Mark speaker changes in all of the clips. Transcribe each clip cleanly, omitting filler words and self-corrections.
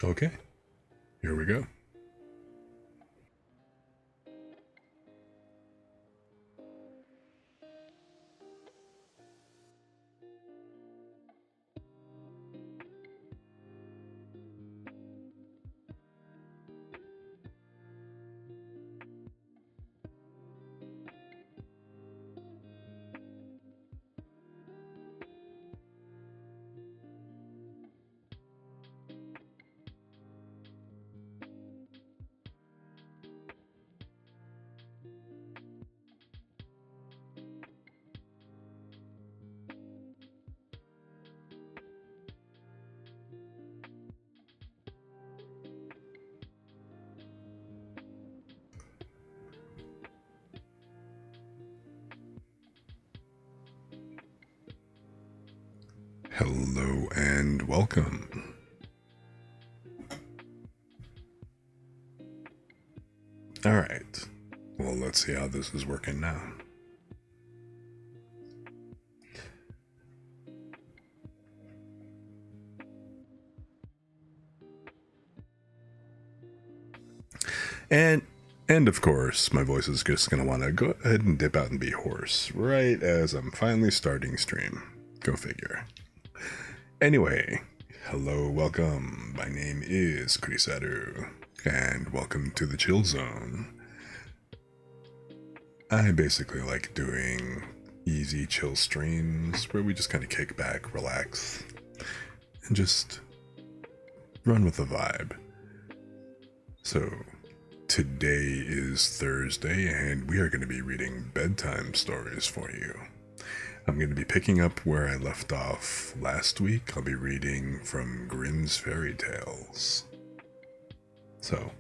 Speaker 1: Okay, here we go. Hello and welcome. Alright, well, let's see how this is working now. And of course, my voice is just going to want to go ahead and dip out and be hoarse right as I'm finally starting stream. Go figure. Anyway, hello, welcome. My name is Kurisaru, and welcome to the Chill Zone. I basically like doing easy, chill streams where we just kind of kick back, relax, and just run with the vibe. So, today is Thursday, and we are going to be reading bedtime stories for you. I'm going to be picking up where I left off last week. I'll be reading from Grimm's Fairy Tales. So,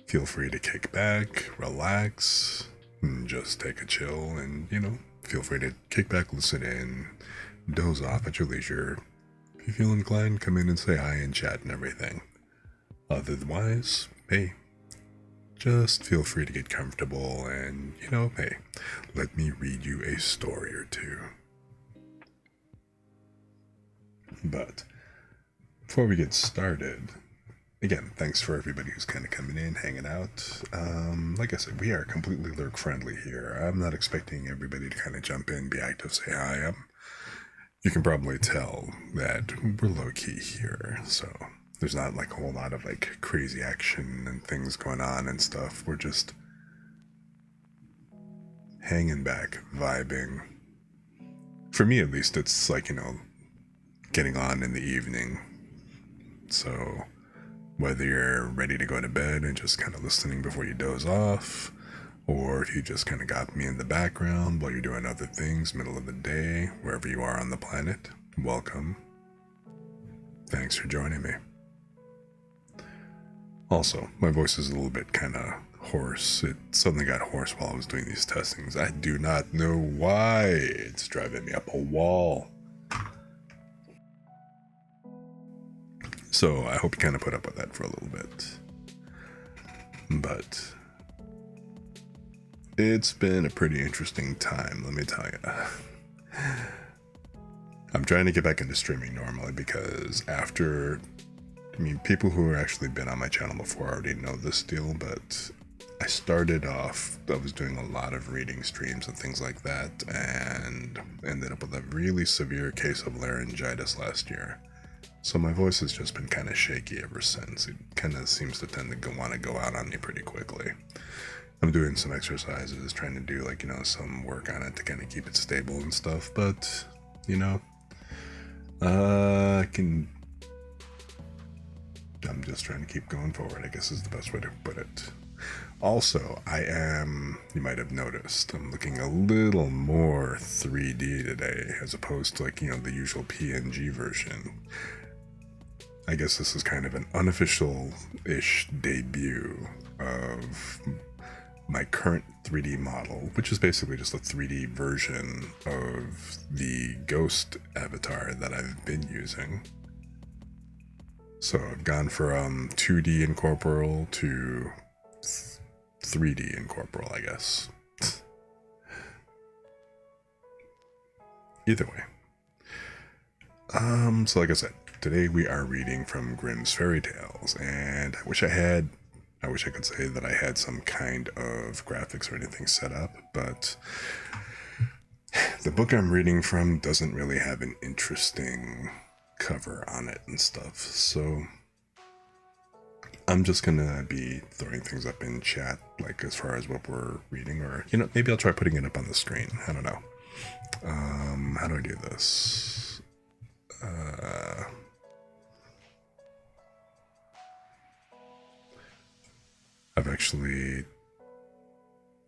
Speaker 1: feel free to kick back, relax, and just take a chill, and, feel free to kick back, listen in, doze off at your leisure. If you feel inclined, come in and say hi and chat and everything. Otherwise, hey, just feel free to get comfortable and, hey, let me read you a story or two. But before we get started, again, thanks for everybody who's kind of coming in, hanging out. Like I said, we are completely lurk friendly here. I'm not expecting everybody to kind of jump in, be active, say hi. You can probably tell that we're low key here, so there's not like a whole lot of like crazy action and things going on and stuff. We're just hanging back, vibing. For me, at least, it's like, getting on in the evening. So whether you're ready to go to bed and just kind of listening before you doze off, or if you just kind of got me in the background while you're doing other things, middle of the day, wherever you are on the planet, welcome. Thanks for joining me. Also, my voice is a little bit kind of hoarse. It suddenly got hoarse while I was doing these testings. I do not know why. It's driving me up a wall. So I hope you kind of put up with that for a little bit. But it's been a pretty interesting time, let me tell you. I'm trying to get back into streaming normally because people who have actually been on my channel before already know this deal, but I started off, I was doing a lot of reading streams and things like that, and ended up with a really severe case of laryngitis last year. So my voice has just been kind of shaky ever since. It kind of seems to tend to want to go out on me pretty quickly. I'm doing some exercises, trying to do some work on it to kind of keep it stable and stuff, but, I'm just trying to keep going forward, I guess is the best way to put it. Also, you might have noticed, I'm looking a little more 3D today, as opposed to the usual PNG version. I guess this is kind of an unofficial-ish debut of my current 3D model, which is basically just a 3D version of the ghost avatar that I've been using. So I've gone from 2D incorporeal to 3D incorporeal, I guess. Either way. So like I said, today we are reading from Grimm's Fairy Tales, and I wish I could say that I had some kind of graphics or anything set up, but the book I'm reading from doesn't really have an interesting cover on it and stuff, so I'm just gonna be throwing things up in chat, like as far as what we're reading, or maybe I'll try putting it up on the screen. I don't know. How do I do this? I've actually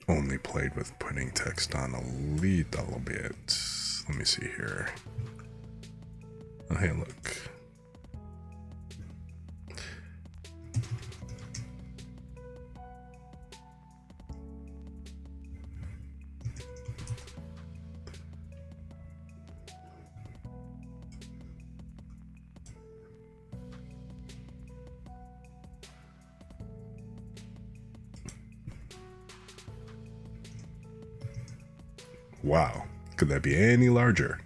Speaker 1: only played with putting text on a little bit. Let me see here. Oh, hey, look. Wow, could that be any larger?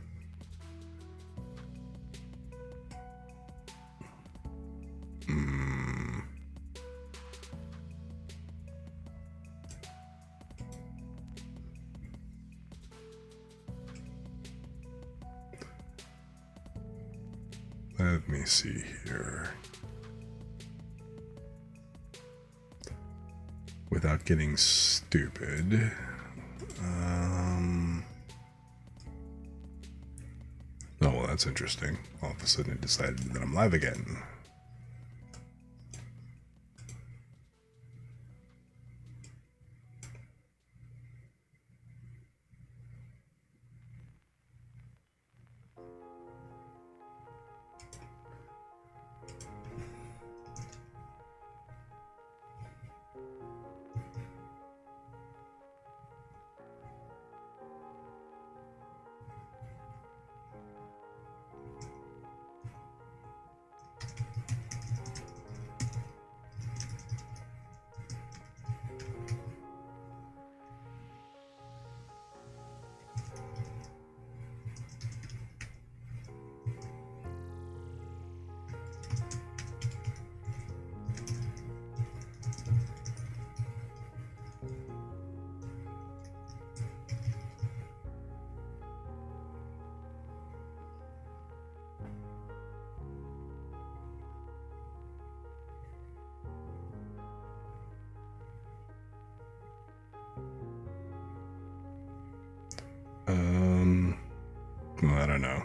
Speaker 1: Let me see here. Without getting stupid. Oh, well, that's interesting. All of a sudden it decided that I'm live again. Well, I don't know.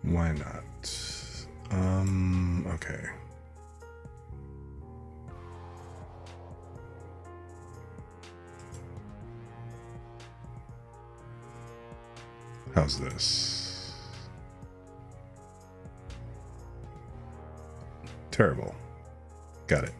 Speaker 1: Why not? Okay. How's this? Terrible. Got it.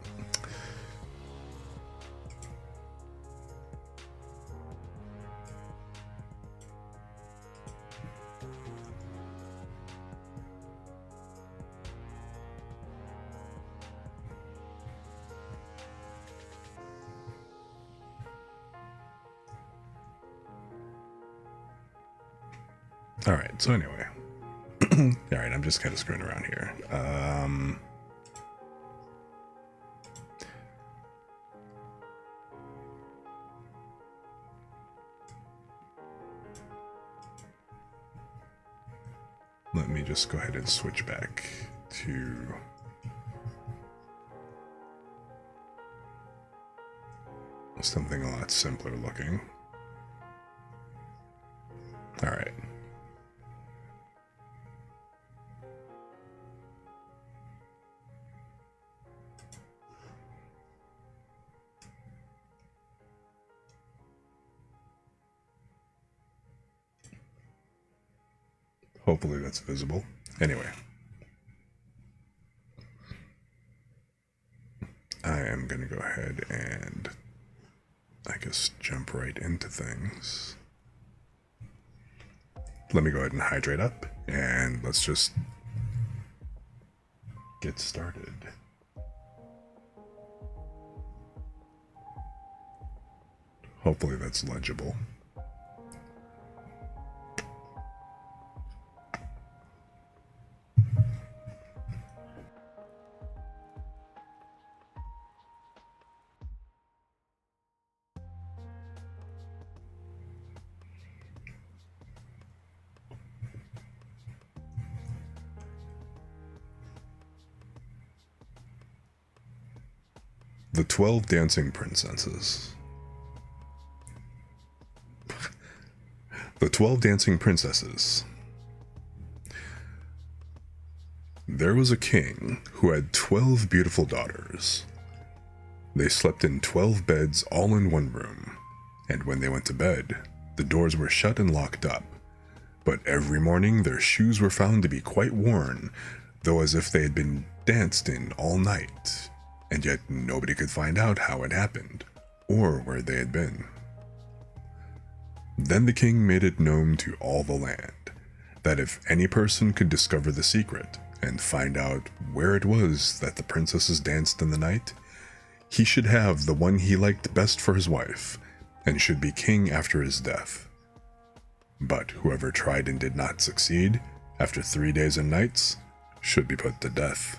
Speaker 1: All right, so anyway. All right, I'm just kind of screwing around here. Let me just go ahead and switch back to something a lot simpler looking. All right. Hopefully that's visible. Anyway. am going to go ahead and, I guess, jump right into things. Let me go ahead and hydrate up, and let's just get started. Hopefully that's legible. The 12 Dancing Princesses. The 12 Dancing Princesses. There was a king who had 12 beautiful daughters. They slept in 12 beds all in one room, and when they went to bed, the doors were shut and locked up. But every morning their shoes were found to be quite worn, though as if they had been danced in all night, and yet nobody could find out how it happened, or where they had been. Then the king made it known to all the land, that if any person could discover the secret, and find out where it was that the princesses danced in the night, he should have the one he liked best for his wife, and should be king after his death. But whoever tried and did not succeed, after 3 days and nights, should be put to death.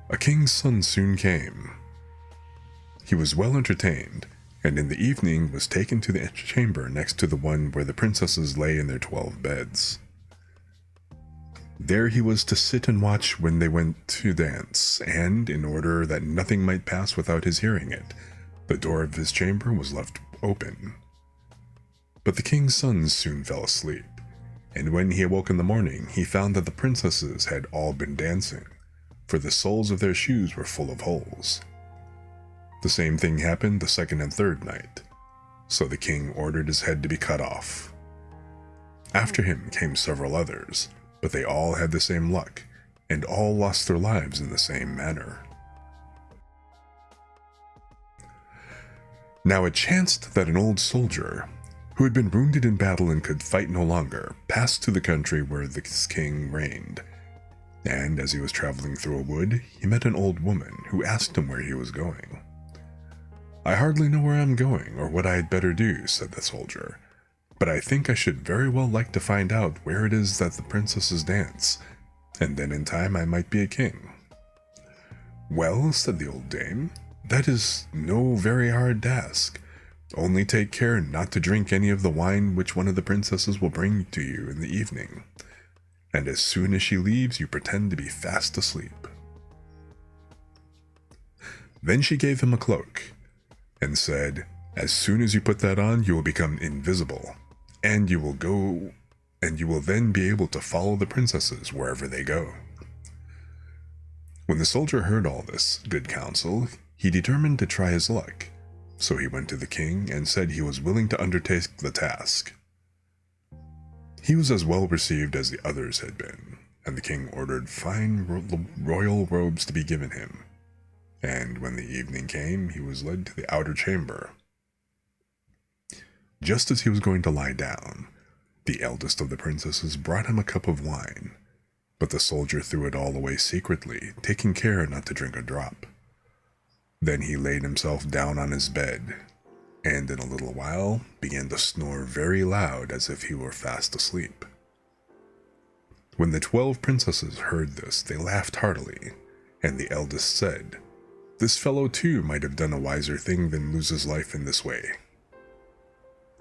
Speaker 1: A king's son soon came. He was well entertained, and in the evening was taken to the chamber next to the one where the princesses lay in their 12 beds. There he was to sit and watch when they went to dance, and in order that nothing might pass without his hearing it, the door of his chamber was left open. But the king's son soon fell asleep, and when he awoke in the morning, he found that the princesses had all been dancing, for the soles of their shoes were full of holes. The same thing happened the second and third night, so the king ordered his head to be cut off. After him came several others, but they all had the same luck, and all lost their lives in the same manner. Now it chanced that an old soldier, who had been wounded in battle and could fight no longer, passed to the country where this king reigned. And as he was traveling through a wood, he met an old woman who asked him where he was going. "I hardly know where I'm going, or what I had better do," said the soldier, "but I think I should very well like to find out where it is that the princesses dance, and then in time I might be a king." "Well," said the old dame, "that is no very hard task. Only take care not to drink any of the wine which one of the princesses will bring to you in the evening. And as soon as she leaves, you pretend to be fast asleep." Then she gave him a cloak, and said, "As soon as you put that on, you will become invisible, and you will then be able to follow the princesses wherever they go." When the soldier heard all this good counsel, he determined to try his luck, so he went to the king and said he was willing to undertake the task. He was as well received as the others had been, and the king ordered fine royal robes to be given him, and when the evening came, he was led to the outer chamber. Just as he was going to lie down, the eldest of the princesses brought him a cup of wine, but the soldier threw it all away secretly, taking care not to drink a drop. Then he laid himself down on his bed, and in a little while began to snore very loud as if he were fast asleep. When the 12 princesses heard this, they laughed heartily, and the eldest said, "This fellow too might have done a wiser thing than lose his life in this way."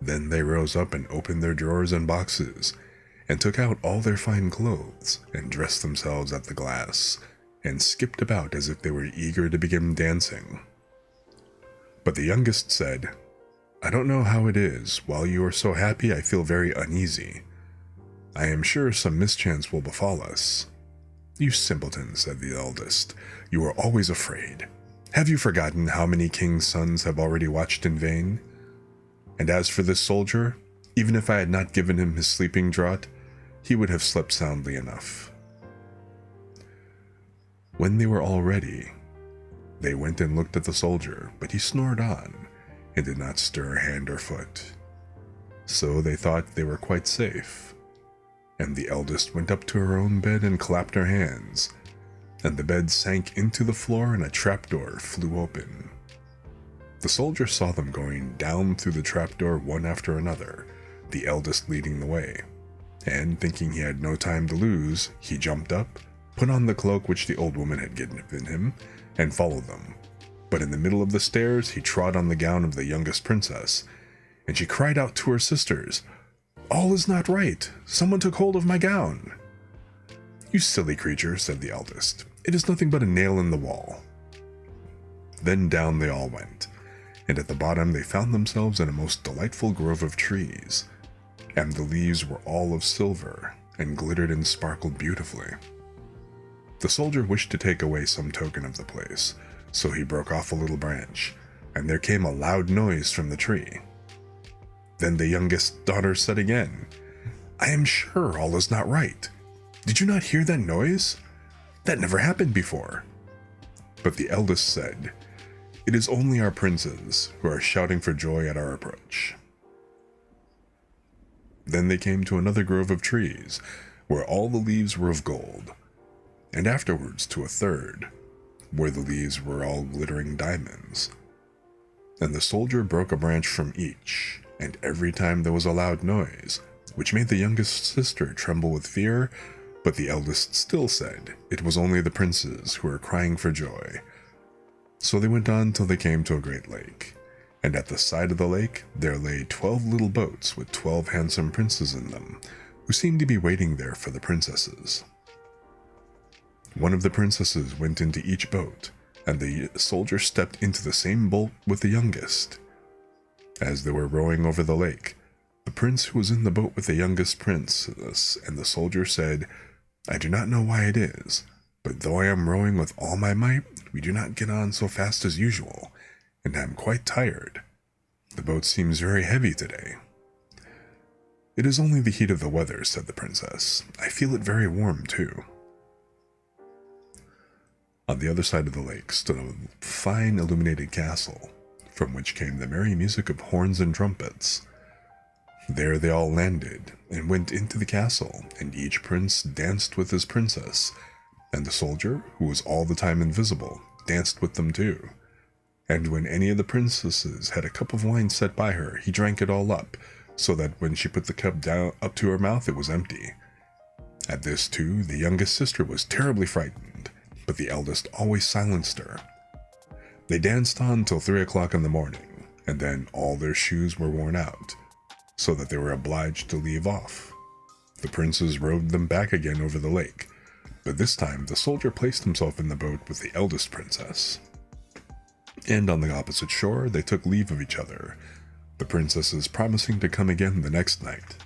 Speaker 1: Then they rose up and opened their drawers and boxes, and took out all their fine clothes, and dressed themselves at the glass, and skipped about as if they were eager to begin dancing. But the youngest said, "I don't know how it is, while you are so happy I feel very uneasy. I am sure some mischance will befall us." "You simpleton," said the eldest, "you are always afraid. Have you forgotten how many kings' sons have already watched in vain? And as for this soldier, even if I had not given him his sleeping draught, he would have slept soundly enough." When they were all ready, they went and looked at the soldier, but he snored on and did not stir hand or foot. So they thought they were quite safe, and the eldest went up to her own bed and clapped her hands, and the bed sank into the floor and a trapdoor flew open. The soldier saw them going down through the trapdoor one after another, the eldest leading the way, and thinking he had no time to lose, he jumped up, put on the cloak which the old woman had given him, and followed them. But in the middle of the stairs he trod on the gown of the youngest princess, and she cried out to her sisters, "All is not right! Someone took hold of my gown!" "You silly creature," said the eldest. "It is nothing but a nail in the wall." Then down they all went, and at the bottom they found themselves in a most delightful grove of trees, and the leaves were all of silver, and glittered and sparkled beautifully. The soldier wished to take away some token of the place, so he broke off a little branch, and there came a loud noise from the tree. Then the youngest daughter said again, "I am sure all is not right. Did you not hear that noise? That never happened before." But the eldest said, "It is only our princes who are shouting for joy at our approach." Then they came to another grove of trees, where all the leaves were of gold, and afterwards to a third, where the leaves were all glittering diamonds. And the soldier broke a branch from each, and every time there was a loud noise, which made the youngest sister tremble with fear, but the eldest still said it was only the princes who were crying for joy. So they went on till they came to a great lake, and at the side of the lake there lay 12 little boats with 12 handsome princes in them, who seemed to be waiting there for the princesses. One of the princesses went into each boat, and the soldier stepped into the same boat with the youngest. As they were rowing over the lake, the prince who was in the boat with the youngest princess and the soldier said, "I do not know why it is, but though I am rowing with all my might, we do not get on so fast as usual, and I am quite tired. The boat seems very heavy today." "It is only the heat of the weather," said the princess. "I feel it very warm too." On the other side of the lake stood a fine illuminated castle, from which came the merry music of horns and trumpets. There they all landed, and went into the castle, and each prince danced with his princess, and the soldier, who was all the time invisible, danced with them too. And when any of the princesses had a cup of wine set by her, he drank it all up, so that when she put the cup down up to her mouth it was empty. At this too, the youngest sister was terribly frightened, but the eldest always silenced her. They danced on till 3 o'clock in the morning, and then all their shoes were worn out, so that they were obliged to leave off. The princes rowed them back again over the lake, but this time the soldier placed himself in the boat with the eldest princess. And on the opposite shore they took leave of each other, the princesses promising to come again the next night.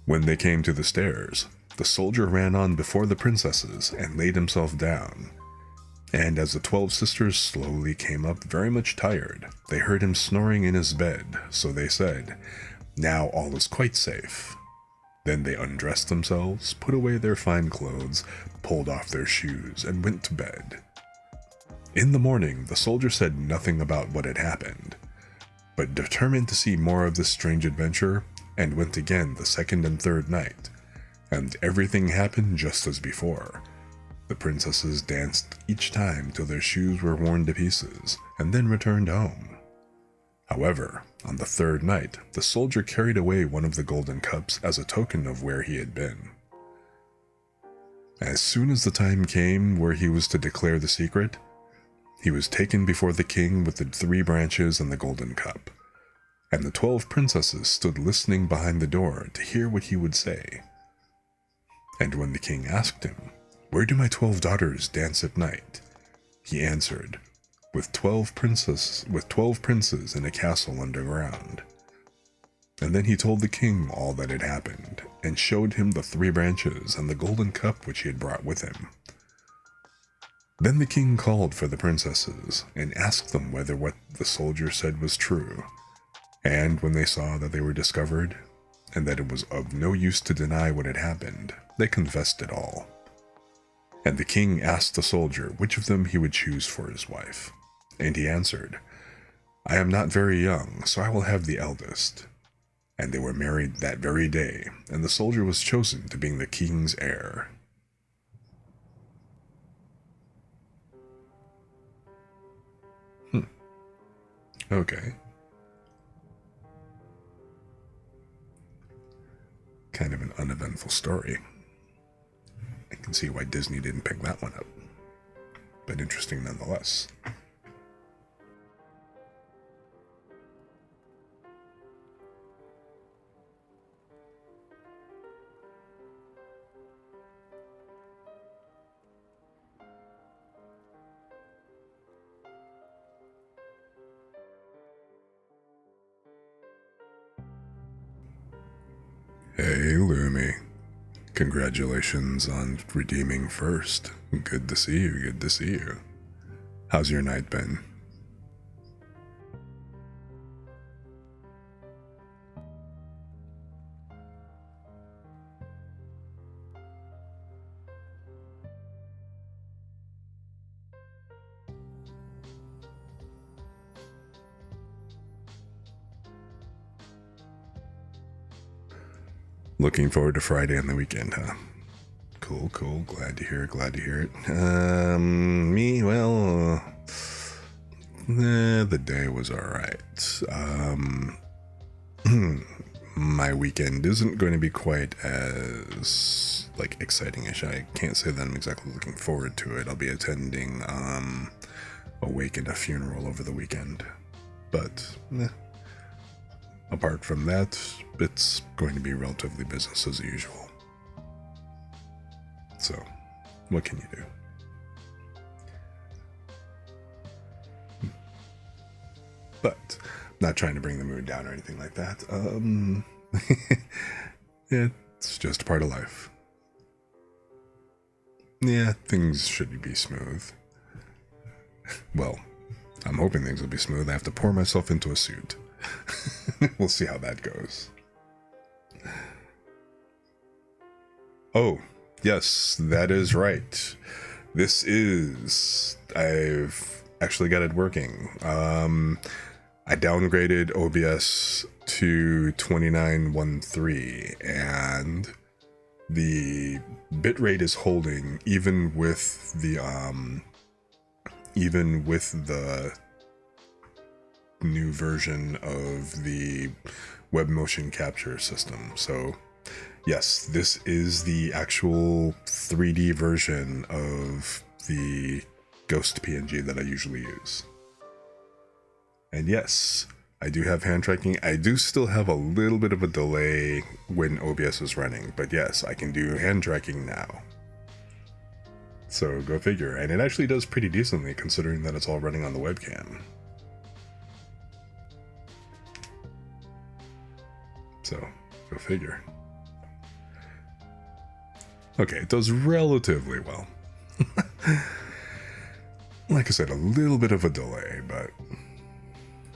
Speaker 1: When they came to the stairs, the soldier ran on before the princesses and laid himself down. And as the 12 sisters slowly came up very much tired, they heard him snoring in his bed, so they said, "Now all is quite safe." Then they undressed themselves, put away their fine clothes, pulled off their shoes, and went to bed. In the morning, the soldier said nothing about what had happened, but determined to see more of this strange adventure, and went again the second and third night, and everything happened just as before. The princesses danced each time till their shoes were worn to pieces, and then returned home. However, on the third night, the soldier carried away one of the golden cups as a token of where he had been. As soon as the time came where he was to declare the secret, he was taken before the king with the 3 branches and the golden cup, and the 12 princesses stood listening behind the door to hear what he would say. And when the king asked him, "Where do my 12 daughters dance at night?" he answered, with 12 princes in a castle underground. And then he told the king all that had happened, and showed him the 3 branches and the golden cup which he had brought with him. Then the king called for the princesses, and asked them whether what the soldier said was true. And when they saw that they were discovered, and that it was of no use to deny what had happened. They confessed it all. And the king asked the soldier which of them he would choose for his wife. And he answered, "I am not very young, so I will have the eldest." And they were married that very day, and the soldier was chosen to being the king's heir. Okay. Kind of an uneventful story. I can see why Disney didn't pick that one up. But interesting nonetheless. Hey, Lumi. Congratulations on redeeming first. Good to see you, good to see you. How's your night been? Looking forward to Friday and the weekend, huh? Cool, cool. Glad to hear it, glad to hear it. Me, well, the day was alright. My weekend isn't going to be quite as, like, exciting-ish. I can't say that I'm exactly looking forward to it. I'll be attending, a wake and a funeral over the weekend. But, apart from that, it's going to be relatively business as usual. So, what can you do? But, not trying to bring the mood down or anything like that. It's just part of life. Yeah, things should be smooth. Well, I'm hoping things will be smooth. I have to pour myself into a suit. We'll see how that goes. Oh, yes, that is right. I've actually got it working. I downgraded OBS to 2913, and the bitrate is holding even with the new version of the web motion capture system. So yes, this is the actual 3D version of the Ghost PNG that I usually use. And yes, I do have hand tracking. I do still have a little bit of a delay when OBS is running, but yes, I can do hand tracking now. So go figure. And it actually does pretty decently considering that it's all running on the webcam. So go figure. Okay, it does relatively well. Like I said, a little bit of a delay, but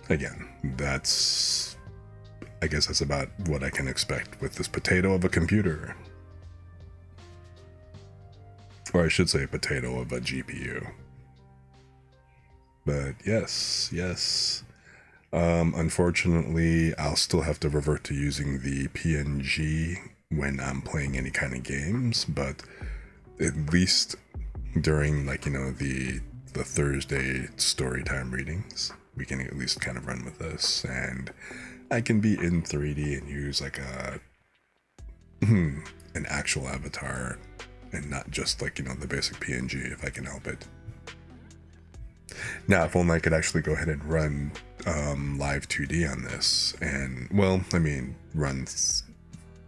Speaker 1: again, I guess that's about what I can expect with this potato of a computer. Or I should say potato of a GPU. But yes. Unfortunately, I'll still have to revert to using the PNG when I'm playing any kind of games, but at least during, like, the Thursday story time readings, we can at least kind of run with this, and I can be in 3D and use like an actual avatar and not just like, the basic PNG if I can help it. Now, if only I could actually go ahead and run live 2D on this, and, well, I mean, run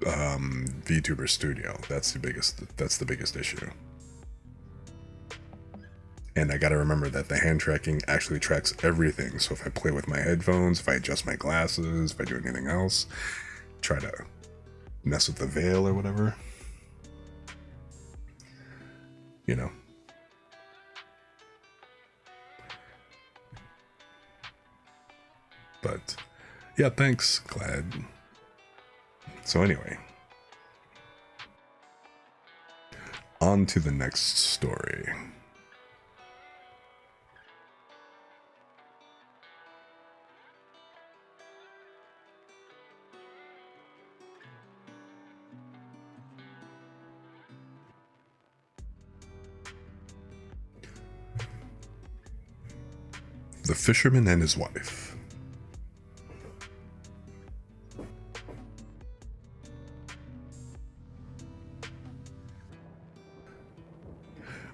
Speaker 1: VTuber Studio. That's the biggest issue. And I gotta remember that the hand tracking actually tracks everything. So if I play with my headphones, if I adjust my glasses, if I do anything else, try to mess with the veil or whatever, But yeah, thanks. Glad So anyway, on to the next story. The Fisherman and His Wife.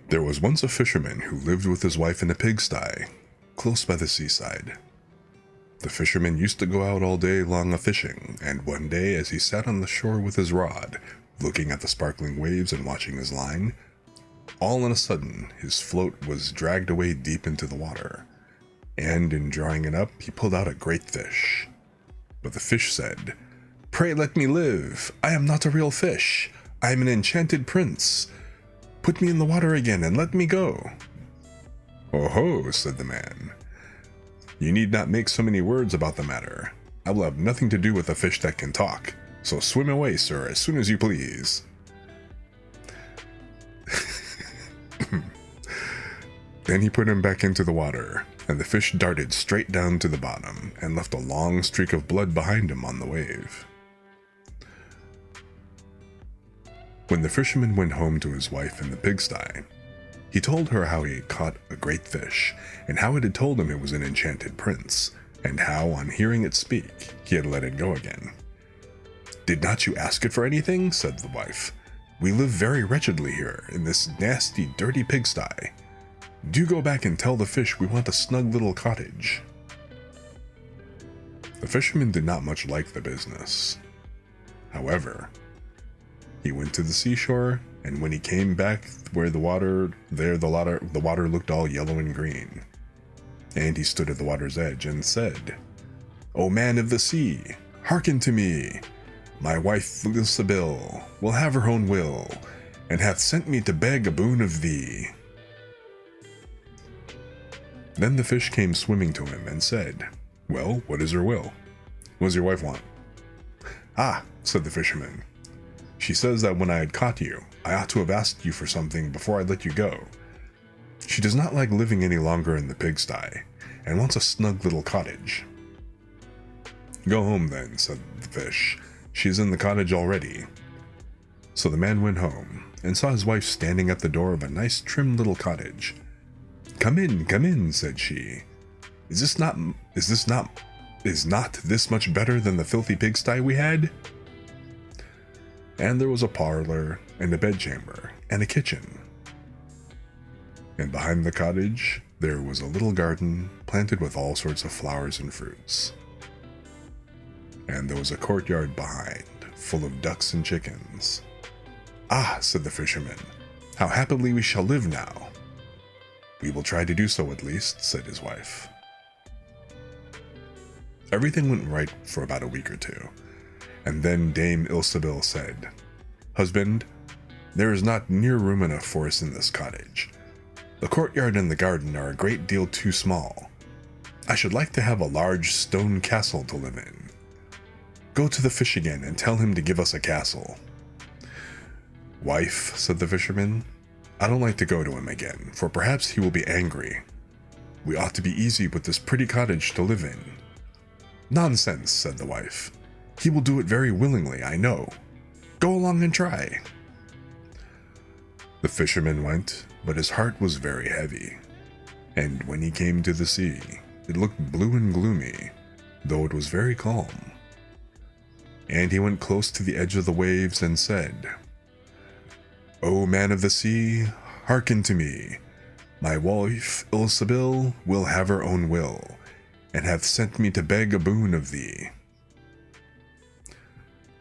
Speaker 1: There was once a fisherman who lived with his wife in a pigsty, close by the seaside. The fisherman used to go out all day long a-fishing, and one day as he sat on the shore with his rod, looking at the sparkling waves and watching his line, all on a sudden his float was dragged away deep into the water, and in drawing it up he pulled out a great fish. But the fish said, "Pray let me live, I am not a real fish, I am an enchanted prince. Put me in the water again and let me go." "Oh ho," said the man. "You need not make so many words about the matter. I will have nothing to do with a fish that can talk, so swim away, sir, as soon as you please." Then he put him back into the water, and the fish darted straight down to the bottom and left a long streak of blood behind him on the wave. When the fisherman went home to his wife in the pigsty, he told her how he had caught a great fish, and how it had told him it was an enchanted prince, and how, on hearing it speak, he had let it go again. "Did not you ask it for anything?" said the wife. "We live very wretchedly here, in this nasty, dirty pigsty. Do go back and tell the fish we want a snug little cottage." The fisherman did not much like the business. However, he went to the seashore, and when he came back where the water looked all yellow and green. And he stood at the water's edge and said, "O man of the sea, hearken to me. My wife Willow-Wren will have her own will, and hath sent me to beg a boon of thee." Then the fish came swimming to him and said, "Well, what is her will? What does your wife want?" "Ah," said the fisherman, "she says that when I had caught you, I ought to have asked you for something before I let you go. She does not like living any longer in the pigsty, and wants a snug little cottage." "Go home then," said the fish. "She is in the cottage already." So the man went home, and saw his wife standing at the door of a nice trim little cottage. Come in," said she. Is not this much better than the filthy pigsty we had?" And there was a parlor, and a bedchamber, and a kitchen. And behind the cottage, there was a little garden planted with all sorts of flowers and fruits. And there was a courtyard behind, full of ducks and chickens. "Ah," said the fisherman, "how happily we shall live now." "We will try to do so at least," said his wife. Everything went right for about a week or two, and then Dame Ilsebil said, "Husband, there is not near room enough for us in this cottage. The courtyard and the garden are a great deal too small. I should like to have a large stone castle to live in. Go to the fish again and tell him to give us a castle." "Wife," said the fisherman, "I don't like to go to him again, for perhaps he will be angry. We ought to be easy with this pretty cottage to live in." "Nonsense," said the wife. "He will do it very willingly, I know. Go along and try." The fisherman went, but his heart was very heavy, and when he came to the sea, it looked blue and gloomy, though it was very calm. And he went close to the edge of the waves and said, "O man of the sea, hearken to me. My wife Ilsebil will have her own will, and hath sent me to beg a boon of thee."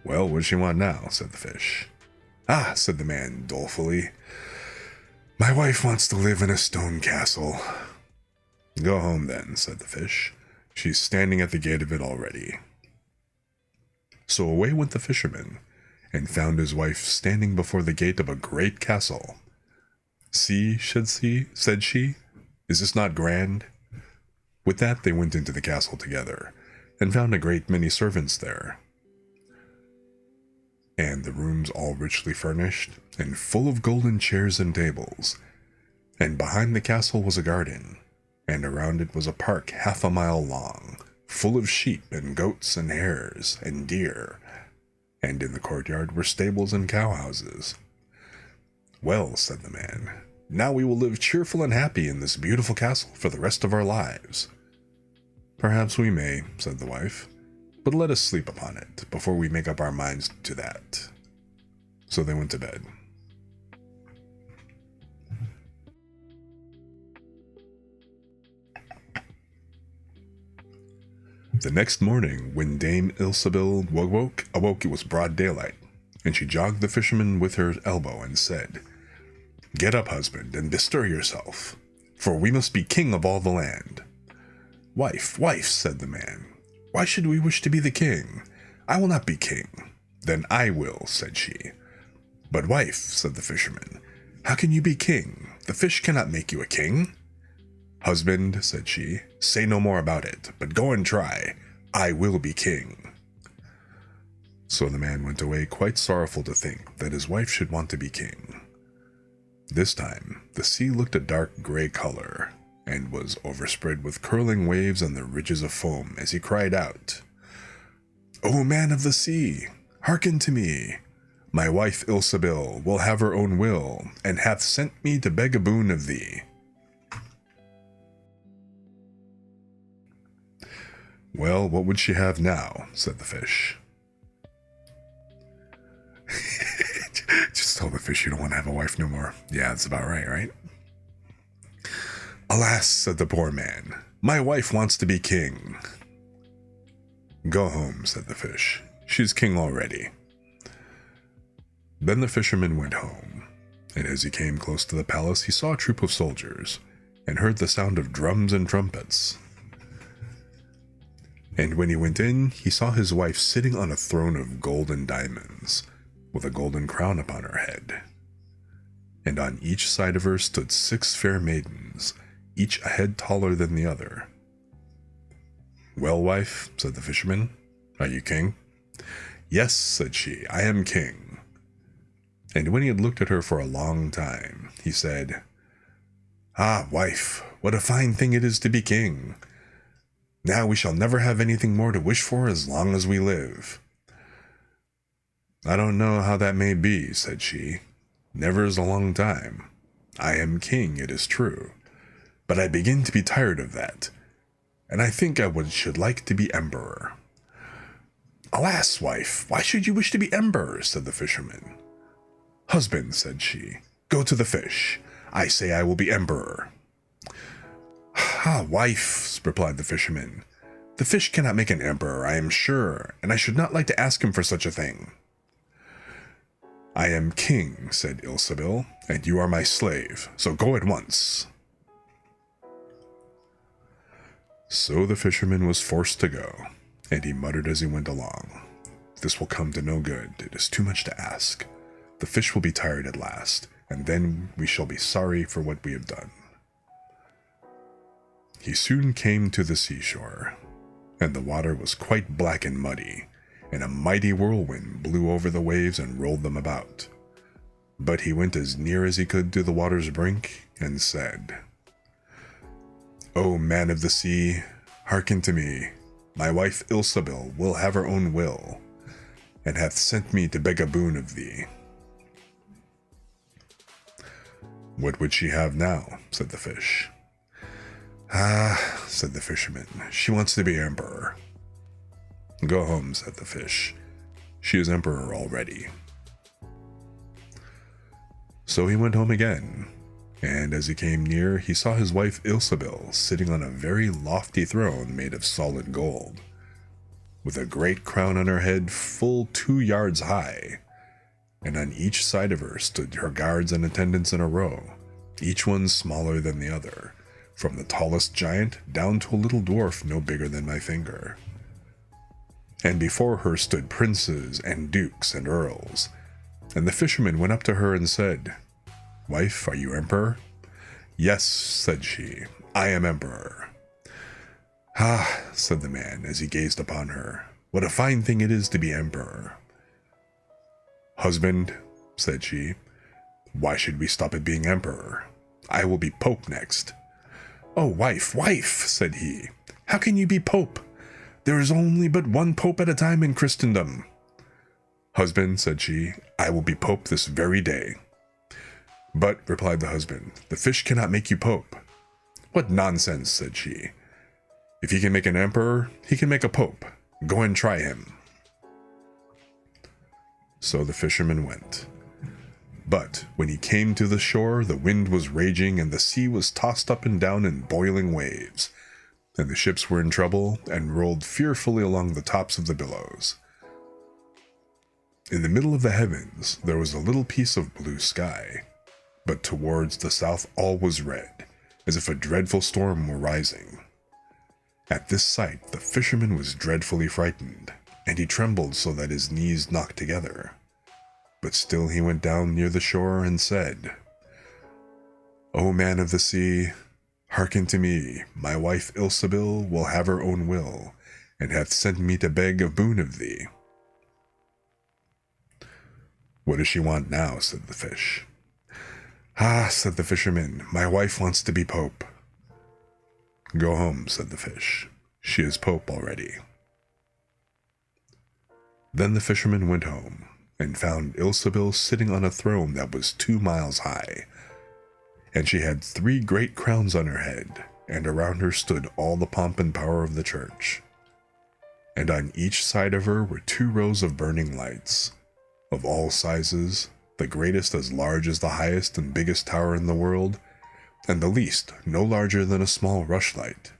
Speaker 1: "Well, what does she want now?" said the fish. "Ah," said the man dolefully, "my wife wants to live in a stone castle." "Go home then," said the fish. "She's standing at the gate of it already." So away went the fisherman, and found his wife standing before the gate of a great castle. "See," said she, "is this not grand?" With that they went into the castle together, and found a great many servants there. and the rooms all richly furnished, and full of golden chairs and tables. And behind the castle was a garden, and around it was a park 1/2 mile long, full of sheep and goats and hares and deer, and in the courtyard were stables and cowhouses. "Well," said the man, "now we will live cheerful and happy in this beautiful castle for the rest of our lives." "Perhaps we may," said the wife, "but let us sleep upon it before we make up our minds to that." So they went to bed. The next morning, when Dame Ilsebil awoke, it was broad daylight, and she jogged the fisherman with her elbow and said, "Get up, husband, and bestir yourself, for we must be king of all the land." "Wife, wife," said the man, "why should we wish to be the king? I will not be king." "Then I will," said she. "But wife," said the fisherman, "how can you be king? The fish cannot make you a king." "Husband," said she, "say no more about it, but go and try. I will be king." So the man went away quite sorrowful to think that his wife should want to be king. This time, the sea looked a dark gray color, and was overspread with curling waves and the ridges of foam, as he cried out, "O man of the sea, hearken to me. My wife Ilsebil will have her own will, and hath sent me to beg a boon of thee." "Well, what would she have now?" said the fish. Just tell the fish you don't want to have a wife no more. Yeah, that's about right, right? "Alas," said the poor man, "my wife wants to be king." "Go home," said the fish. "She's king already." Then the fisherman went home, and as he came close to the palace, he saw a troop of soldiers, and heard the sound of drums and trumpets. And when he went in, he saw his wife sitting on a throne of gold and diamonds, with a golden crown upon her head. And on each side of her stood 6 fair maidens, each a head taller than the other. "Well, wife," said the fisherman, "are you king?" "Yes," said she, "I am king." And when he had looked at her for a long time, he said, "Ah, wife, what a fine thing it is to be king! Now we shall never have anything more to wish for as long as we live." "I don't know how that may be," said she. "Never is a long time. I am king, it is true, but I begin to be tired of that, and I think should like to be emperor." "Alas, wife, why should you wish to be emperor?" said the fisherman. "Husband," said she, "go to the fish. I say I will be emperor." "Ah, wife," replied the fisherman, "the fish cannot make an emperor, I am sure, and I should not like to ask him for such a thing." "I am king," said Ilsebil, "and you are my slave, so go at once." So the fisherman was forced to go, and he muttered as he went along, "This will come to no good, it is too much to ask. The fish will be tired at last, and then we shall be sorry for what we have done." He soon came to the seashore, and the water was quite black and muddy, and a mighty whirlwind blew over the waves and rolled them about. But he went as near as he could to the water's brink, and said, "O man of the sea, hearken to me. My wife Ilsebil will have her own will, and hath sent me to beg a boon of thee." "What would she have now?" said the fish. "Ah," said the fisherman, "she wants to be emperor." "Go home," said the fish. "She is emperor already." So he went home again, and as he came near, he saw his wife Ilsebil sitting on a very lofty throne made of solid gold, with a great crown on her head full 2 yards high, and on each side of her stood her guards and attendants in a row, each one smaller than the other, from the tallest giant down to a little dwarf no bigger than my finger. And before her stood princes and dukes and earls, and the fisherman went up to her and said, "Wife, are you emperor?" "Yes," said she, "I am emperor." "Ah," said the man as he gazed upon her, "what a fine thing it is to be emperor." "Husband," said she, "why should we stop at being emperor? I will be pope next." "Oh, wife, wife," said he, "how can you be pope? There is only but one pope at a time in Christendom." "Husband," said she, "I will be pope this very day." "But," replied the husband, "the fish cannot make you pope." "What nonsense," said she. "If he can make an emperor, he can make a pope. Go and try him." So the fisherman went. But when he came to the shore, the wind was raging and the sea was tossed up and down in boiling waves, and the ships were in trouble and rolled fearfully along the tops of the billows. In the middle of the heavens there was a little piece of blue sky, but towards the south all was red, as if a dreadful storm were rising. At this sight the fisherman was dreadfully frightened, and he trembled so that his knees knocked together. But still he went down near the shore and said, "O man of the sea, hearken to me. My wife Ilsebil will have her own will, and hath sent me to beg a boon of thee." "What does she want now?" said the fish. "Ah," said the fisherman, "my wife wants to be pope." "Go home," said the fish. "She is pope already." Then the fisherman went home, and found Ilsebil sitting on a throne that was 2 miles high, and she had 3 great crowns on her head, and around her stood all the pomp and power of the church. And on each side of her were 2 rows of burning lights, of all sizes, the greatest as large as the highest and biggest tower in the world, and the least no larger than a small rushlight.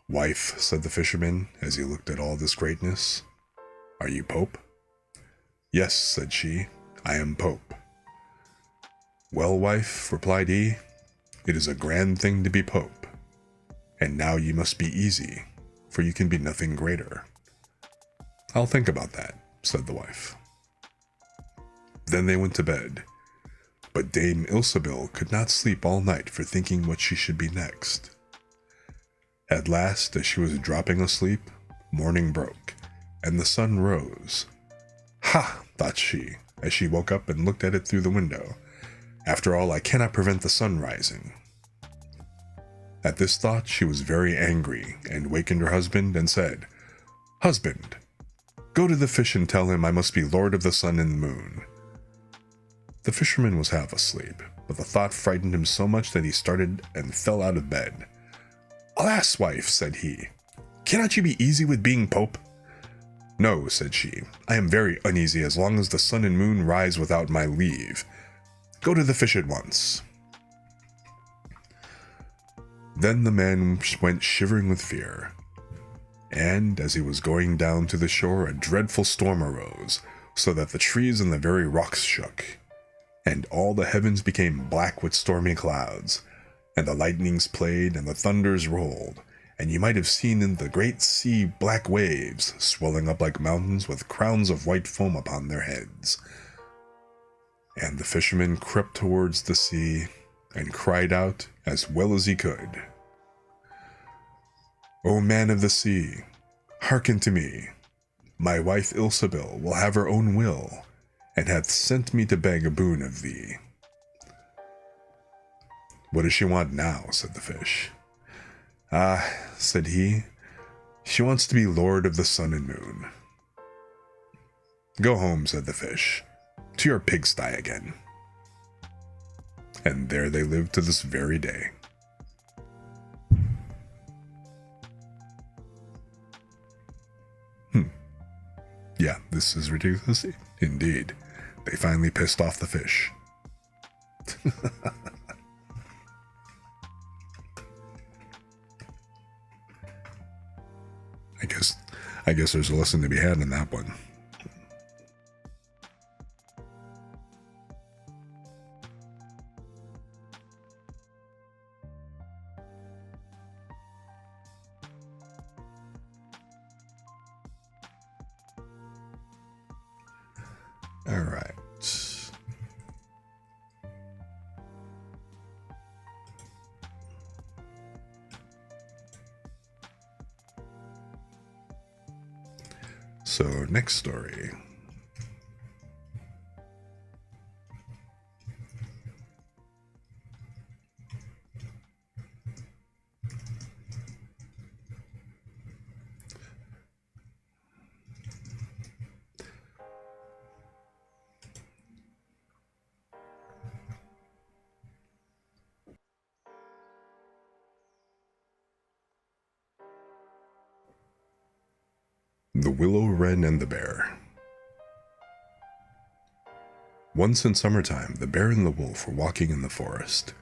Speaker 1: "Wife," said the fisherman, as he looked at all this greatness, "are you pope?" "Yes," said she, "I am pope." "Well, wife," replied he, "it is a grand thing to be pope, and now you must be easy, for you can be nothing greater." "I'll think about that," said the wife. Then they went to bed, but Dame Ilsebil could not sleep all night for thinking what she should be next. At last, as she was dropping asleep, morning broke, and the sun rose. "Ha!" thought she, as she woke up and looked at it through the window. "After all, I cannot prevent the sun rising." At this thought she was very angry, and wakened her husband and said, "Husband, go to the fish and tell him I must be lord of the sun and the moon." The fisherman was half asleep, but the thought frightened him so much that he started and fell out of bed. "Alas, wife," said he, "cannot you be easy with being pope?" "No," said she, "I am very uneasy as long as the sun and moon rise without my leave. Go to the fish at once." Then the man went shivering with fear, and as he was going down to the shore a dreadful storm arose, so that the trees and the very rocks shook, and all the heavens became black with stormy clouds, and the lightnings played and the thunders rolled, and you might have seen in the great sea black waves swelling up like mountains with crowns of white foam upon their heads. And the fisherman crept towards the sea and cried out as well as he could, "O man of the sea, hearken to me. My wife Ilsebil will have her own will, and hath sent me to beg a boon of thee." "What does she want now?" said the fish. "Ah," said he, "she wants to be lord of the sun and moon." "Go home," said the fish, "to your pigsty again." And there they live to this very day. Yeah, this is ridiculous. Indeed. They finally pissed off the fish. I guess there's a lesson to be had in that one. All right. So, next story. The Willow-Wren and the Bear. Once in summertime, the bear and the wolf were walking in the forest,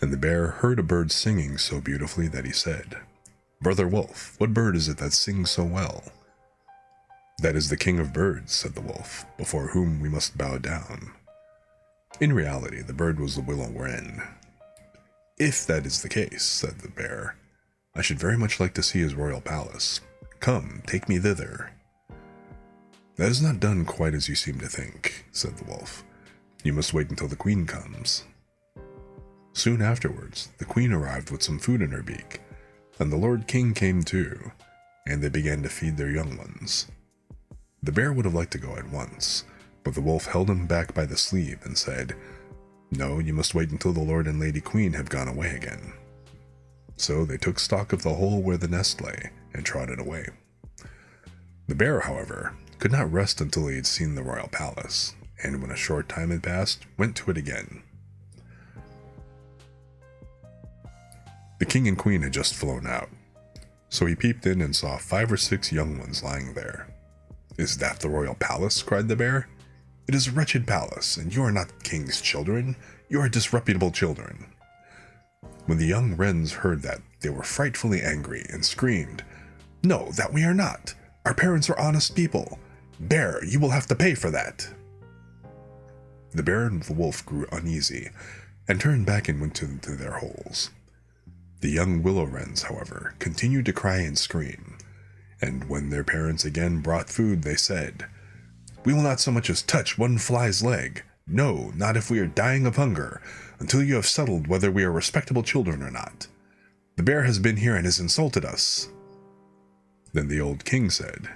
Speaker 1: and the bear heard a bird singing so beautifully that he said, "Brother Wolf, what bird is it that sings so well?" "That is the king of birds," said the wolf, "before whom we must bow down." In reality, the bird was the Willow-Wren. "If that is the case," said the bear, "I should very much like to see his royal palace. Come, take me thither." "That is not done quite as you seem to think," said the wolf. "You must wait until the queen comes." Soon afterwards, the queen arrived with some food in her beak, and the Lord King came too, and they began to feed their young ones. The bear would have liked to go at once, but the wolf held him back by the sleeve and said, "No, you must wait until the Lord and Lady Queen have gone away again." So they took stock of the hole where the nest lay and trotted away. The bear, however, could not rest until he had seen the royal palace, and when a short time had passed, went to it again. The king and queen had just flown out, so he peeped in and saw 5 or 6 young ones lying there. "Is that the royal palace?" cried the bear. "It is a wretched palace, and you are not king's children. You are disreputable children." When the young wrens heard that, they were frightfully angry and screamed, "No, that we are not. Our parents are honest people. Bear, you will have to pay for that." The bear and the wolf grew uneasy and turned back and went into their holes. The young willow-wrens, however, continued to cry and scream, and when their parents again brought food, they said, "We will not so much as touch one fly's leg. No, not if we are dying of hunger, until you have settled whether we are respectable children or not. The bear has been here and has insulted us." Then the old king said,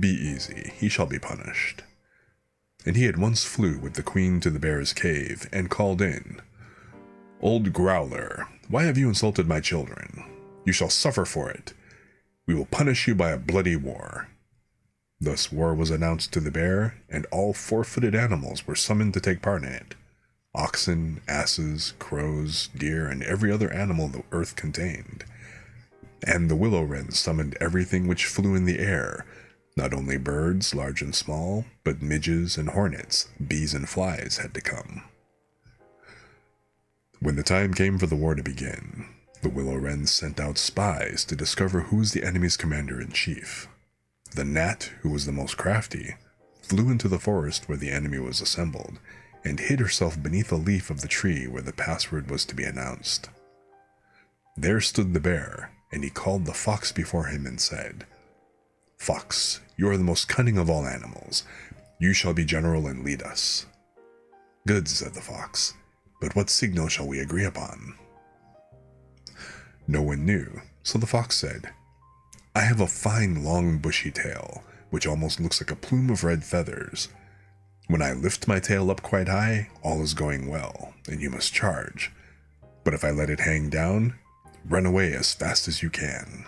Speaker 1: "Be easy, he shall be punished." And he at once flew with the queen to the bear's cave and called in, "Old Growler, why have you insulted my children? You shall suffer for it. We will punish you by a bloody war." Thus war was announced to the bear, and all 4-footed animals were summoned to take part in it. Oxen, asses, crows, deer, and every other animal the earth contained. And the willow-wren summoned everything which flew in the air, not only birds, large and small, but midges and hornets, bees and flies had to come. When the time came for the war to begin, the willow-wren sent out spies to discover who was the enemy's commander-in-chief. The gnat, who was the most crafty, flew into the forest where the enemy was assembled, and hid herself beneath a leaf of the tree where the password was to be announced. There stood the bear, and he called the fox before him and said, "Fox, you are the most cunning of all animals. You shall be general and lead us." "Good," said the fox, "but what signal shall we agree upon?" No one knew, so the fox said, "I have a fine long bushy tail, which almost looks like a plume of red feathers. When I lift my tail up quite high, all is going well, and you must charge. But if I let it hang down, run away as fast as you can."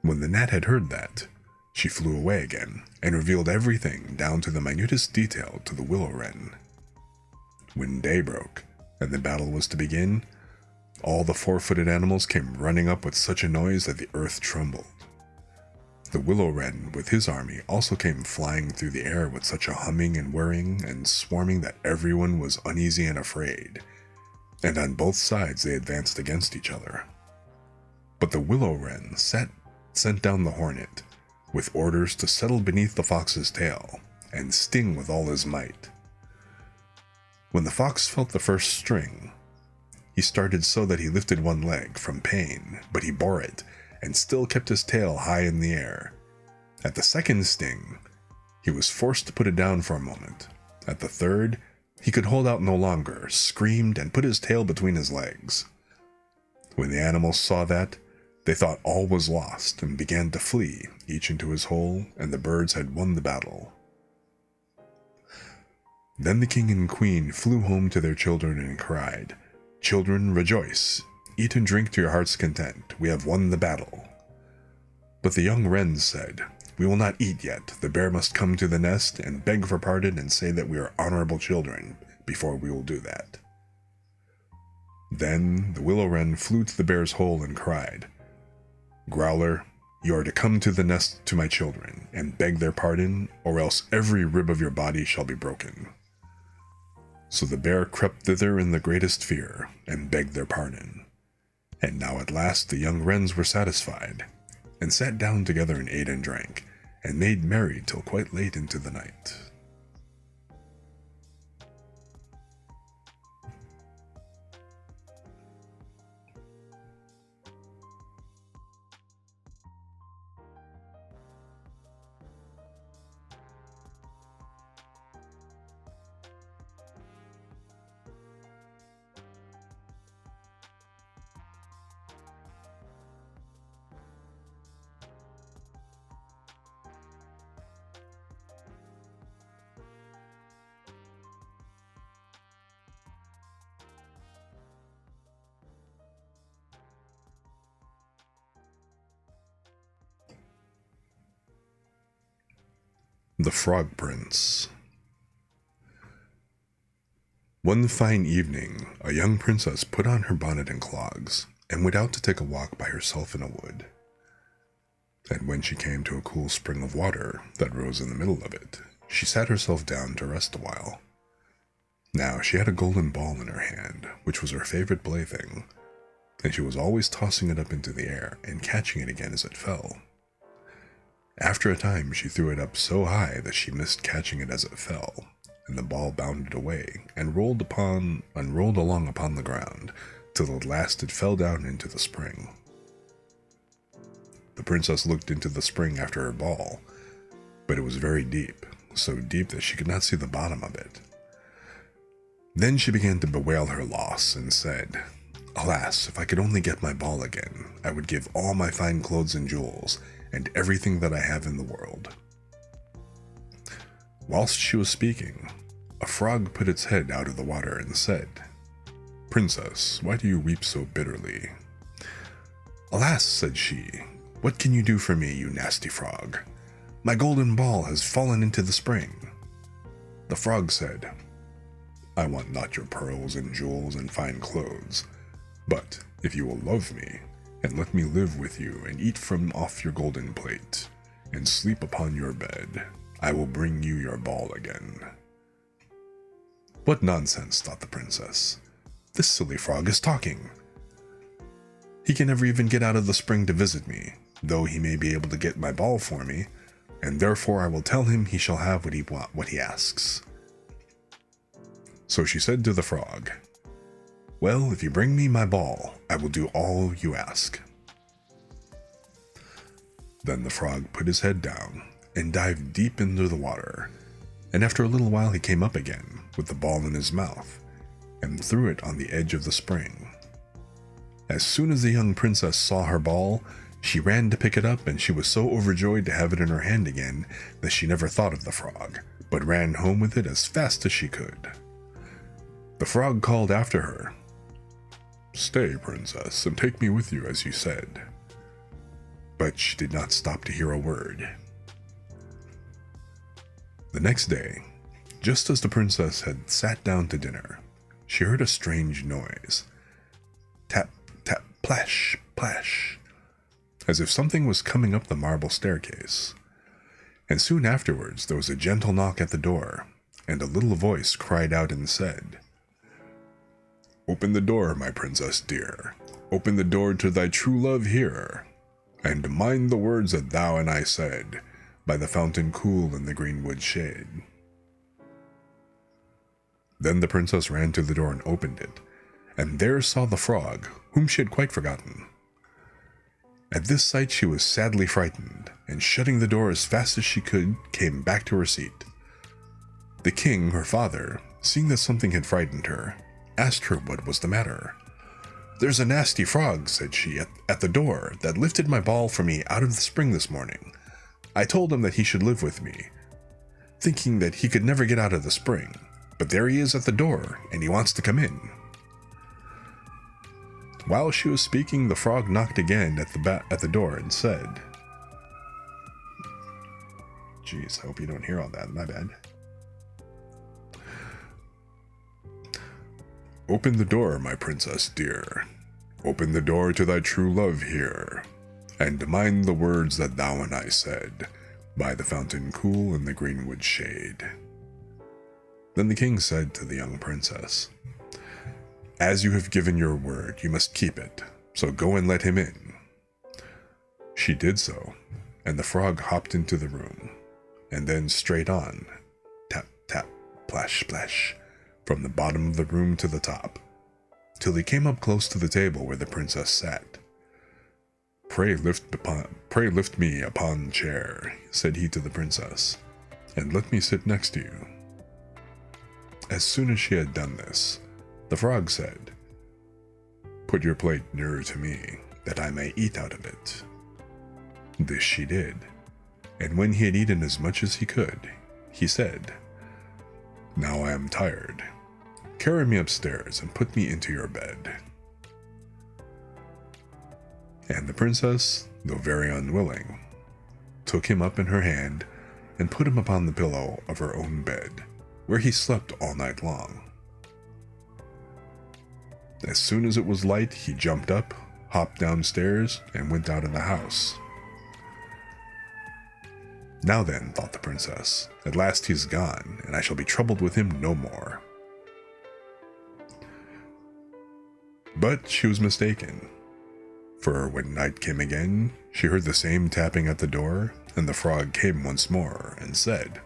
Speaker 1: When the gnat had heard that, she flew away again, and revealed everything down to the minutest detail to the willow-wren. When day broke, and the battle was to begin, all the 4-footed animals came running up with such a noise that the earth trembled. The willow-wren, with his army, also came flying through the air with such a humming and whirring and swarming that everyone was uneasy and afraid, and on both sides they advanced against each other. But the willow-wren sent down the hornet, with orders to settle beneath the fox's tail, and sting with all his might. When the fox felt the first sting, he started so that he lifted one leg from pain, but he bore it, and still kept his tail high in the air. At the second sting, he was forced to put it down for a moment. At the third, he could hold out no longer, screamed, and put his tail between his legs. When the animals saw that, they thought all was lost, and began to flee, each into his hole, and the birds had won the battle. Then the king and queen flew home to their children and cried, "Children, rejoice! Eat and drink to your heart's content. We have won the battle." But the young wrens said, "We will not eat yet. The bear must come to the nest and beg for pardon and say that we are honorable children before we will do that." Then the willow-wren flew to the bear's hole and cried, "Growler, You are to come to the nest to my children, and beg their pardon, or else every rib of your body shall be broken. So the bear crept thither in the greatest fear, and begged their pardon. And now at last the young wrens were satisfied, and sat down together and ate and drank, and made merry till quite late into the night. The Frog Prince. One fine evening, a young princess put on her bonnet and clogs, and went out to take a walk by herself in a wood. And when she came to a cool spring of water that rose in the middle of it, she sat herself down to rest a while. Now she had a golden ball in her hand, which was her favorite plaything, and she was always tossing it up into the air and catching it again as it fell. After a time she threw it up so high that she missed catching it as it fell, and the ball bounded away and rolled along upon the ground, till at last it fell down into the spring. The princess looked into the spring after her ball, but it was very deep, so deep that she could not see the bottom of it. Then she began to bewail her loss, and said, "Alas, if I could only get my ball again, I would give all my fine clothes and jewels, and everything that I have in the world." Whilst she was speaking, a frog put its head out of the water and said, "Princess, why do you weep so bitterly?" "Alas," said she, "what can you do for me, you nasty frog? My golden ball has fallen into the spring." The frog said, "I want not your pearls and jewels and fine clothes, but if you will love me, and let me live with you and eat from off your golden plate, and sleep upon your bed, I will bring you your ball again." "What nonsense," thought the princess. "This silly frog is talking. He can never even get out of the spring to visit me, though he may be able to get my ball for me, and therefore I will tell him he shall have what he asks." So she said to the frog, "Well, if you bring me my ball, I will do all you ask." Then the frog put his head down and dived deep into the water, and after a little while he came up again with the ball in his mouth, and threw it on the edge of the spring. As soon as the young princess saw her ball, she ran to pick it up, and she was so overjoyed to have it in her hand again that she never thought of the frog, but ran home with it as fast as she could. The frog called after her, "Stay, princess, and take me with you as you said." But she did not stop to hear a word. The next day, just as the princess had sat down to dinner, she heard a strange noise. Tap, tap, plash, plash, as if something was coming up the marble staircase. And soon afterwards there was a gentle knock at the door, and a little voice cried out and said, "Open the door, my princess dear. Open the door to thy true love here. And mind the words that thou and I said, by the fountain cool in the greenwood shade." Then the princess ran to the door and opened it, and there saw the frog, whom she had quite forgotten. At this sight she was sadly frightened, and shutting the door as fast as she could, came back to her seat. The king, her father, seeing that something had frightened her, asked her what was the matter. "There's a nasty frog," said she, at the door, "that lifted my ball for me out of the spring this morning. I told him that he should live with me, thinking that he could never get out of the spring, but there he is at the door, and he wants to come in." While she was speaking, the frog knocked again at the door and said, "Geez, I hope you don't hear all that, my bad. Open the door, my princess dear. Open the door to thy true love here. and mind the words that thou and I said, by the fountain cool in the greenwood shade." Then the king said to the young princess, "As you have given your word, you must keep it, so go and let him in." She did so, and the frog hopped into the room, and then straight on, tap, tap, plash, splash, from the bottom of the room to the top, till he came up close to the table where the princess sat. Pray lift me upon chair," said he to the princess, "and let me sit next to you." As soon as she had done this, the frog said, "Put your plate nearer to me, that I may eat out of it." This she did, and when he had eaten as much as he could, he said, "Now I am tired. Carry me upstairs and put me into your bed." And the princess, though very unwilling, took him up in her hand and put him upon the pillow of her own bed, where he slept all night long. As soon as it was light, he jumped up, hopped downstairs, and went out of the house. "Now then," thought the princess, "at last he's gone, and I shall be troubled with him no more." But she was mistaken, for when night came again, she heard the same tapping at the door, and the frog came once more and said,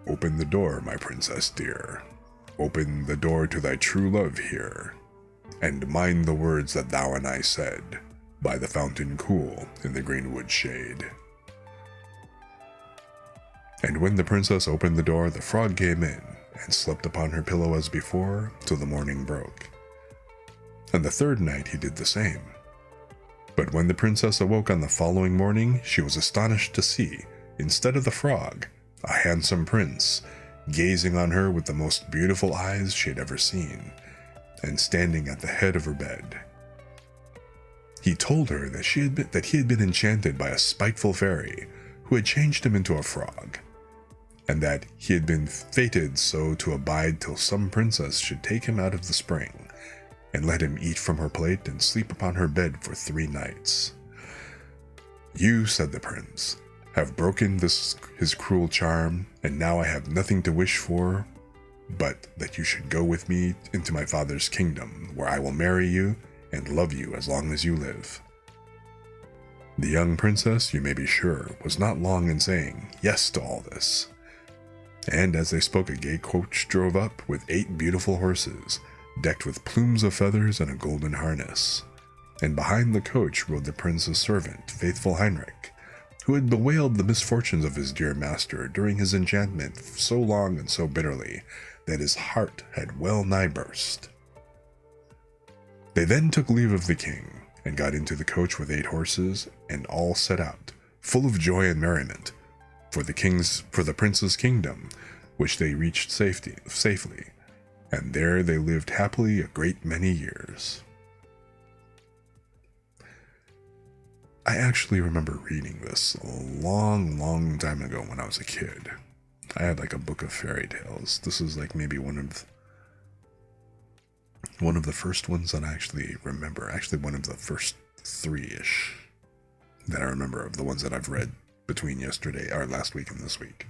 Speaker 1: "Open the door, my princess dear. Open the door to thy true love here, and mind the words that thou and I said, by the fountain cool in the greenwood shade." And when the princess opened the door, the frog came in, and slept upon her pillow as before, till the morning broke. And the third night he did the same. But when the princess awoke on the following morning, she was astonished to see, instead of the frog, a handsome prince, gazing on her with the most beautiful eyes she had ever seen, and standing at the head of her bed. He told her that he had been enchanted by a spiteful fairy, who had changed him into a frog, and that he had been fated so to abide till some princess should take him out of the spring, and let him eat from her plate and sleep upon her bed for 3 nights. "You," said the prince, "have broken his cruel charm, and now I have nothing to wish for but that you should go with me into my father's kingdom, where I will marry you and love you as long as you live." The young princess, you may be sure, was not long in saying yes to all this. And as they spoke, a gay coach drove up with 8 beautiful horses, decked with plumes of feathers and a golden harness. And behind the coach rode the prince's servant, faithful Heinrich, who had bewailed the misfortunes of his dear master during his enchantment so long and so bitterly that his heart had well nigh burst. They then took leave of the king, and got into the coach with 8 horses, and all set out, full of joy and merriment, for the prince's kingdom, which they reached safely, and there they lived happily a great many years. I actually remember reading this a long time ago when I was a kid. I had like a book of fairy tales. This is like maybe one of the first ones that I actually remember. Actually, one of the first 3-ish that I remember of the ones that I've read between yesterday or last week and this week.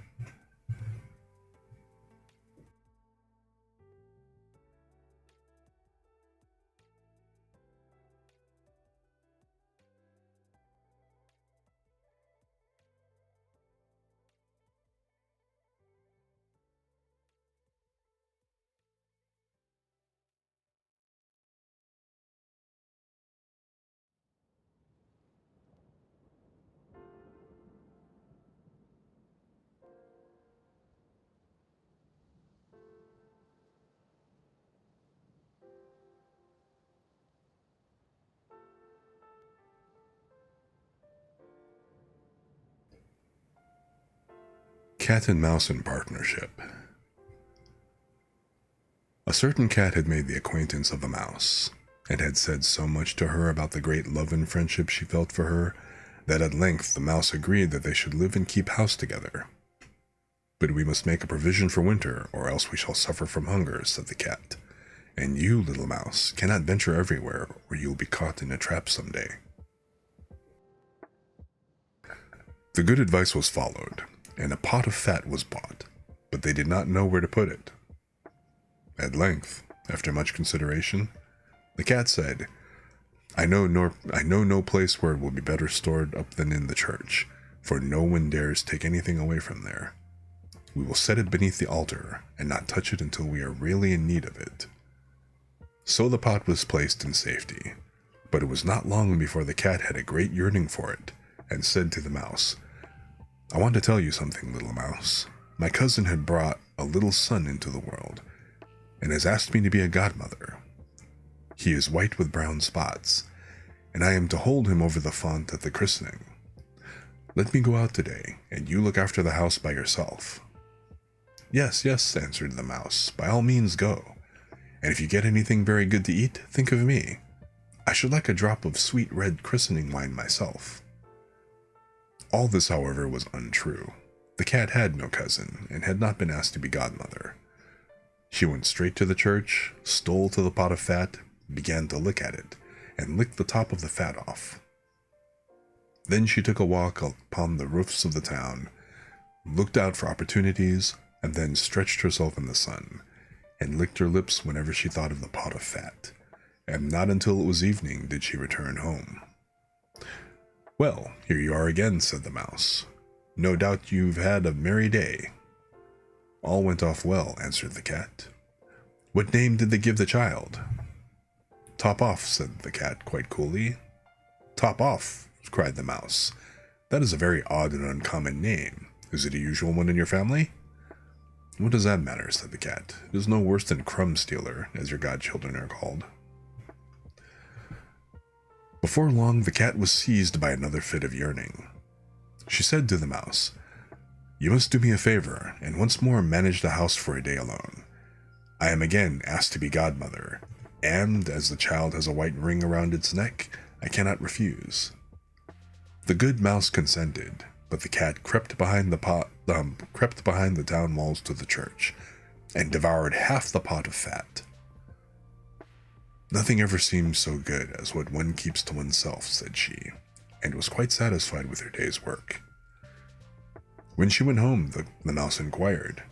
Speaker 1: Cat and Mouse in Partnership. A certain cat had made the acquaintance of a mouse, and had said so much to her about the great love and friendship she felt for her, that at length the mouse agreed that they should live and keep house together. "But we must make a provision for winter, or else we shall suffer from hunger," said the cat, "and you, little mouse, cannot venture everywhere, or you will be caught in a trap some day." The good advice was followed, and a pot of fat was bought, but they did not know where to put it. At length, after much consideration, the cat said, I know no place where it will be better stored up than in the church, for no one dares take anything away from there. We will set it beneath the altar, and not touch it until we are really in need of it. So the pot was placed in safety, but it was not long before the cat had a great yearning for it, and said to the mouse, I want to tell you something, little mouse. My cousin had brought a little son into the world, and has asked me to be a godmother. He is white with brown spots, and I am to hold him over the font at the christening. Let me go out today, and you look after the house by yourself. Yes, yes, answered the mouse, by all means go, and if you get anything very good to eat, think of me. I should like a drop of sweet red christening wine myself. All this, however, was untrue. The cat had no cousin, and had not been asked to be godmother. She went straight to the church, stole to the pot of fat, began to lick at it, and licked the top of the fat off. Then she took a walk upon the roofs of the town, looked out for opportunities, and then stretched herself in the sun, and licked her lips whenever she thought of the pot of fat, and not until it was evening did she return home. Well, here you are again, said the mouse. No doubt you've had a merry day. All went off well, answered the cat. What name did they give the child? Top off, said the cat quite coolly. Top off, cried the mouse. That is a very odd and uncommon name. Is it a usual one in your family? What does that matter, said the cat. It is no worse than Crumb Stealer, as your godchildren are called. Before long, the cat was seized by another fit of yearning. She said to the mouse, You must do me a favor, and once more manage the house for a day alone. I am again asked to be godmother, and as the child has a white ring around its neck, I cannot refuse. The good mouse consented, but the cat crept behind the town walls to the church, and devoured half the pot of fat. Nothing ever seems so good as what one keeps to oneself, said she, and was quite satisfied with her day's work. When she went home, the mouse inquired,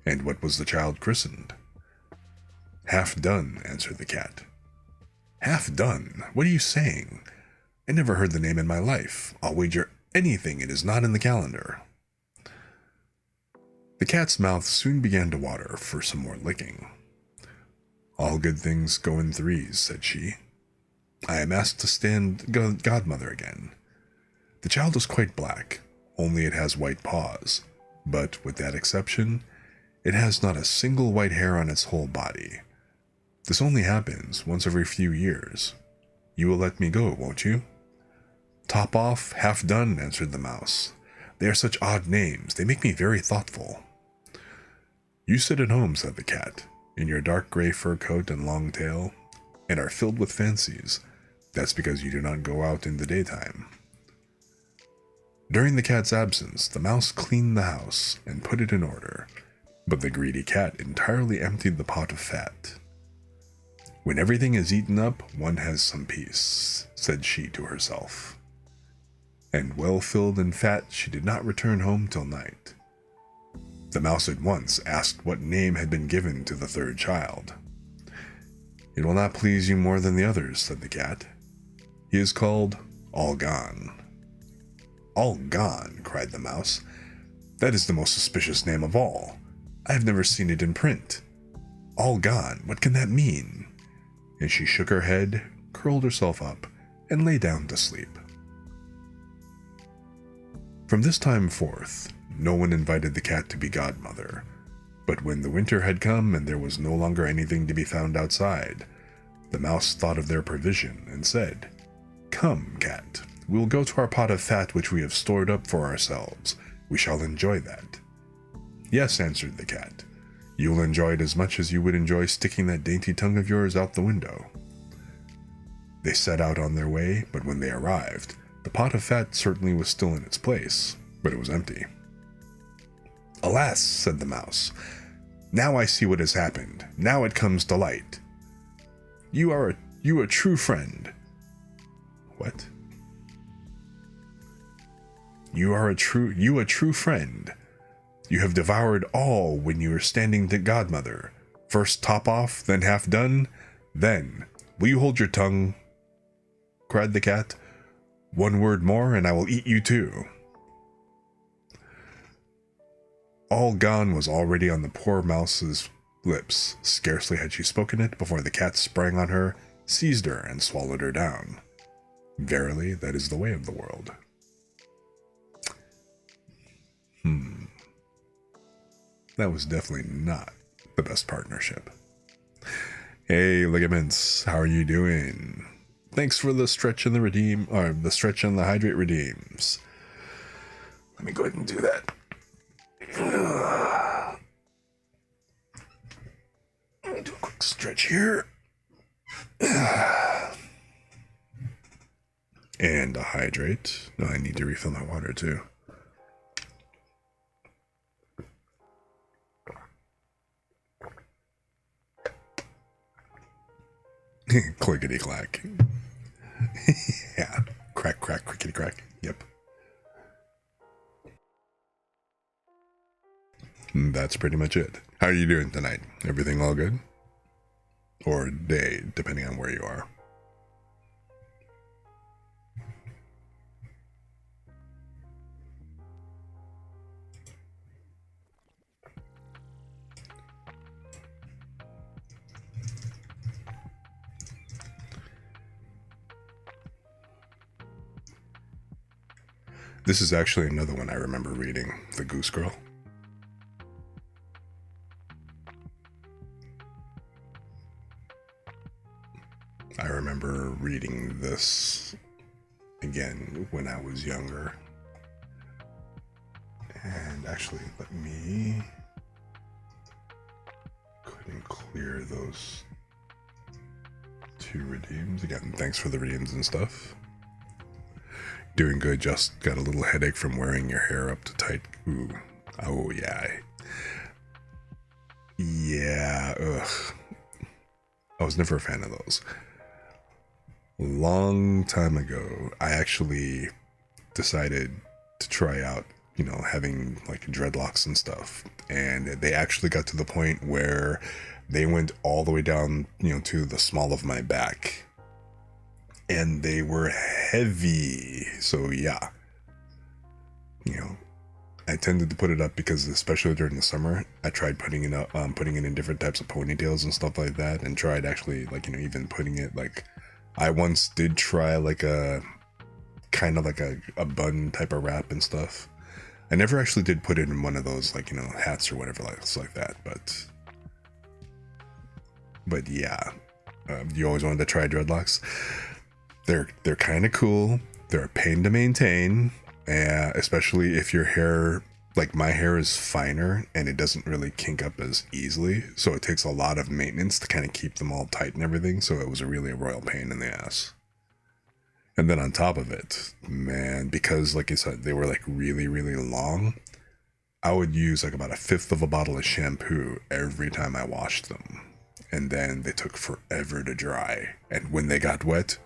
Speaker 1: And what was the child christened? Half done, answered the cat. Half done? What are you saying? I never heard the name in my life. I'll wager anything it is not in the calendar. The cat's mouth soon began to water for some more licking. All good things go in threes, said she. I am asked to stand godmother again. The child is quite black, only it has white paws, but with that exception, it has not a single white hair on its whole body. This only happens once every few years. You will let me go, won't you? Top off, half done, answered the mouse. They are such odd names, they make me very thoughtful. You sit at home, said the cat, in your dark gray fur coat and long tail, and are filled with fancies. That's because you do not go out in the daytime. During the cat's absence, the mouse cleaned the house and put it in order, but the greedy cat entirely emptied the pot of fat. When everything is eaten up, one has some peace, said she to herself. And well filled and fat, she did not return home till night. The mouse at once asked what name had been given to the third child. It will not please you more than the others, said the cat. He is called All Gone. All Gone, cried the mouse. That is the most suspicious name of all. I have never seen it in print. All Gone, what can that mean? And she shook her head, curled herself up, and lay down to sleep. From this time forth, no one invited the cat to be godmother, but when the winter had come and there was no longer anything to be found outside, the mouse thought of their provision and said, Come, cat, we will go to our pot of fat which we have stored up for ourselves. We shall enjoy that. Yes, answered the cat. You'll enjoy it as much as you would enjoy sticking that dainty tongue of yours out the window. They set out on their way, but when they arrived, the pot of fat certainly was still in its place, but it was empty. Alas, said the mouse, now I see what has happened. Now it comes to light. You are a true friend. What? You a true friend. You have devoured all when you were standing to Godmother. First top off, then half done. Then, will you hold your tongue? Cried the cat. One word more and I will eat you too. All gone was already on the poor mouse's lips. Scarcely had she spoken it before the cat sprang on her, seized her, and swallowed her down. Verily, that is the way of the world. That was definitely not the best partnership. Hey, Ligaments, how are you doing? Thanks for the stretch and the redeem, or the stretch and the hydrate redeems. Let me go ahead and do that. Let me do a quick stretch here. And a hydrate. No, I need to refill my water too. Clickety clack. Yeah. Crack, crack, crickety crack. Yep. And that's pretty much it. How are you doing tonight? Everything all good? Or day, depending on where you are. This is actually another one I remember reading, The Goose Girl. I remember reading this again when I was younger. And actually, let me go ahead and clear those 2 redeems. Again, thanks for the redeems and stuff. Doing good, just got a little headache from wearing your hair up to tight. Ooh. Oh, yeah. Yeah, ugh. I was never a fan of those. Long time ago, I actually decided to try out, having like dreadlocks and stuff. And they actually got to the point where they went all the way down, to the small of my back. And they were heavy. So yeah, I tended to put it up because especially during the summer, I tried putting it up, putting it in different types of ponytails and stuff like that. And tried actually even putting it I once did try a kind of a bun type of wrap and stuff. I never actually did put it in one of those hats or whatever like that. But yeah, you always wanted to try dreadlocks. They're kind of cool. They're a pain to maintain, especially if your hair, my hair is finer and it doesn't really kink up as easily. So it takes a lot of maintenance to kind of keep them all tight and everything. So it was really a royal pain in the ass. And then on top of it, man, because like I said, they were really, really long, I would use about 1/5 of a bottle of shampoo every time I washed them. And then they took forever to dry. And when they got wet,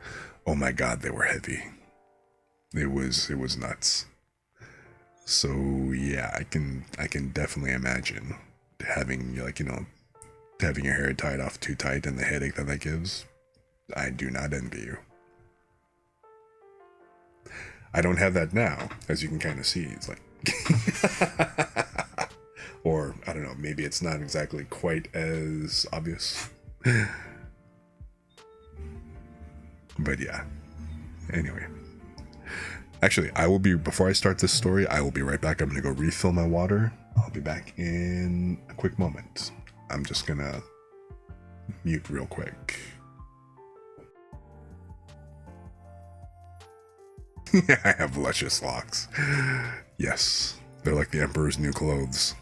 Speaker 1: oh my God, they were heavy. It was nuts. So yeah, I can definitely imagine having having your hair tied off too tight and the headache that gives. I do not envy you. I don't have that now, as you can kind of see. It's or I don't know, maybe it's not exactly quite as obvious. But yeah. Anyway. Actually, before I start this story, I will be right back. I'm going to go refill my water. I'll be back in a quick moment. I'm just going to mute real quick. I have luscious locks. Yes, they're like the Emperor's new clothes.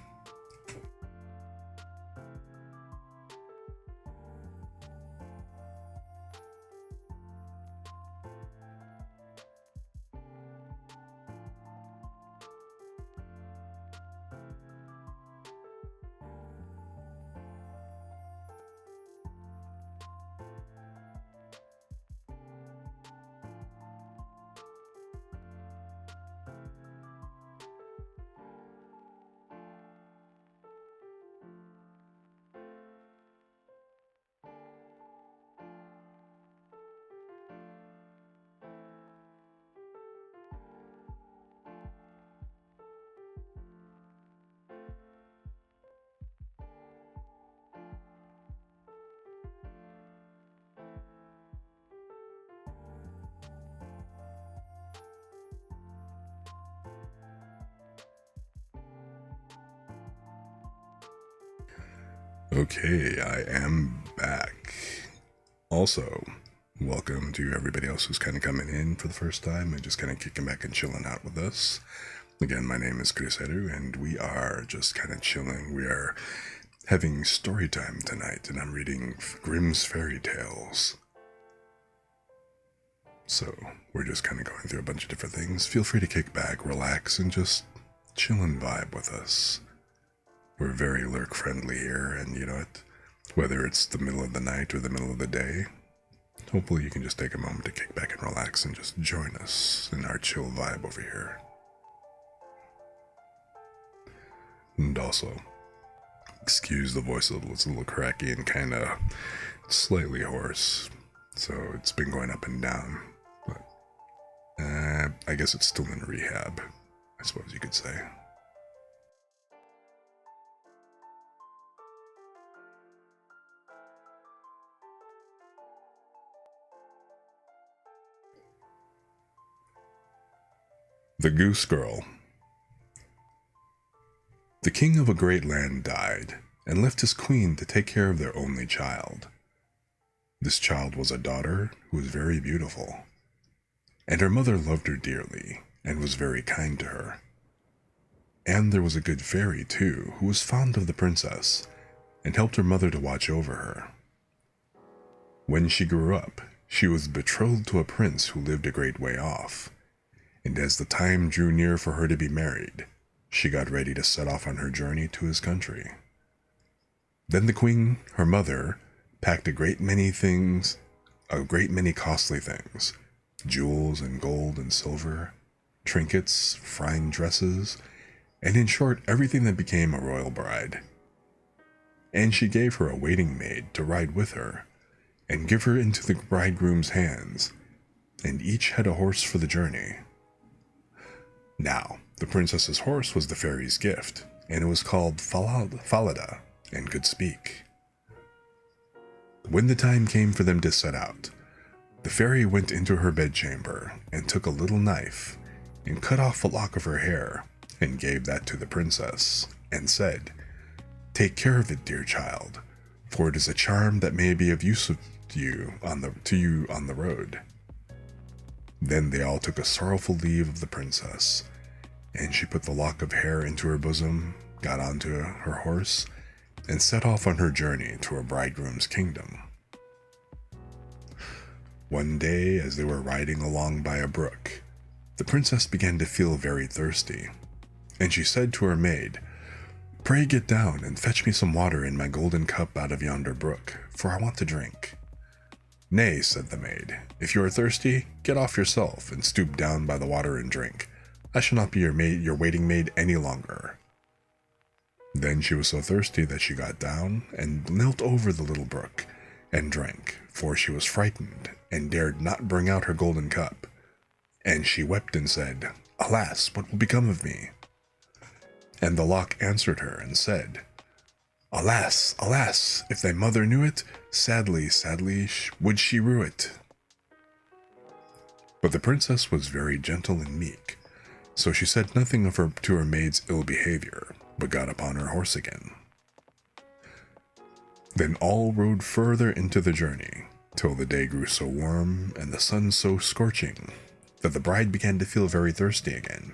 Speaker 1: Okay, I am back. Also, welcome to everybody else who's kind of coming in for the first time and just kind of kicking back and chilling out with us. Again, my name is Crusader, and we are just kind of chilling. We are having story time tonight, and I'm reading Grimm's fairy tales. So, we're just kind of going through a bunch of different things. Feel free to kick back, relax, and just chill and vibe with us. We're very lurk friendly here, and you know what? Whether it's the middle of the night or the middle of the day, hopefully you can just take a moment to kick back and relax and just join us in our chill vibe over here. And also, excuse the voice it's a little cracky and kind of slightly hoarse, so it's been going up and down, but I guess it's still in rehab, I suppose you could say. The Goose Girl. The king of a great land died, and left his queen to take care of their only child. This child was a daughter who was very beautiful, and her mother loved her dearly, and was very kind to her. And there was a good fairy, too, who was fond of the princess, and helped her mother to watch over her. When she grew up, she was betrothed to a prince who lived a great way off, and as the time drew near for her to be married, she got ready to set off on her journey to his country. Then the queen, her mother, packed a great many costly things, jewels and gold and silver, trinkets, fine dresses, and in short, everything that became a royal bride. And she gave her a waiting maid to ride with her, and give her into the bridegroom's hands, and each had a horse for the journey. Now, the princess's horse was the fairy's gift, and it was called Falada, and could speak. When the time came for them to set out, the fairy went into her bedchamber, and took a little knife, and cut off a lock of her hair, and gave that to the princess, and said, "Take care of it, dear child, for it is a charm that may be of use to you on the road." Then they all took a sorrowful leave of the princess, and she put the lock of hair into her bosom, got onto her horse, and set off on her journey to her bridegroom's kingdom. One day, as they were riding along by a brook, the princess began to feel very thirsty, and she said to her maid, "Pray get down and fetch me some water in my golden cup out of yonder brook, for I want to drink." "Nay," said the maid, "if you are thirsty, get off yourself and stoop down by the water and drink. I shall not be your waiting maid any longer." Then she was so thirsty that she got down and knelt over the little brook and drank, for she was frightened and dared not bring out her golden cup. And she wept and said, "Alas, what will become of me?" And the lock answered her and said, "Alas, alas, if thy mother knew it, sadly, sadly would she rue it." But the princess was very gentle and meek, so she said nothing to her maid's ill behavior, but got upon her horse again. Then all rode further into the journey, till the day grew so warm and the sun so scorching that the bride began to feel very thirsty again.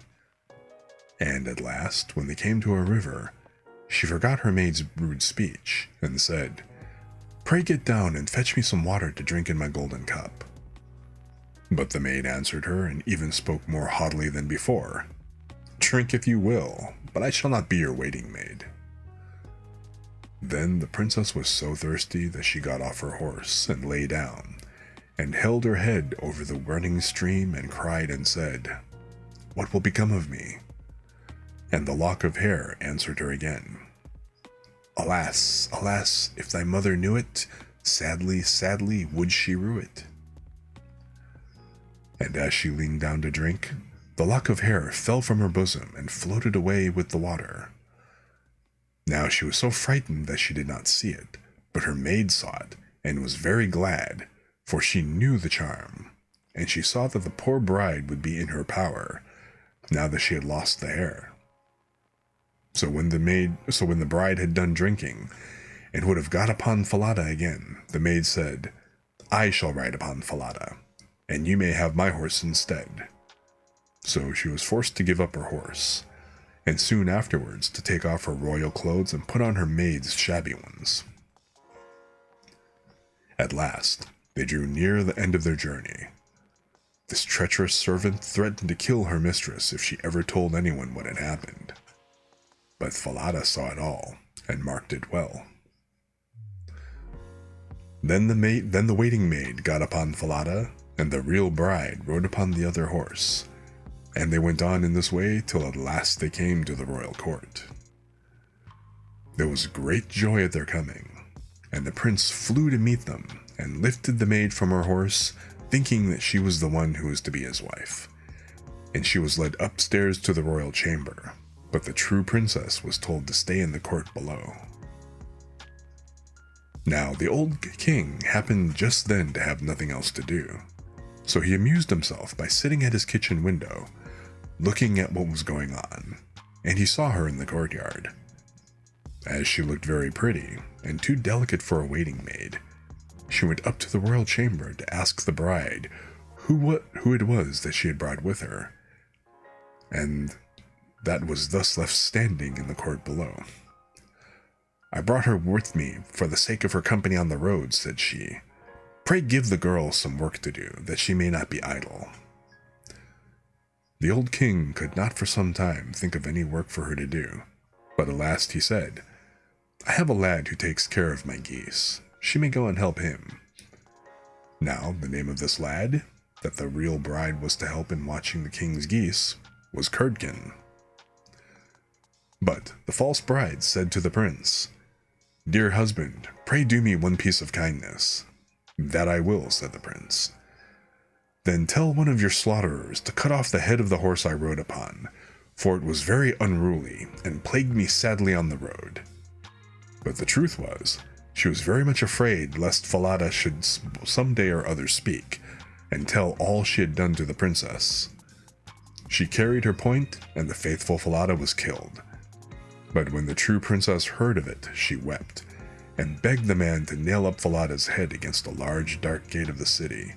Speaker 1: And at last, when they came to a river, she forgot her maid's rude speech, and said, "Pray get down and fetch me some water to drink in my golden cup." But the maid answered her, and even spoke more haughtily than before, "Drink if you will, but I shall not be your waiting maid." Then the princess was so thirsty that she got off her horse, and lay down, and held her head over the running stream, and cried and said, "What will become of me?" And the lock of hair answered her again, "Alas, alas, if thy mother knew it, sadly, sadly would she rue it." And as she leaned down to drink, the lock of hair fell from her bosom and floated away with the water. Now she was so frightened that she did not see it, but her maid saw it, and was very glad, for she knew the charm, and she saw that the poor bride would be in her power, now that she had lost the hair. So when the bride had done drinking, and would have got upon Falada again, the maid said, "I shall ride upon Falada, and you may have my horse instead." So she was forced to give up her horse, and soon afterwards to take off her royal clothes and put on her maid's shabby ones. At last, they drew near the end of their journey. This treacherous servant threatened to kill her mistress if she ever told anyone what had happened. But Falada saw it all, and marked it well. Then the waiting maid got upon Falada, and the real bride rode upon the other horse, and they went on in this way till at last they came to the royal court. There was great joy at their coming, and the prince flew to meet them, and lifted the maid from her horse, thinking that she was the one who was to be his wife. And she was led upstairs to the royal chamber, but the true princess was told to stay in the court below. Now, the old king happened just then to have nothing else to do, so he amused himself by sitting at his kitchen window, looking at what was going on, and he saw her in the courtyard. As she looked very pretty, and too delicate for a waiting maid, she went up to the royal chamber to ask the bride who it was that she had brought with her, and that was thus left standing in the court below. "I brought her with me for the sake of her company on the road," said she. "Pray give the girl some work to do, that she may not be idle." The old king could not for some time think of any work for her to do, but at last he said, "I have a lad who takes care of my geese. She may go and help him." Now, the name of this lad, that the real bride was to help in watching the king's geese, was Curdken. But the false bride said to the prince, "Dear husband, pray do me one piece of kindness." "That I will," said the prince. "Then tell one of your slaughterers to cut off the head of the horse I rode upon, for it was very unruly and plagued me sadly on the road." But the truth was, she was very much afraid lest Falada should some day or other speak, and tell all she had done to the princess. She carried her point, and the faithful Falada was killed. But when the true princess heard of it, she wept, and begged the man to nail up Falada's head against a large dark gate of the city,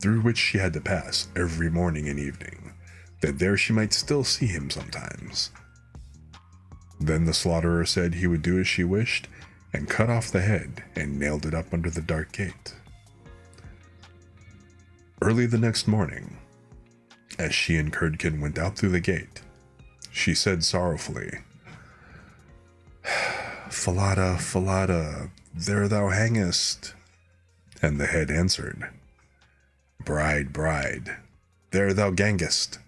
Speaker 1: through which she had to pass every morning and evening, that there she might still see him sometimes. Then the slaughterer said he would do as she wished, and cut off the head and nailed it up under the dark gate. Early the next morning, as she and Curdken went out through the gate, she said sorrowfully, "Falada, Falada, there thou hangest." And the head answered, "Bride, bride, there thou gangest.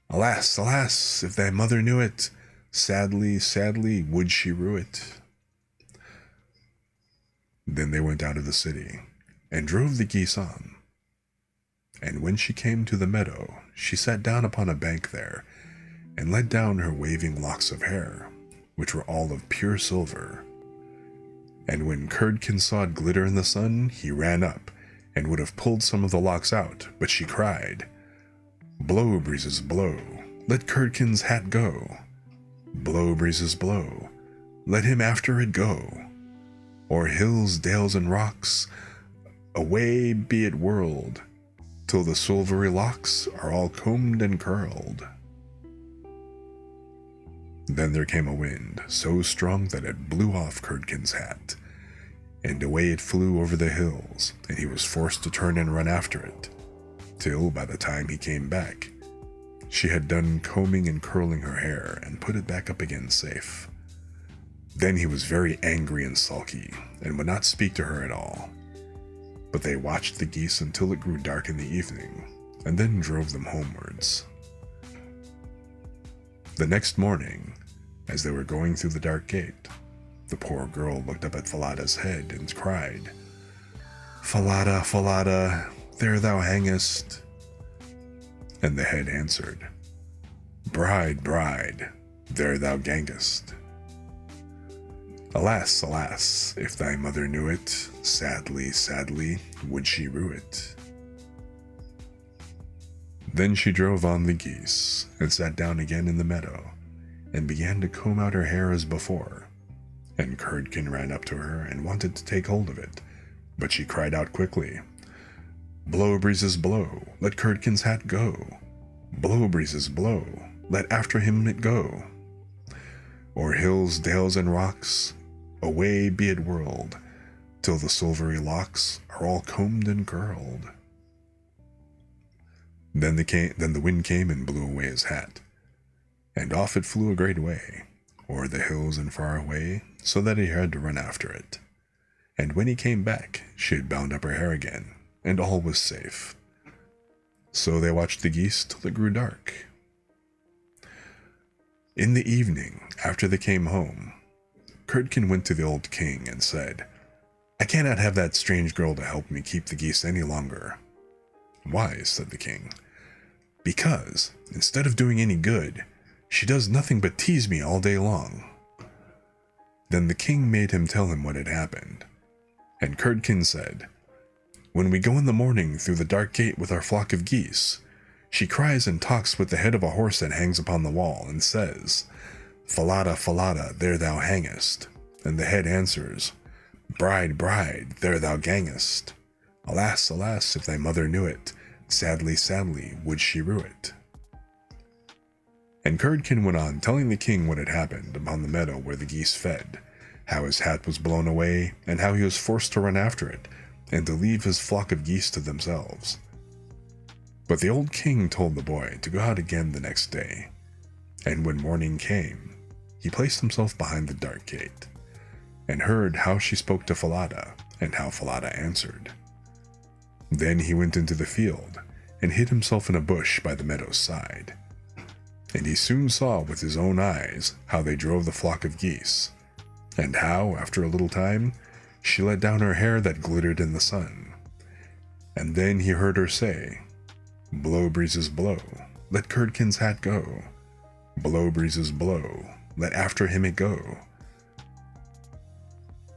Speaker 1: Alas, alas, if thy mother knew it, sadly, sadly would she rue it." Then they went out of the city, and drove the geese on. And when she came to the meadow, she sat down upon a bank there, and let down her waving locks of hair, which were all of pure silver. And when Curdken saw it glitter in the sun, he ran up, and would have pulled some of the locks out, but she cried, "Blow, breezes, blow, let Curdken's hat go. Blow, breezes, blow, let him after it go. O'er hills, dales, and rocks, away be it whirled, till the silvery locks are all combed and curled." Then there came a wind, so strong that it blew off Curdken's hat, and away it flew over the hills, and he was forced to turn and run after it, till by the time he came back, she had done combing and curling her hair and put it back up again safe. Then he was very angry and sulky, and would not speak to her at all. But they watched the geese until it grew dark in the evening, and then drove them homewards. The next morning, as they were going through the dark gate, the poor girl looked up at Falada's head and cried, "Falada, Falada, there thou hangest." And the head answered, "Bride, bride, there thou gangest. Alas, alas, if thy mother knew it, sadly, sadly would she rue it." Then she drove on the geese, and sat down again in the meadow, and began to comb out her hair as before, and Curdken ran up to her and wanted to take hold of it, but she cried out quickly, "Blow, breezes, blow, let Curdken's hat go. Blow, breezes, blow, let after him it go. O'er hills, dales, and rocks, away be it whirled, till the silvery locks are all combed and curled." Then the wind came and blew away his hat, and off it flew a great way, o'er the hills and far away, so that he had to run after it. And when he came back, she had bound up her hair again, and all was safe. So they watched the geese till it grew dark. In the evening, after they came home, Curdken went to the old king and said, "I cannot have that strange girl to help me keep the geese any longer." "Why?" said the king. "Because, instead of doing any good, she does nothing but tease me all day long." Then the king made him tell him what had happened. And Curdken said, "When we go in the morning through the dark gate with our flock of geese, she cries and talks with the head of a horse that hangs upon the wall, and says, 'Falada, Falada, there thou hangest.' And the head answers, 'Bride, bride, there thou gangest. Alas, alas, if thy mother knew it, sadly, sadly would she rue it.'" And Curdken went on telling the king what had happened upon the meadow where the geese fed, how his hat was blown away, and how he was forced to run after it, and to leave his flock of geese to themselves. But the old king told the boy to go out again the next day, and when morning came, he placed himself behind the dark gate, and heard how she spoke to Falada, and how Falada answered. Then he went into the field, and hid himself in a bush by the meadow's side. And he soon saw with his own eyes how they drove the flock of geese, and how, after a little time, she let down her hair that glittered in the sun. And then he heard her say, "Blow, breezes, blow, let Curdken's hat go. Blow, breezes, blow, let after him it go.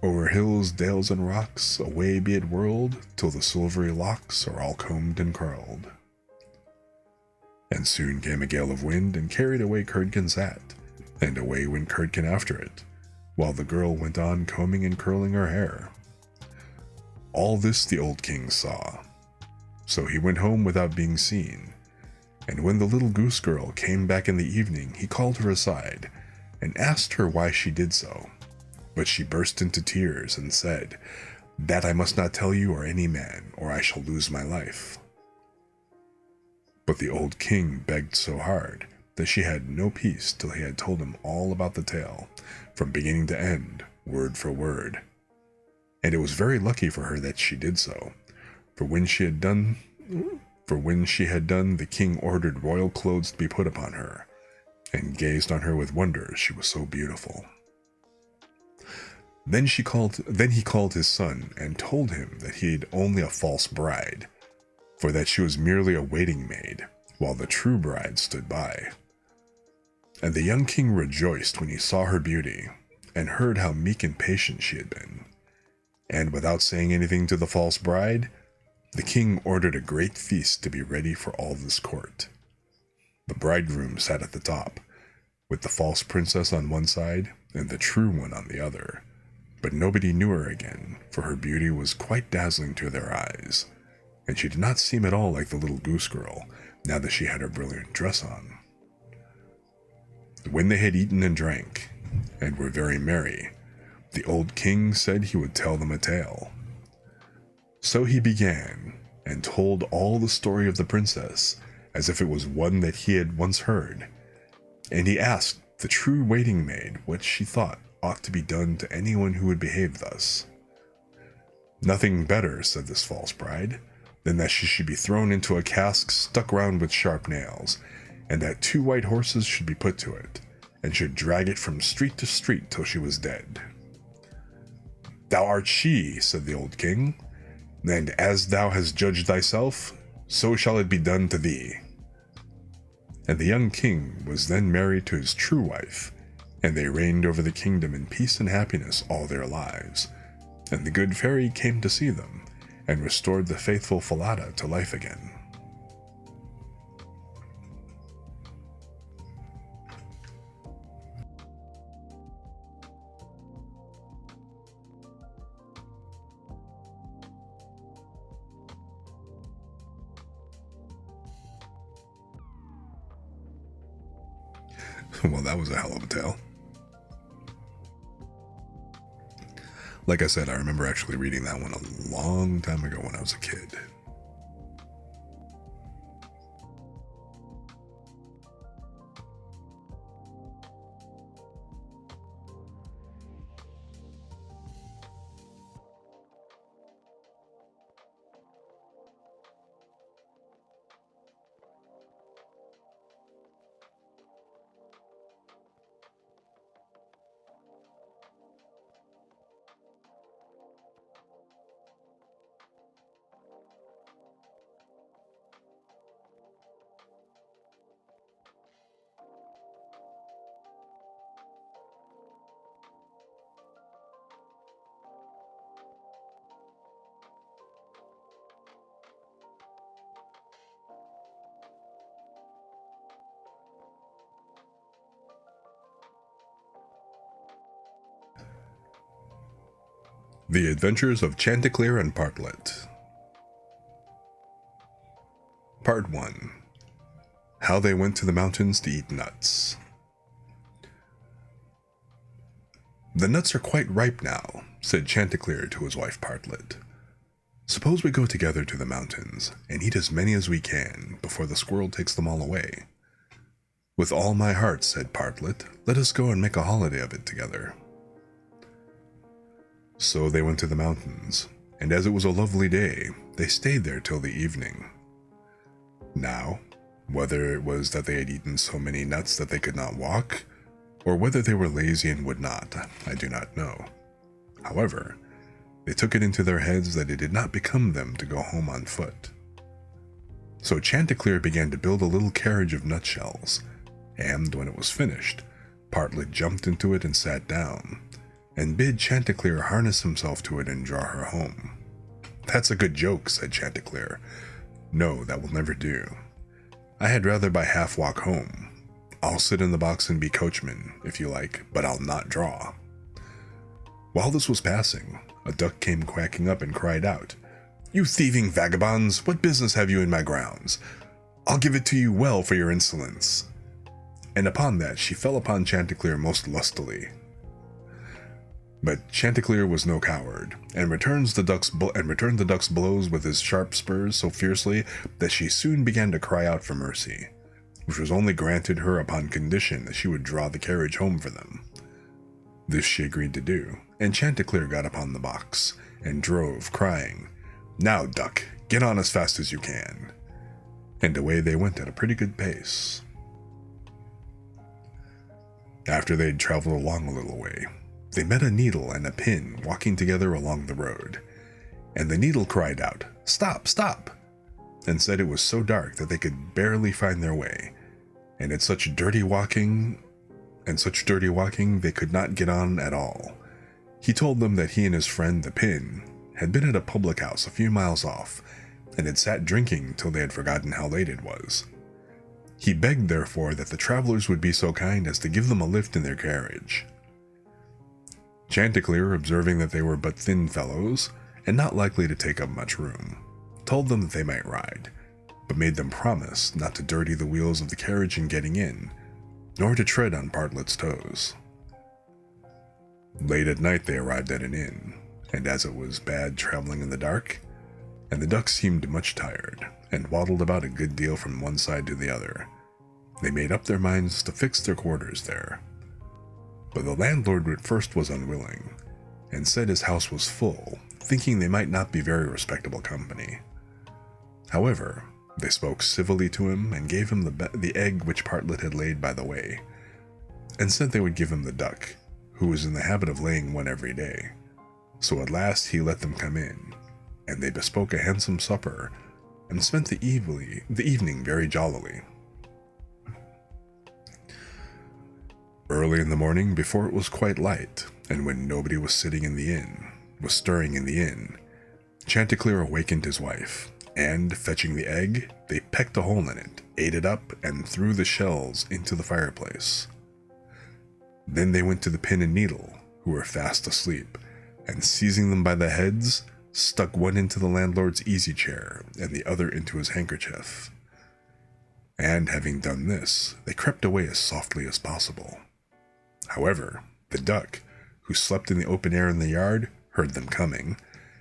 Speaker 1: O'er hills, dales, and rocks, away be it whirled, till the silvery locks are all combed and curled." And soon came a gale of wind and carried away Curdken's hat, and away went Curdken after it, while the girl went on combing and curling her hair. All this the old king saw, so he went home without being seen, and when the little Goose Girl came back in the evening, he called her aside, and asked her why she did so. But she burst into tears, and said, "That I must not tell you or any man, or I shall lose my life." But the old king begged so hard that she had no peace till he had told him all about the tale, from beginning to end, word for word. And it was very lucky for her that she did so, for when she had done, the king ordered royal clothes to be put upon her, and gazed on her with wonder, she was so beautiful. Then he called his son, and told him that he had only a false bride, for that she was merely a waiting maid, while the true bride stood by. And the young king rejoiced when he saw her beauty, and heard how meek and patient she had been. And without saying anything to the false bride, the king ordered a great feast to be ready for all this court. The bridegroom sat at the top, with the false princess on one side, and the true one on the other. But nobody knew her again, for her beauty was quite dazzling to their eyes, and she did not seem at all like the little Goose Girl, now that she had her brilliant dress on. When they had eaten and drank, and were very merry, the old king said he would tell them a tale. So he began, and told all the story of the princess, as if it was one that he had once heard, and he asked the true waiting maid what she thought ought to be done to anyone who would behave thus. "Nothing better," said this false bride, "than that she should be thrown into a cask stuck round with sharp nails, and that 2 white horses should be put to it, and should drag it from street to street till she was dead." "Thou art she," said the old king, "and as thou hast judged thyself, so shall it be done to thee." And the young king was then married to his true wife, and they reigned over the kingdom in peace and happiness all their lives. And the good fairy came to see them, and restored the faithful Falada to life again. Well, that was a hell of a tale. Like I said, I remember actually reading that one a long time ago when I was a kid. The Adventures of Chanticleer and Partlet. Part 1. How they went to the mountains to eat nuts. "The nuts are quite ripe now," said Chanticleer to his wife Partlet. "Suppose we go together to the mountains, and eat as many as we can, before the squirrel takes them all away." "With all my heart," said Partlet. "Let us go and make a holiday of it together." So they went to the mountains, and as it was a lovely day, they stayed there till the evening. Now, whether it was that they had eaten so many nuts that they could not walk, or whether they were lazy and would not, I do not know. However, they took it into their heads that it did not become them to go home on foot. So Chanticleer began to build a little carriage of nutshells, and when it was finished, Partlet jumped into it and sat down, and bid Chanticleer harness himself to it and draw her home. "That's a good joke," said Chanticleer. "No, that will never do. I had rather by half walk home. I'll sit in the box and be coachman, if you like, but I'll not draw." While this was passing, a duck came quacking up and cried out, "You thieving vagabonds, what business have you in my grounds? I'll give it to you well for your insolence." And upon that she fell upon Chanticleer most lustily. But Chanticleer was no coward, and returned the duck's blows with his sharp spurs so fiercely that she soon began to cry out for mercy, which was only granted her upon condition that she would draw the carriage home for them. This she agreed to do, and Chanticleer got upon the box, and drove, crying, "Now, duck, get on as fast as you can." And away they went at a pretty good pace. After they had traveled along a little way, they met a needle and a pin walking together along the road, and the needle cried out, "Stop, stop!" and said it was so dark that they could barely find their way, and in such dirty walking they could not get on at all. He told them that he and his friend the pin had been at a public house a few miles off, and had sat drinking till they had forgotten how late it was. He begged therefore that the travelers would be so kind as to give them a lift in their carriage. Chanticleer, observing that they were but thin fellows, and not likely to take up much room, told them that they might ride, but made them promise not to dirty the wheels of the carriage in getting in, nor to tread on Partlet's toes. Late at night they arrived at an inn, and as it was bad traveling in the dark, and the ducks seemed much tired, and waddled about a good deal from one side to the other, they made up their minds to fix their quarters there. But the landlord at first was unwilling, and said his house was full, thinking they might not be very respectable company. However, they spoke civilly to him, and gave him the egg which Partlet had laid by the way, and said they would give him the duck, who was in the habit of laying one every day. So at last he let them come in, and they bespoke a handsome supper, and spent the evening very jollily. Early in the morning, before it was quite light, and when nobody was stirring in the inn, Chanticleer awakened his wife, and, fetching the egg, they pecked a hole in it, ate it up, and threw the shells into the fireplace. Then they went to the pin and needle, who were fast asleep, and seizing them by the heads, stuck one into the landlord's easy chair, and the other into his handkerchief. and having done this, they crept away as softly as possible. However, the duck, who slept in the open air in the yard, heard them coming,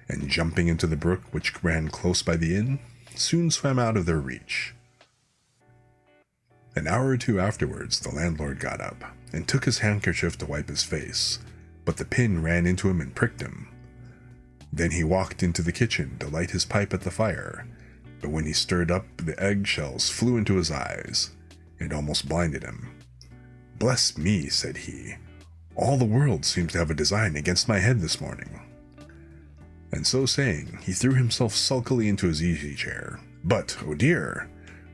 Speaker 1: and jumping into the brook which ran close by the inn, soon swam out of their reach. An hour or two afterwards, the landlord got up and took his handkerchief to wipe his face, but the pin ran into him and pricked him. Then he walked into the kitchen to light his pipe at the fire, but when he stirred up, the eggshells flew into his eyes and almost blinded him. "Bless me," said he, "all the world seems to have a design against my head this morning." And so saying, he threw himself sulkily into his easy chair. But, oh dear,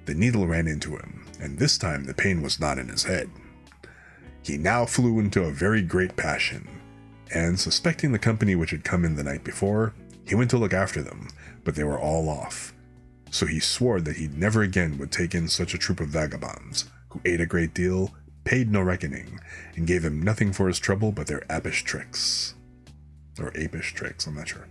Speaker 1: the needle ran into him, and this time the pain was not in his head. He now flew into a very great passion, and suspecting the company which had come in the night before, he went to look after them, but they were all off. So he swore that he never again would take in such a troop of vagabonds, who ate a great deal, paid no reckoning, and gave him nothing for his trouble but their apish tricks. Or apish tricks, I'm not sure.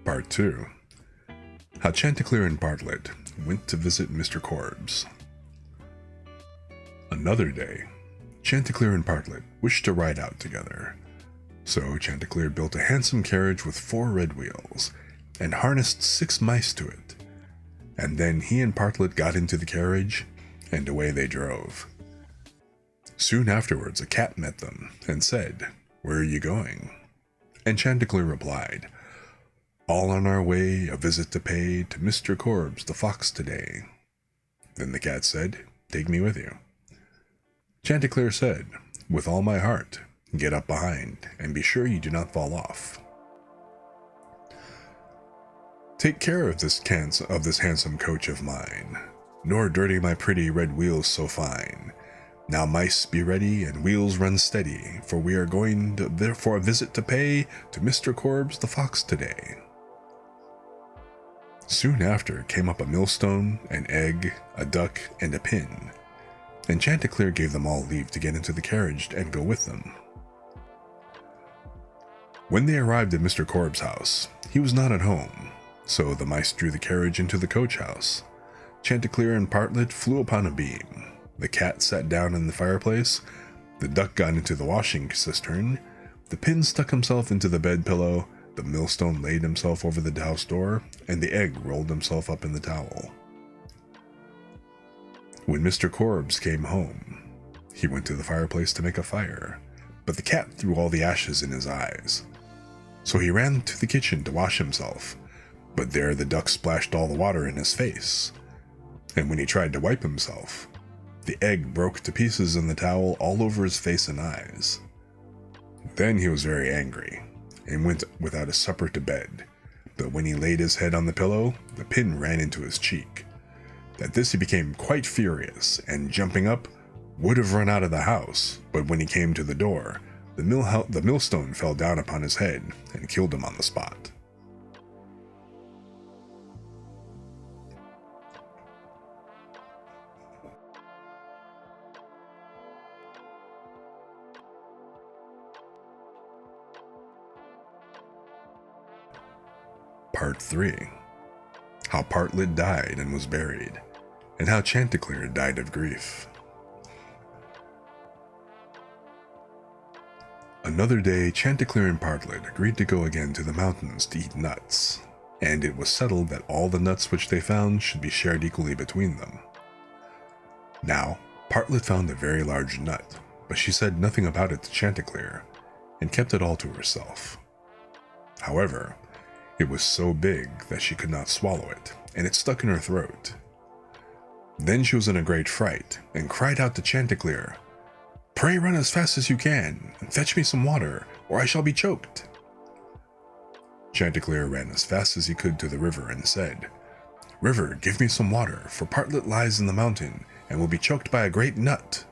Speaker 1: Part 2. How Chanticleer and Partlet went to visit Mr. Korbes. Another day, Chanticleer and Partlet wished to ride out together. So Chanticleer built a handsome carriage with 4 red wheels, and harnessed 6 mice to it. And then he and Partlet got into the carriage, and away they drove. Soon afterwards a cat met them, and said, "Where are you going?" And Chanticleer replied, "All on our way, a visit to pay to Mr. Korbes the fox today." Then the cat said, "Take me with you." Chanticleer said, "With all my heart. Get up behind, and be sure you do not fall off. Take care of this handsome coach of mine, nor dirty my pretty red wheels so fine. Now mice be ready, and wheels run steady, for we are going therefore a visit to pay to Mr. Korbes the fox today." Soon after came up a millstone, an egg, a duck, and a pin, and Chanticleer gave them all leave to get into the carriage and go with them. When they arrived at Mr. Korbes' house, he was not at home, so the mice drew the carriage into the coach house. Chanticleer and Partlet flew upon a beam, the cat sat down in the fireplace, the duck got into the washing cistern, the pin stuck himself into the bed pillow, the millstone laid himself over the house door, and the egg rolled himself up in the towel. When Mr. Korbes came home, he went to the fireplace to make a fire, but the cat threw all the ashes in his eyes. So he ran to the kitchen to wash himself, but there the duck splashed all the water in his face. And when he tried to wipe himself, the egg broke to pieces in the towel all over his face and eyes. Then he was very angry, and went without a supper to bed, but when he laid his head on the pillow, the pin ran into his cheek. At this he became quite furious, and jumping up, would have run out of the house, but when he came to the door, the millstone fell down upon his head and killed him on the spot. Part 3. How Partlet died and was buried, and how Chanticleer died of grief. Another day, Chanticleer and Partlet agreed to go again to the mountains to eat nuts, and it was settled that all the nuts which they found should be shared equally between them. Now, Partlet found a very large nut, but she said nothing about it to Chanticleer, and kept it all to herself. However, it was so big that she could not swallow it, and it stuck in her throat. Then she was in a great fright, and cried out to Chanticleer, "Pray run as fast as you can, and fetch me some water, or I shall be choked." Chanticleer ran as fast as he could to the river, and said, "River, give me some water, for Partlet lies in the mountain, and will be choked by a great nut."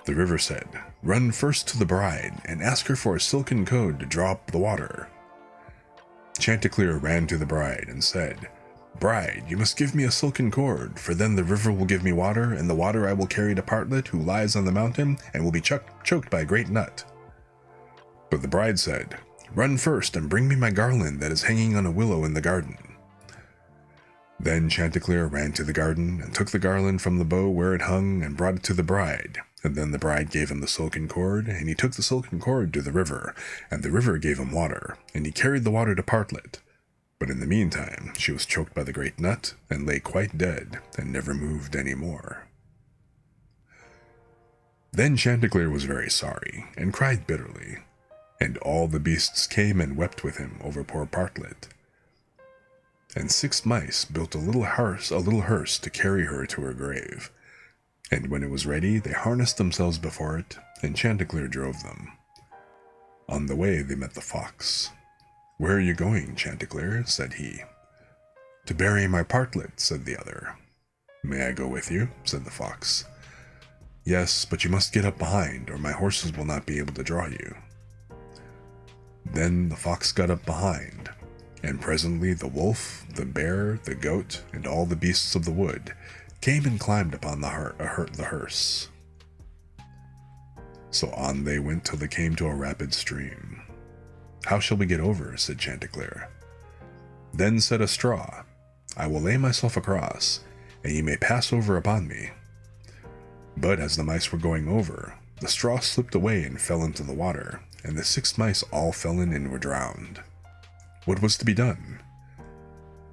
Speaker 1: The river said, "Run first to the bride, and ask her for a silken cord to draw up the water." Chanticleer ran to the bride, and said, "Bride, you must give me a silken cord, for then the river will give me water, and the water I will carry to Partlet, who lies on the mountain, and will be choked by a great nut." But the bride said, "Run first, and bring me my garland that is hanging on a willow in the garden." Then Chanticleer ran to the garden, and took the garland from the bow where it hung, and brought it to the bride. And then the bride gave him the silken cord, and he took the silken cord to the river, and the river gave him water, and he carried the water to Partlet. But in the meantime, she was choked by the great nut, and lay quite dead, and never moved any more. Then Chanticleer was very sorry, and cried bitterly, and all the beasts came and wept with him over poor Partlet. And 6 mice built a little hearse to carry her to her grave. And when it was ready, they harnessed themselves before it, and Chanticleer drove them. On the way, they met the fox. "Where are you going, Chanticleer?" said he. "To bury my Partlet," said the other. "May I go with you?" said the fox. "Yes, but you must get up behind, or my horses will not be able to draw you." Then the fox got up behind, and presently the wolf, the bear, the goat, and all the beasts of the wood came and climbed upon the hearse. So on they went till they came to a rapid stream. "How shall we get over?" said Chanticleer. Then said a straw, "I will lay myself across, and ye may pass over upon me." But as the mice were going over, the straw slipped away and fell into the water, and the 6 mice all fell in and were drowned. What was to be done?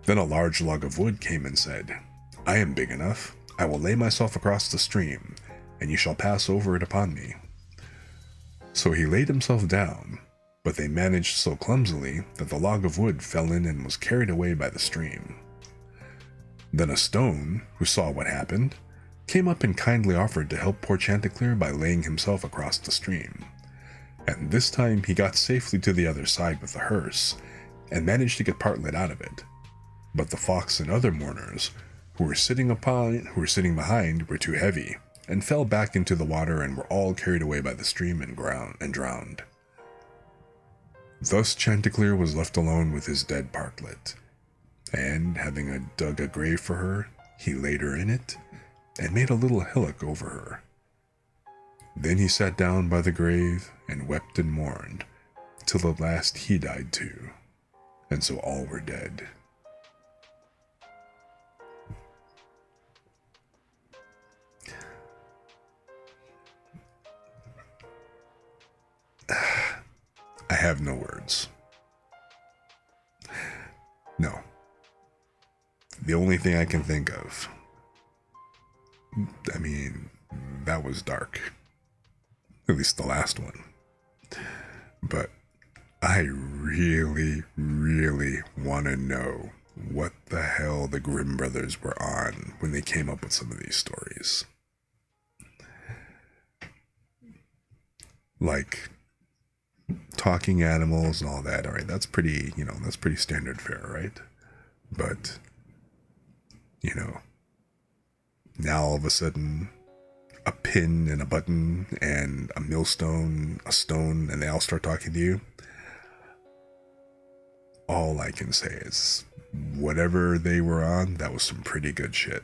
Speaker 1: Then a large log of wood came and said, "I am big enough. I will lay myself across the stream, and you shall pass over it upon me." So he laid himself down, but they managed so clumsily that the log of wood fell in and was carried away by the stream. Then a stone, who saw what happened, came up and kindly offered to help poor Chanticleer by laying himself across the stream. And this time he got safely to the other side with the hearse, and managed to get Partlet out of it. But the fox and other mourners, who were sitting behind, were too heavy, and fell back into the water and were all carried away by the stream and drowned. Thus Chanticleer was left alone with his dead Partlet, and having dug a grave for her, he laid her in it, and made a little hillock over her. Then he sat down by the grave, and wept and mourned, till at last he died too, and so all were dead. I have no words. No. The only thing I can think of, I mean, that was dark. At least the last one. But I really, really want to know what the hell the Grimm brothers were on when they came up with some of these stories. Like talking animals and all that. All right, that's pretty, that's pretty standard fare, right? But, now all of a sudden, a pin and a button and a millstone, a stone, and they all start talking to you. All I can say is, whatever they were on, that was some pretty good shit.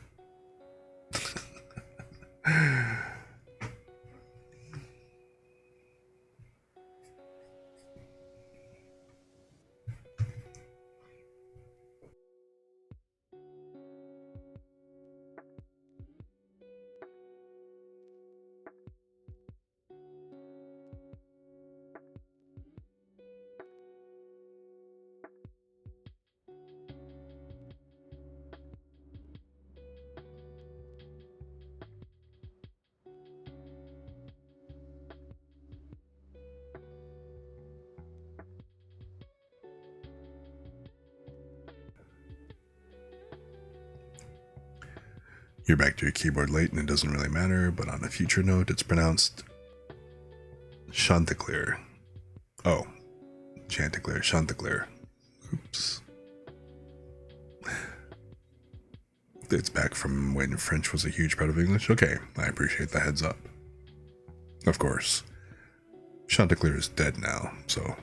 Speaker 1: You're back to your keyboard late and it doesn't really matter, but on a future note, it's pronounced Chanticleer. Oh, Chanticleer, Chanticleer. Oops. It's back from when French was a huge part of English. Okay, I appreciate the heads up. Of course, Chanticleer is dead now, so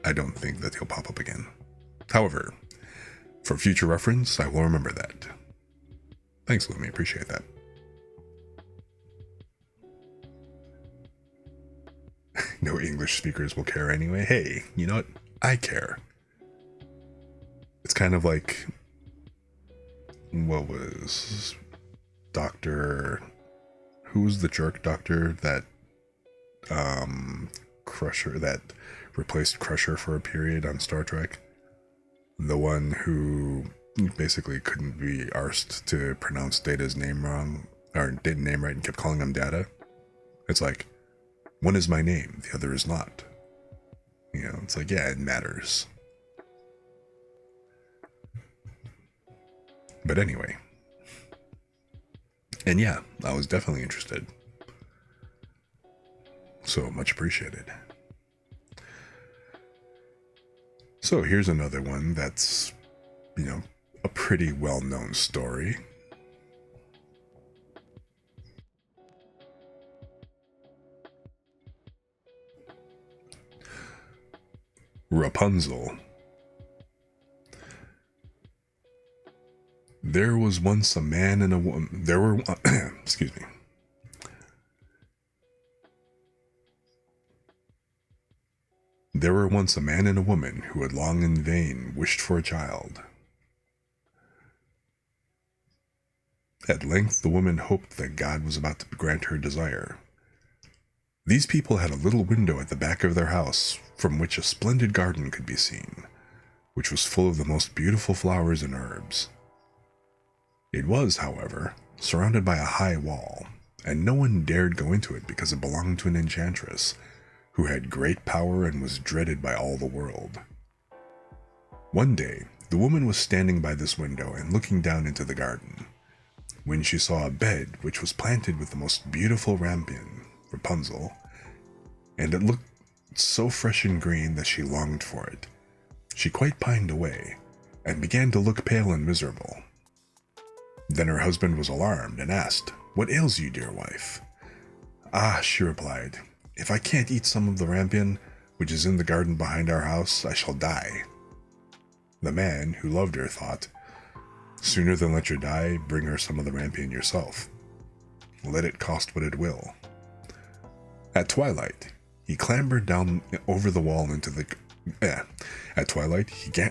Speaker 1: I don't think that he'll pop up again. However, For future reference, I will remember that. Thanks, Lumi. Appreciate that. No English speakers will care anyway. Hey, you know what? I care. It's kind of like, what was Dr. Who's the jerk doctor that Crusher, that replaced Crusher for a period on Star Trek? The one who basically couldn't be arsed to pronounce Data's name wrong, or Data name right, and kept calling him Data. It's like, one is my name, the other is not. You know, it's like, yeah, it matters. But anyway. And yeah, I was definitely interested. So much appreciated. So here's another one that's, you know, a pretty well-known story. Rapunzel. There was once a man and a woman. There were, excuse me. There were once a man and a woman who had long in vain wished for a child. At length the woman hoped that God was about to grant her desire. These people had a little window at the back of their house from which a splendid garden could be seen, which was full of the most beautiful flowers and herbs. It was, however, surrounded by a high wall, and no one dared go into it because it belonged to an enchantress who had great power and was dreaded by all the world. One day, the woman was standing by this window and looking down into the garden, when she saw a bed which was planted with the most beautiful rampion, Rapunzel, and it looked so fresh and green that she longed for it. She quite pined away, and began to look pale and miserable. Then her husband was alarmed and asked, "What ails you, dear wife?" "Ah," she replied, "if I can't eat some of the rampion, which is in the garden behind our house, I shall die." The man, who loved her, thought, "Sooner than let her die, bring her some of the rampion yourself. Let it cost what it will." At twilight, he clambered down over the wall into the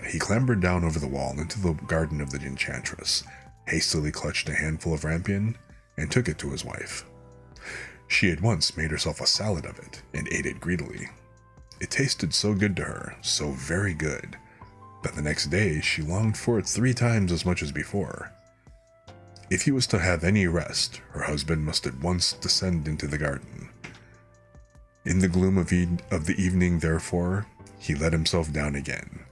Speaker 1: he clambered down over the wall into the garden of the enchantress, hastily clutched a handful of rampion, and took it to his wife. She at once made herself a salad of it, and ate it greedily. It tasted so good to her, so very good, that the next day she longed for it 3 times as much as before. If he was to have any rest, her husband must at once descend into the garden. In the gloom of the evening, therefore, he let himself down again.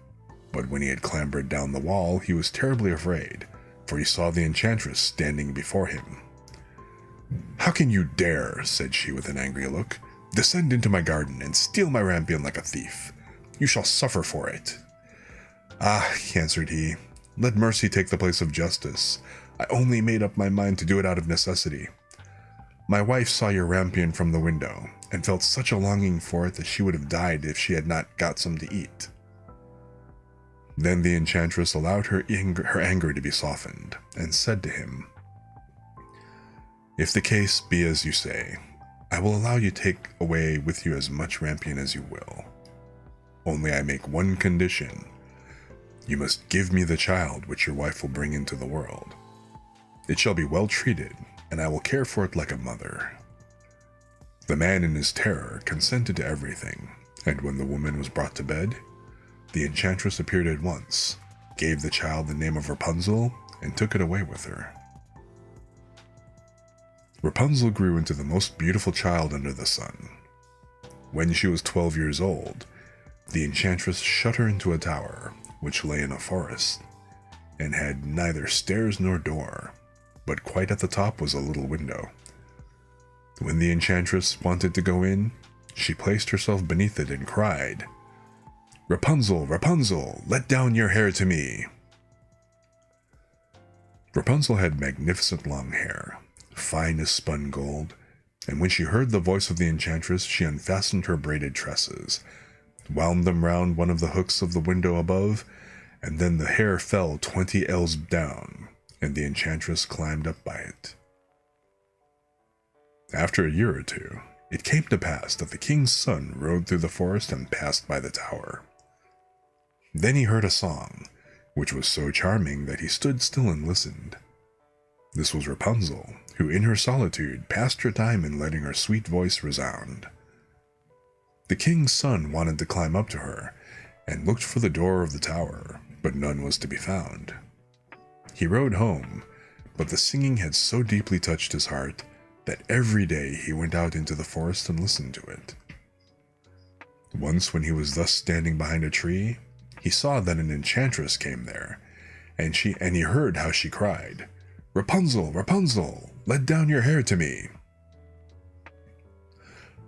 Speaker 1: But when he had clambered down the wall, he was terribly afraid, for he saw the enchantress standing before him. "How can you dare," said she with an angry look, "descend into my garden and steal my rampion like a thief? You shall suffer for it." "Ah," answered he, "let mercy take the place of justice. I only made up my mind to do it out of necessity. My wife saw your rampion from the window, and felt such a longing for it that she would have died if she had not got some to eat." Then the enchantress allowed her anger to be softened, and said to him, "If the case be as you say, I will allow you to take away with you as much rampion as you will. Only I make one condition. You must give me the child which your wife will bring into the world. It shall be well treated, and I will care for it like a mother." The man in his terror consented to everything, and when the woman was brought to bed, the enchantress appeared at once, gave the child the name of Rapunzel, and took it away with her. Rapunzel grew into the most beautiful child under the sun. When she was 12 years old, the enchantress shut her into a tower, which lay in a forest, and had neither stairs nor door, but quite at the top was a little window. When the enchantress wanted to go in, she placed herself beneath it and cried, "Rapunzel, Rapunzel, let down your hair to me." Rapunzel had magnificent long hair, fine as spun gold, and when she heard the voice of the enchantress, she unfastened her braided tresses, wound them round one of the hooks of the window above, and then the hair fell 20 ells down, and the enchantress climbed up by it. After a year or two, it came to pass that the king's son rode through the forest and passed by the tower. Then he heard a song, which was so charming that he stood still and listened. This was Rapunzel, who in her solitude passed her time in letting her sweet voice resound. The king's son wanted to climb up to her, and looked for the door of the tower, but none was to be found. He rode home, but the singing had so deeply touched his heart that every day he went out into the forest and listened to it. Once when he was thus standing behind a tree, he saw that an enchantress came there, and he heard how she cried, "Rapunzel, Rapunzel, let down your hair to me."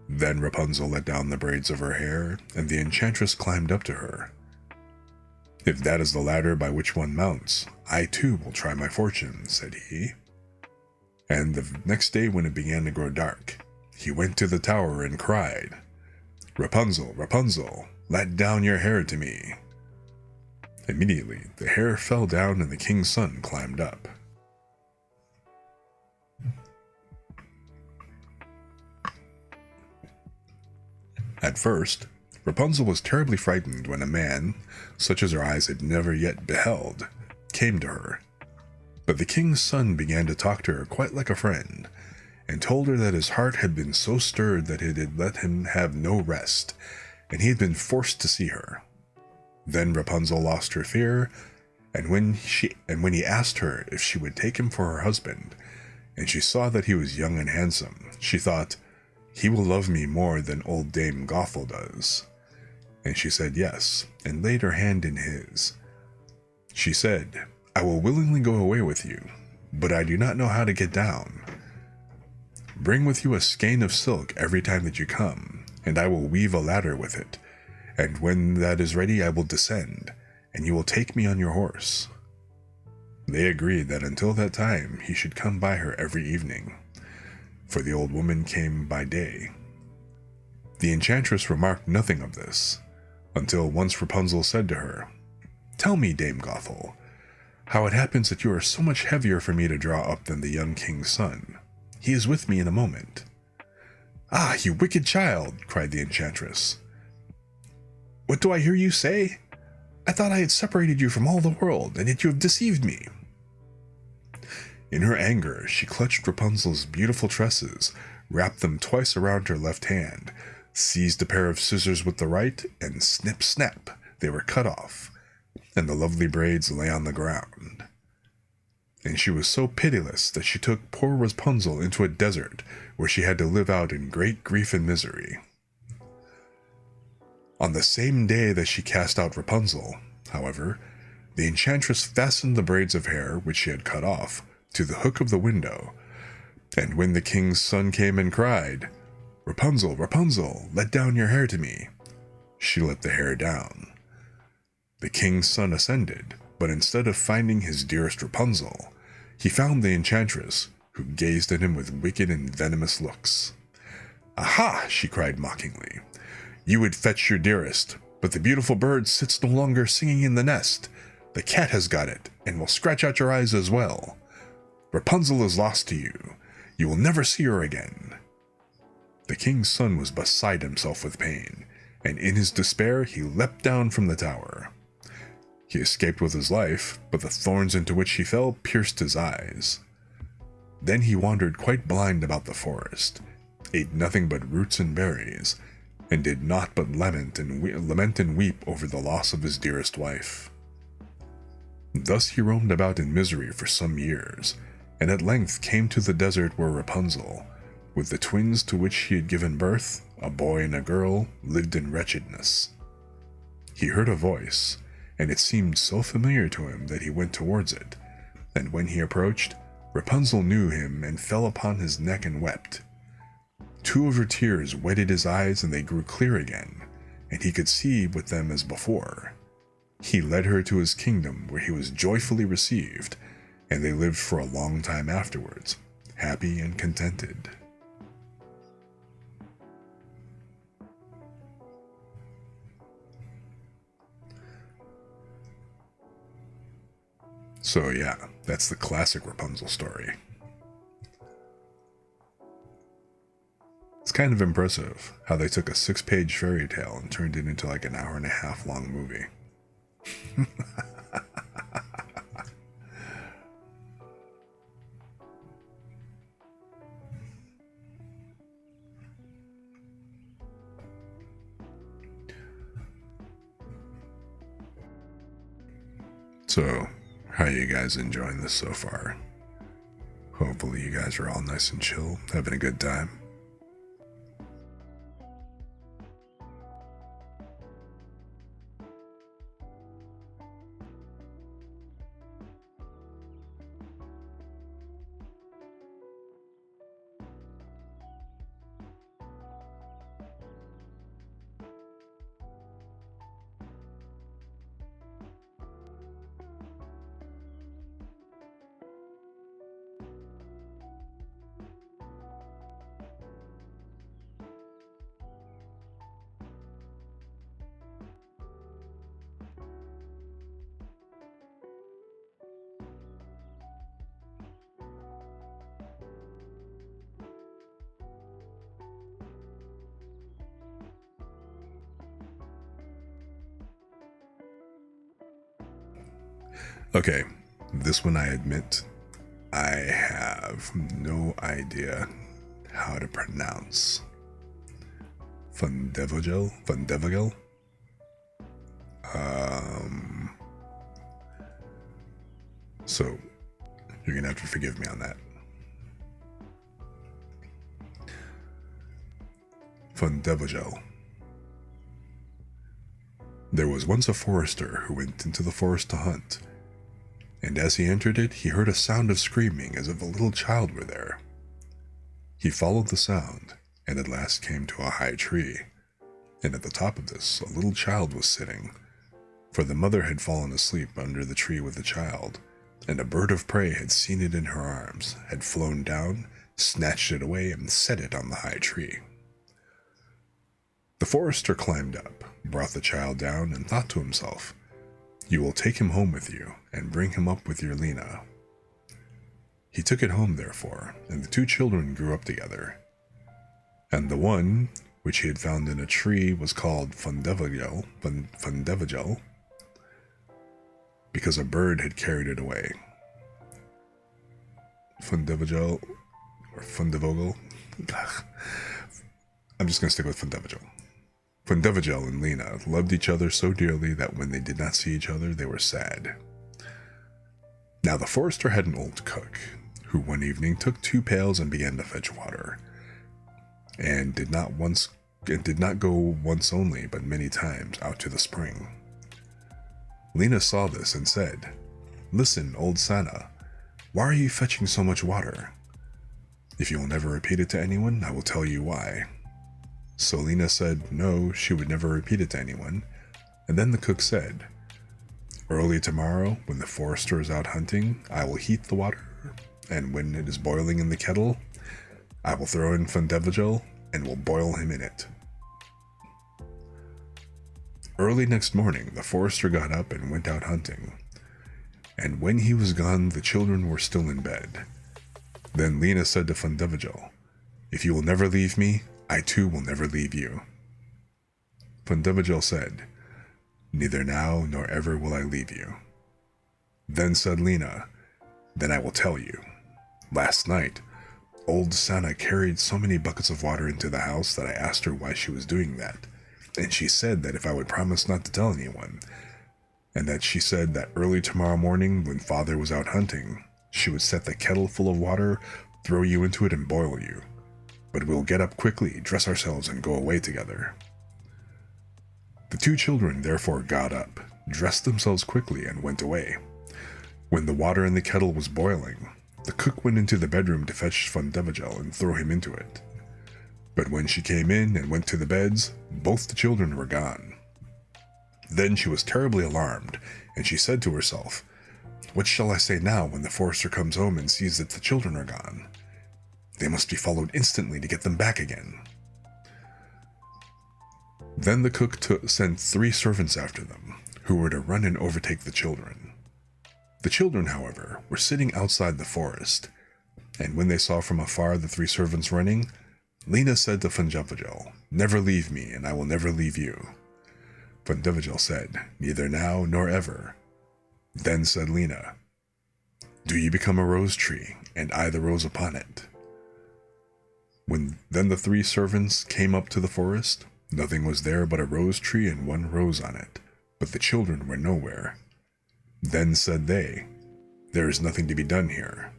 Speaker 1: Then Rapunzel let down the braids of her hair, and the enchantress climbed up to her. "If that is the ladder by which one mounts, I too will try my fortune," said he. And the next day when it began to grow dark, he went to the tower and cried, "Rapunzel, Rapunzel, let down your hair to me." Immediately the hair fell down and the king's son climbed up. At first, Rapunzel was terribly frightened when a man, such as her eyes had never yet beheld, came to her. But the king's son began to talk to her quite like a friend, and told her that his heart had been so stirred that it had let him have no rest, and he had been forced to see her. Then Rapunzel lost her fear, and when he asked her if she would take him for her husband, and she saw that he was young and handsome, she thought, "He will love me more than old Dame Gothel does." And she said yes, and laid her hand in his. She said, "I will willingly go away with you, but I do not know how to get down. Bring with you a skein of silk every time that you come, and I will weave a ladder with it, and when that is ready I will descend, and you will take me on your horse." They agreed that until that time he should come by her every evening, for the old woman came by day. The enchantress remarked nothing of this, until once Rapunzel said to her, "Tell me, Dame Gothel, how it happens that you are so much heavier for me to draw up than the young king's son. He is with me in a moment." "Ah, you wicked child!" cried the enchantress. "What do I hear you say? I thought I had separated you from all the world, and yet you have deceived me." In her anger, she clutched Rapunzel's beautiful tresses, wrapped them twice around her left hand, seized a pair of scissors with the right, and snip, snap, they were cut off, and the lovely braids lay on the ground. And she was so pitiless that she took poor Rapunzel into a desert, where she had to live out in great grief and misery. On the same day that she cast out Rapunzel, however, the enchantress fastened the braids of hair which she had cut off to the hook of the window, and when the king's son came and cried, "Rapunzel, Rapunzel, let down your hair to me," she let the hair down. The king's son ascended, but instead of finding his dearest Rapunzel, he found the enchantress, who gazed at him with wicked and venomous looks. "Aha!" she cried mockingly. "You would fetch your dearest, but the beautiful bird sits no longer singing in the nest. The cat has got it, and will scratch out your eyes as well. Rapunzel is lost to you. You will never see her again." The king's son was beside himself with pain, and in his despair he leapt down from the tower. He escaped with his life, but the thorns into which he fell pierced his eyes. Then he wandered quite blind about the forest, ate nothing but roots and berries, and did naught but lament and weep over the loss of his dearest wife. Thus he roamed about in misery for some years, and at length came to the desert where Rapunzel, with the twins to which he had given birth, a boy and a girl, lived in wretchedness. He heard a voice, and it seemed so familiar to him that he went towards it, and when he approached, Rapunzel knew him and fell upon his neck and wept. Two of her tears wetted his eyes and they grew clear again, and he could see with them as before. He led her to his kingdom where he was joyfully received, and they lived for a long time afterwards, happy and contented. So yeah, that's the classic Rapunzel story. It's kind of impressive how they took a 6-page fairy tale and turned it into like an hour-and-a-half long movie. So, how are you guys enjoying this so far? Hopefully you guys are all nice and chill, having a good time. Okay, this one I admit, I have no idea how to pronounce. Fundevogel? So, you're gonna have to forgive me on that. Fundevogel. There was once a forester who went into the forest to hunt, and as he entered it, he heard a sound of screaming as if a little child were there. He followed the sound, and at last came to a high tree, and at the top of this, a little child was sitting, for the mother had fallen asleep under the tree with the child, and a bird of prey had seen it in her arms, had flown down, snatched it away, and set it on the high tree. The forester climbed up, brought the child down, and thought to himself, "You will take him home with you, and bring him up with your Lena." He took it home, therefore, and the two children grew up together. And the one, which he had found in a tree, was called Fundevogel, because a bird had carried it away. Fundevogel, or Fundevogel? I'm just going to stick with Fundevogel. Fundevogel and Lena loved each other so dearly that when they did not see each other, they were sad. Now the forester had an old cook, who one evening took 2 pails and began to fetch water, and did not go once only, but many times out to the spring. Lena saw this and said, "Listen, old Sana, why are you fetching so much water? If you will never repeat it to anyone, I will tell you why." So Lena said no, she would never repeat it to anyone, and then the cook said, "Early tomorrow, when the forester is out hunting, I will heat the water, and when it is boiling in the kettle, I will throw in Fundevogel and will boil him in it." Early next morning, the forester got up and went out hunting, and when he was gone, the children were still in bed. Then Lena said to Fundevogel, "If you will never leave me, I too will never leave you." Fundevogel said, "Neither now nor ever will I leave you." Then said Lena, "Then I will tell you. Last night, old Sana carried so many buckets of water into the house that I asked her why she was doing that, and she said that if I would promise not to tell anyone, and that she said that early tomorrow morning when father was out hunting, she would set the kettle full of water, throw you into it and boil you. But we'll get up quickly, dress ourselves, and go away together." The two children therefore got up, dressed themselves quickly, and went away. When the water in the kettle was boiling, the cook went into the bedroom to fetch Fundevogel and throw him into it. But when she came in and went to the beds, both the children were gone. Then she was terribly alarmed, and she said to herself, "What shall I say now when the forester comes home and sees that the children are gone? They must be followed instantly to get them back again." Then the cook sent 3 servants after them, who were to run and overtake the children. The children, however, were sitting outside the forest, and when they saw from afar the three servants running, Lena said to Fundevogel, "Never leave me, and I will never leave you." Fundevogel said, "Neither now nor ever." Then said Lena, "Do you become a rose tree, and I the rose upon it." Then the three servants came up to the forest. Nothing was there but a rose tree and one rose on it, but the children were nowhere. Then said they, "There is nothing to be done here."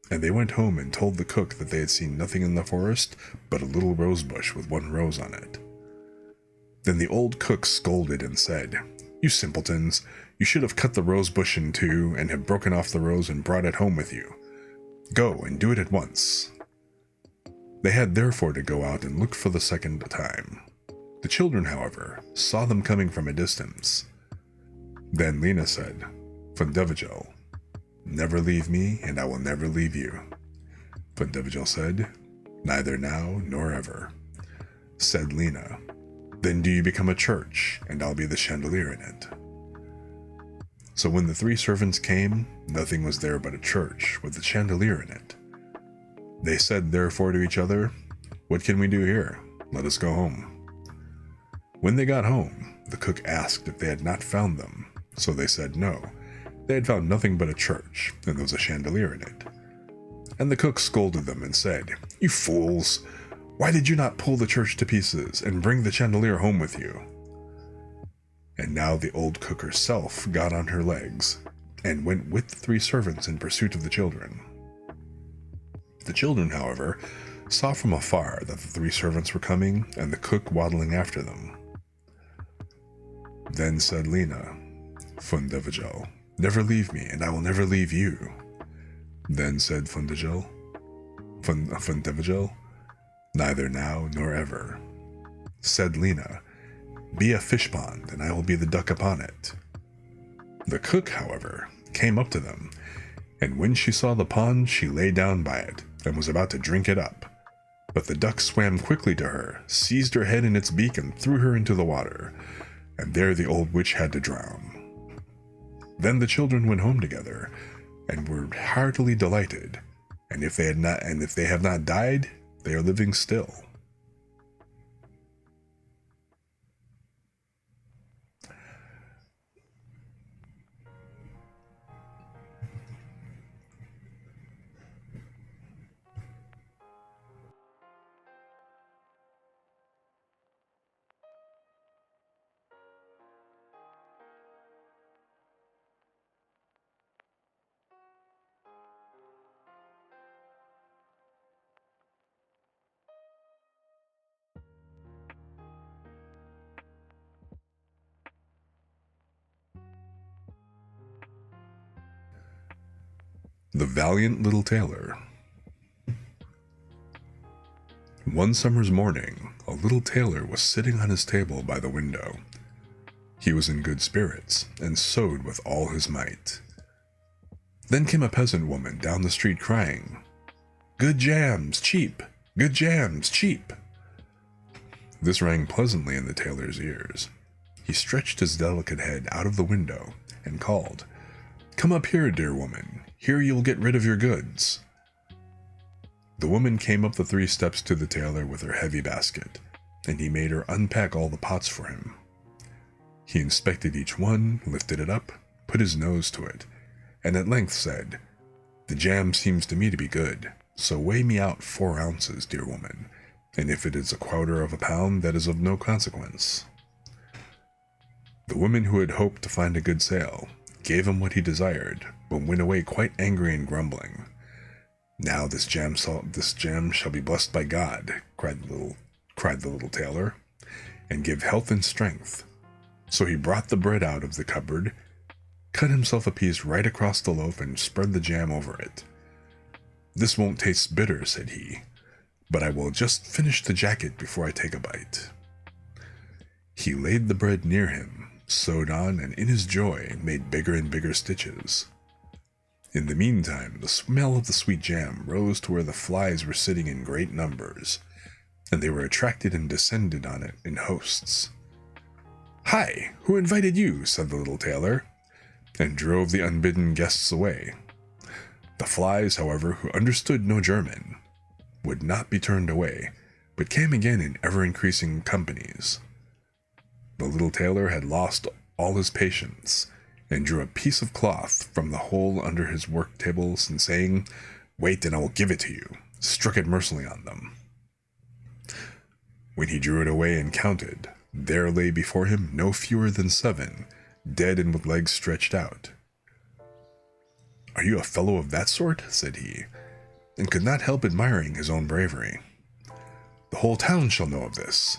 Speaker 1: And they went home and told the cook that they had seen nothing in the forest but a little rose bush with one rose on it. Then the old cook scolded and said, "You simpletons, you should have cut the rose bush in two and have broken off the rose and brought it home with you. Go and do it at once." They had therefore to go out and look for the second time. The children, however, saw them coming from a distance. Then Lena said, "Fundevogel, never leave me, and I will never leave you." Fundevogel said, "Neither now nor ever." Said Lena, "Then do you become a church, and I'll be the chandelier in it." So when the three servants came, nothing was there but a church with a chandelier in it. They said therefore to each other, "What can we do here? Let us go home." When they got home, the cook asked if they had not found them, so they said no. They had found nothing but a church, and there was a chandelier in it. And the cook scolded them and said, "You fools! Why did you not pull the church to pieces and bring the chandelier home with you?" And now the old cook herself got on her legs and went with the three servants in pursuit of the children. The children, however, saw from afar that the three servants were coming and the cook waddling after them. Then said Lena, "Fundevogel, never leave me, and I will never leave you." Then said Fundevogel, "Neither now nor ever." Said Lena, "Be a fish pond, and I will be the duck upon it." The cook, however, came up to them, and when she saw the pond, she lay down by it, and was about to drink it up. But the duck swam quickly to her, seized her head in its beak, and threw her into the water, and there the old witch had to drown. Then the children went home together, and were heartily delighted, and if they have not died, they are living still. The Valiant Little Tailor. One summer's morning, a little tailor was sitting on his table by the window. He was in good spirits, and sewed with all his might. Then came a peasant woman down the street crying, "Good jams, cheap! Good jams, cheap!" This rang pleasantly in the tailor's ears. He stretched his delicate head out of the window and called, "Come up here, dear woman. Here you'll get rid of your goods." The woman came up the 3 steps to the tailor with her heavy basket, and he made her unpack all the pots for him. He inspected each one, lifted it up, put his nose to it, and at length said, "The jam seems to me to be good, so weigh me out 4 ounces, dear woman, and if it is 1/4 of a pound, that is of no consequence." The woman, who had hoped to find a good sale, gave him what he desired, but went away quite angry and grumbling. "Now this jam shall be blessed by God," cried the little tailor, "and give health and strength." So he brought the bread out of the cupboard, cut himself a piece right across the loaf, and spread the jam over it. "This won't taste bitter," said he, "but I will just finish the jacket before I take a bite." He laid the bread near him, sewed on, and in his joy made bigger and bigger stitches. In the meantime, the smell of the sweet jam rose to where the flies were sitting in great numbers, and they were attracted and descended on it in hosts. "Hi! Who invited you?" said the little tailor. and drove the unbidden guests away. The flies, however, who understood no German, would not be turned away, but came again in ever-increasing companies. The little tailor had lost all his patience, and drew a piece of cloth from the hole under his work tables, and saying, "Wait, and I will give it to you," struck it mercilessly on them. When he drew it away and counted, there lay before him no fewer than 7, dead and with legs stretched out. "Are you a fellow of that sort?" said he, and could not help admiring his own bravery. "The whole town shall know of this."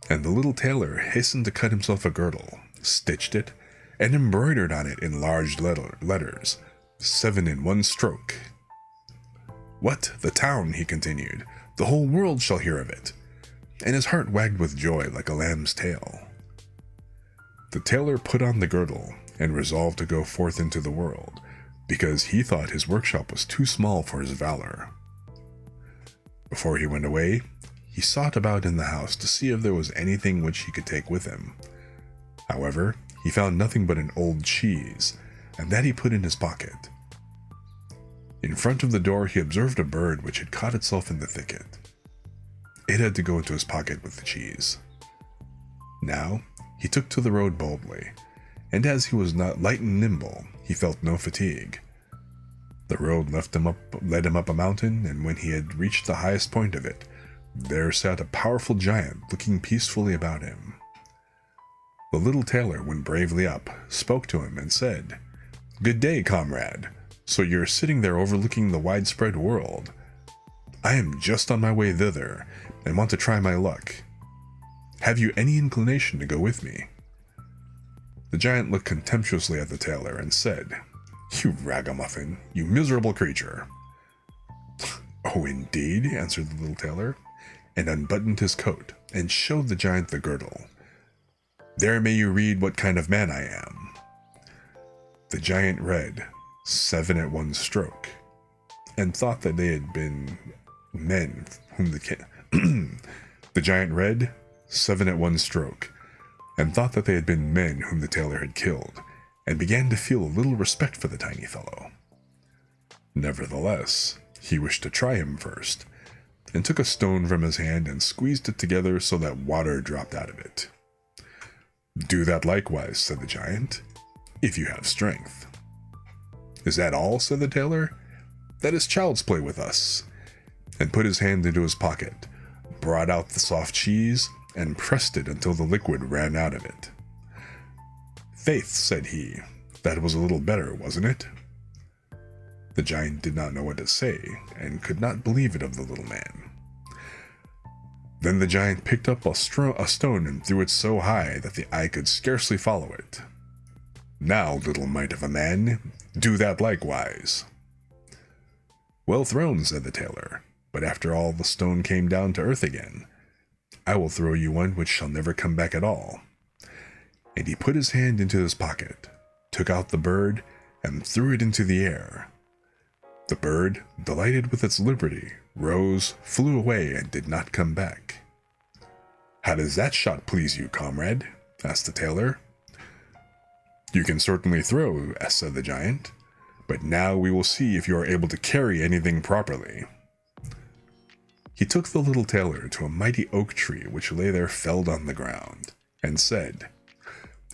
Speaker 1: And the little tailor hastened to cut himself a girdle, stitched it, and embroidered on it in large letters, 7 in one stroke. "What, the town?" he continued. "The whole world shall hear of it." And his heart wagged with joy like a lamb's tail. The tailor put on the girdle and resolved to go forth into the world, because he thought his workshop was too small for his valor. Before he went away, he sought about in the house to see if there was anything which he could take with him. However, he found nothing but an old cheese, and that he put in his pocket. In front of the door he observed a bird which had caught itself in the thicket. It had to go into his pocket with the cheese. Now he took to the road boldly, and as he was not light and nimble, he felt no fatigue. The road led him up a mountain, and when he had reached the highest point of it, there sat a powerful giant looking peacefully about him. The little tailor went bravely up, spoke to him, and said, "Good day, comrade. So you're sitting there overlooking the widespread world. I am just on my way thither, and want to try my luck. Have you any inclination to go with me?" The giant looked contemptuously at the tailor, and said, "You ragamuffin, you miserable creature." "Oh, indeed?" answered the little tailor, and unbuttoned his coat, and showed the giant the girdle. "There may you read what kind of man I am." The giant read, 7 at one stroke, and thought that they had been men whom the giant read 7 at one stroke, and thought that they had been men whom the tailor had killed, and began to feel a little respect for the tiny fellow. Nevertheless, he wished to try him first, and took a stone from his hand and squeezed it together so that water dropped out of it. "Do that likewise," said the giant, "if you have strength." "Is that all?" said the tailor. "That is child's play with us," and put his hand into his pocket, brought out the soft cheese, and pressed it until the liquid ran out of it. "Faith," said he, "that was a little better, wasn't it?" The giant did not know what to say, and could not believe it of the little man. Then the giant picked up a stone and threw it so high that the eye could scarcely follow it. "Now, little mite of a man, do that likewise." "Well thrown," said the tailor, "but after all the stone came down to earth again. I will throw you one which shall never come back at all." And he put his hand into his pocket, took out the bird, and threw it into the air. The bird, delighted with its liberty, rose, flew away, and did not come back. "How does that shot please you, comrade?" asked the tailor. "You can certainly throw," said the giant, "but now we will see if you are able to carry anything properly." He took the little tailor to a mighty oak tree which lay there felled on the ground, and said,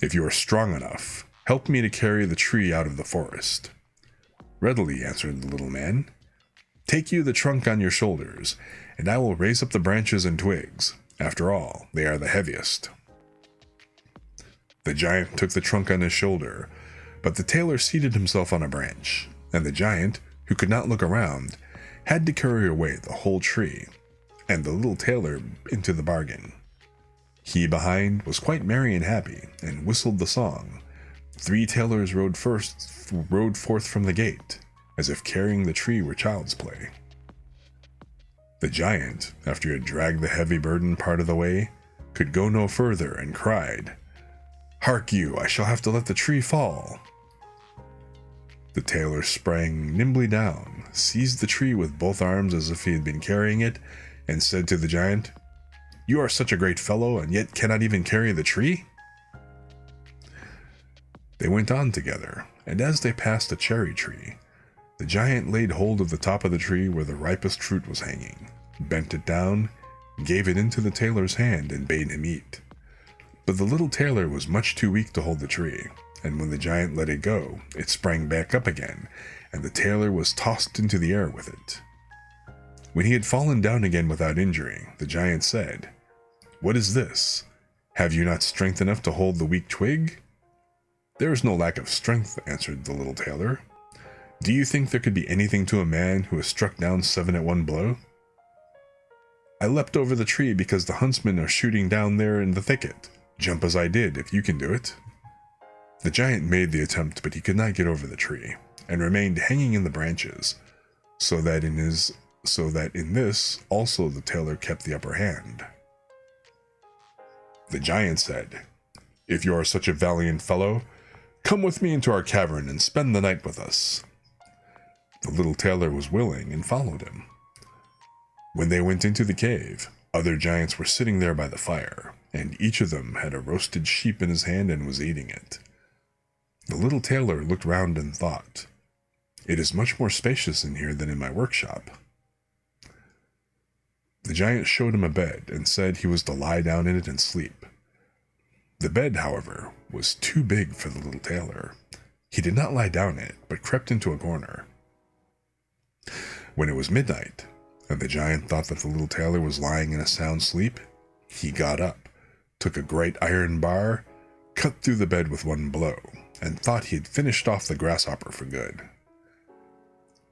Speaker 1: "If you are strong enough, help me to carry the tree out of the forest." "Readily," answered the little man. "Take you the trunk on your shoulders, and I will raise up the branches and twigs. After all, they are the heaviest." The giant took the trunk on his shoulder, but the tailor seated himself on a branch, and the giant, who could not look around, had to carry away the whole tree, and the little tailor into the bargain. He behind was quite merry and happy, and whistled the song. 3 tailors rode forth from the gate, as if carrying the tree were child's play. The giant, after he had dragged the heavy burden part of the way, could go no further, and cried, "Hark you, I shall have to let the tree fall." The tailor sprang nimbly down, seized the tree with both arms as if he had been carrying it, and said to the giant, "You are such a great fellow, and yet cannot even carry the tree?" They went on together, and as they passed a cherry tree, the giant laid hold of the top of the tree where the ripest fruit was hanging, bent it down, gave it into the tailor's hand, and bade him eat. But the little tailor was much too weak to hold the tree, and when the giant let it go, it sprang back up again, and the tailor was tossed into the air with it. When he had fallen down again without injury, the giant said, "What is this? Have you not strength enough to hold the weak twig?" "There is no lack of strength," answered the little tailor. "Do you think there could be anything to a man who has struck down 7 at one blow?" "I leapt over the tree because the huntsmen are shooting down there in the thicket. Jump as I did, if you can do it." The giant made the attempt, but he could not get over the tree, and remained hanging in the branches, so that in this also the tailor kept the upper hand. The giant said, "If you are such a valiant fellow, come with me into our cavern and spend the night with us." The little tailor was willing and followed him. When they went into the cave, other giants were sitting there by the fire, and each of them had a roasted sheep in his hand and was eating it. The little tailor looked round and thought, "It is much more spacious in here than in my workshop." The giant showed him a bed and said he was to lie down in it and sleep. The bed, however, was too big for the little tailor. He did not lie down in it, but crept into a corner. When it was midnight, and the giant thought that the little tailor was lying in a sound sleep, he got up, took a great iron bar, cut through the bed with one blow, and thought he had finished off the grasshopper for good.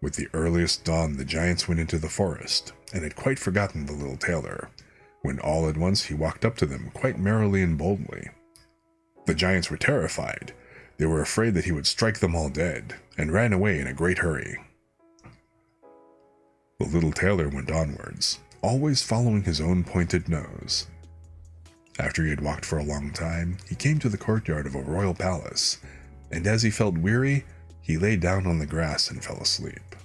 Speaker 1: With the earliest dawn, the giants went into the forest, and had quite forgotten the little tailor, when all at once he walked up to them quite merrily and boldly. The giants were terrified. They were afraid that he would strike them all dead, and ran away in a great hurry. The little tailor went onwards, always following his own pointed nose. After he had walked for a long time, he came to the courtyard of a royal palace, and as he felt weary, he lay down on the grass and fell asleep.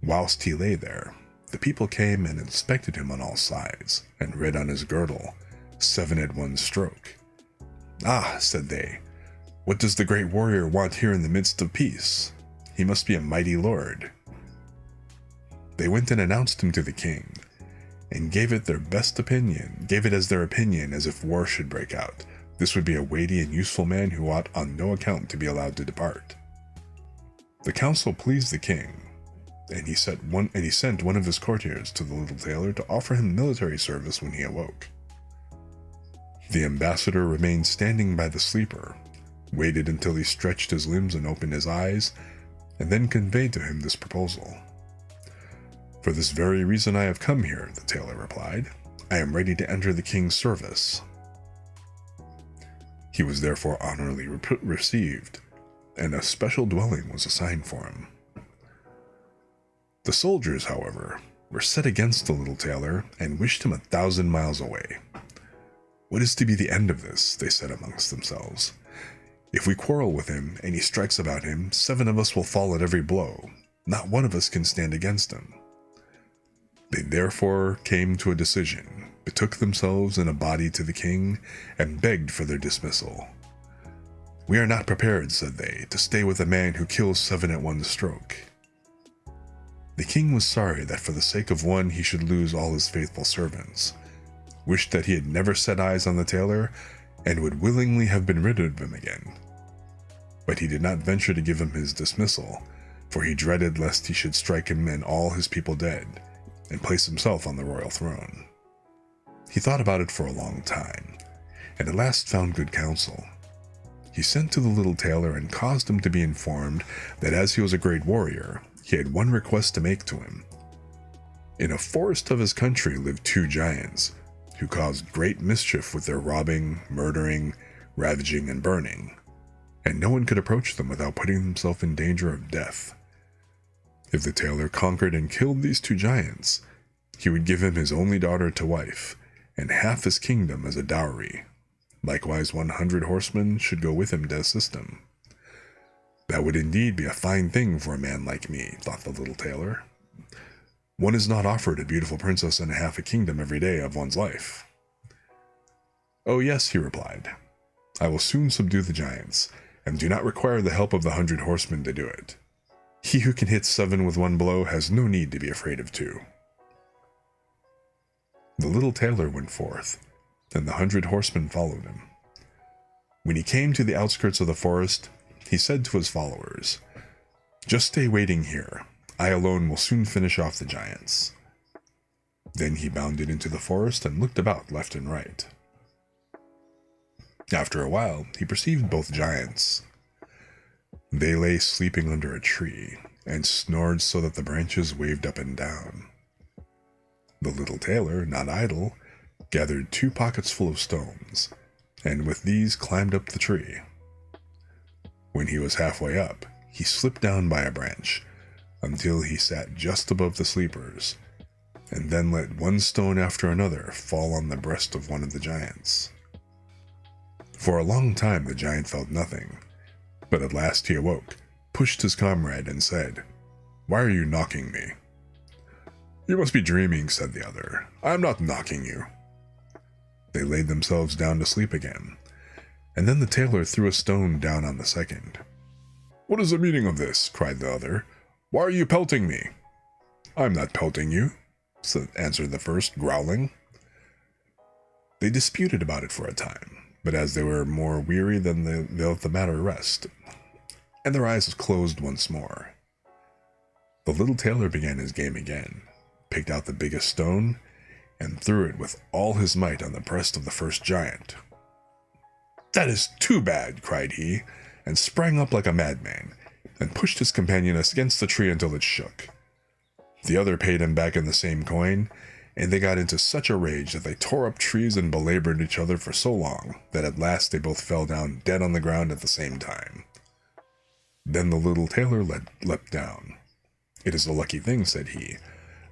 Speaker 1: Whilst he lay there, the people came and inspected him on all sides, and read on his girdle, 7 at one stroke. "Ah," said they, "what does the great warrior want here in the midst of peace? He must be a mighty lord." They went and announced him to the king, and gave it as their opinion as if war should break out. This would be a weighty and useful man who ought on no account to be allowed to depart. The council pleased the king, and he sent one of his courtiers to the little tailor to offer him military service when he awoke. The ambassador remained standing by the sleeper, waited until he stretched his limbs and opened his eyes, and then conveyed to him this proposal. "For this very reason I have come here," the tailor replied. "I am ready to enter the king's service." He was therefore honorably received, and a special dwelling was assigned for him. The soldiers, however, were set against the little tailor and wished him 1,000 miles away. "What is to be the end of this?" they said amongst themselves. "If we quarrel with him and he strikes about him, 7 of us will fall at every blow. Not one of us can stand against him." They therefore came to a decision, betook themselves in a body to the king, and begged for their dismissal. "We are not prepared," said they, "to stay with a man who kills 7 at one stroke." The king was sorry that for the sake of one he should lose all his faithful servants, wished that he had never set eyes on the tailor, and would willingly have been rid of him again. But he did not venture to give him his dismissal, for he dreaded lest he should strike him and all his people dead, and place himself on the royal throne. He thought about it for a long time, and at last found good counsel. He sent to the little tailor and caused him to be informed that as he was a great warrior, he had one request to make to him. In a forest of his country lived 2 giants, who caused great mischief with their robbing, murdering, ravaging, and burning, and no one could approach them without putting himself in danger of death. If the tailor conquered and killed these 2 giants, he would give him his only daughter to wife, and half his kingdom as a dowry. Likewise 100 horsemen should go with him to assist him. "That would indeed be a fine thing for a man like me," thought the little tailor. "One is not offered a beautiful princess and half a kingdom every day of one's life." "Oh yes," he replied. I will soon subdue the giants, and do not require the help of the 100 horsemen to do it. He who can hit 7 with one blow has no need to be afraid of 2. The little tailor went forth, and the 100 horsemen followed him. When he came to the outskirts of the forest, he said to his followers, "Just stay waiting here. I alone will soon finish off the giants." Then he bounded into the forest and looked about left and right. After a while, he perceived both giants. They lay sleeping under a tree, and snored so that the branches waved up and down. The little tailor, not idle, gathered 2 pockets full of stones, and with these climbed up the tree. When he was halfway up, he slipped down by a branch, until he sat just above the sleepers, and then let one stone after another fall on the breast of one of the giants. For a long time the giant felt nothing, but at last he awoke, pushed his comrade, and said, "Why are you knocking me?" "You must be dreaming," said the other. "I am not knocking you." They laid themselves down to sleep again, and then the tailor threw a stone down on the second. "What is the meaning of this?" cried the other. "Why are you pelting me?" "I am not pelting you," answered the first, growling. They disputed about it for a time, but as they were more weary than they let the matter rest, and their eyes closed once more. The little tailor began his game again, picked out the biggest stone, and threw it with all his might on the breast of the first giant. "That is too bad," cried he, and sprang up like a madman, and pushed his companion against the tree until it shook. The other paid him back in the same coin, and they got into such a rage that they tore up trees and belabored each other for so long that at last they both fell down dead on the ground at the same time. Then the little tailor leapt down. "It is a lucky thing," said he,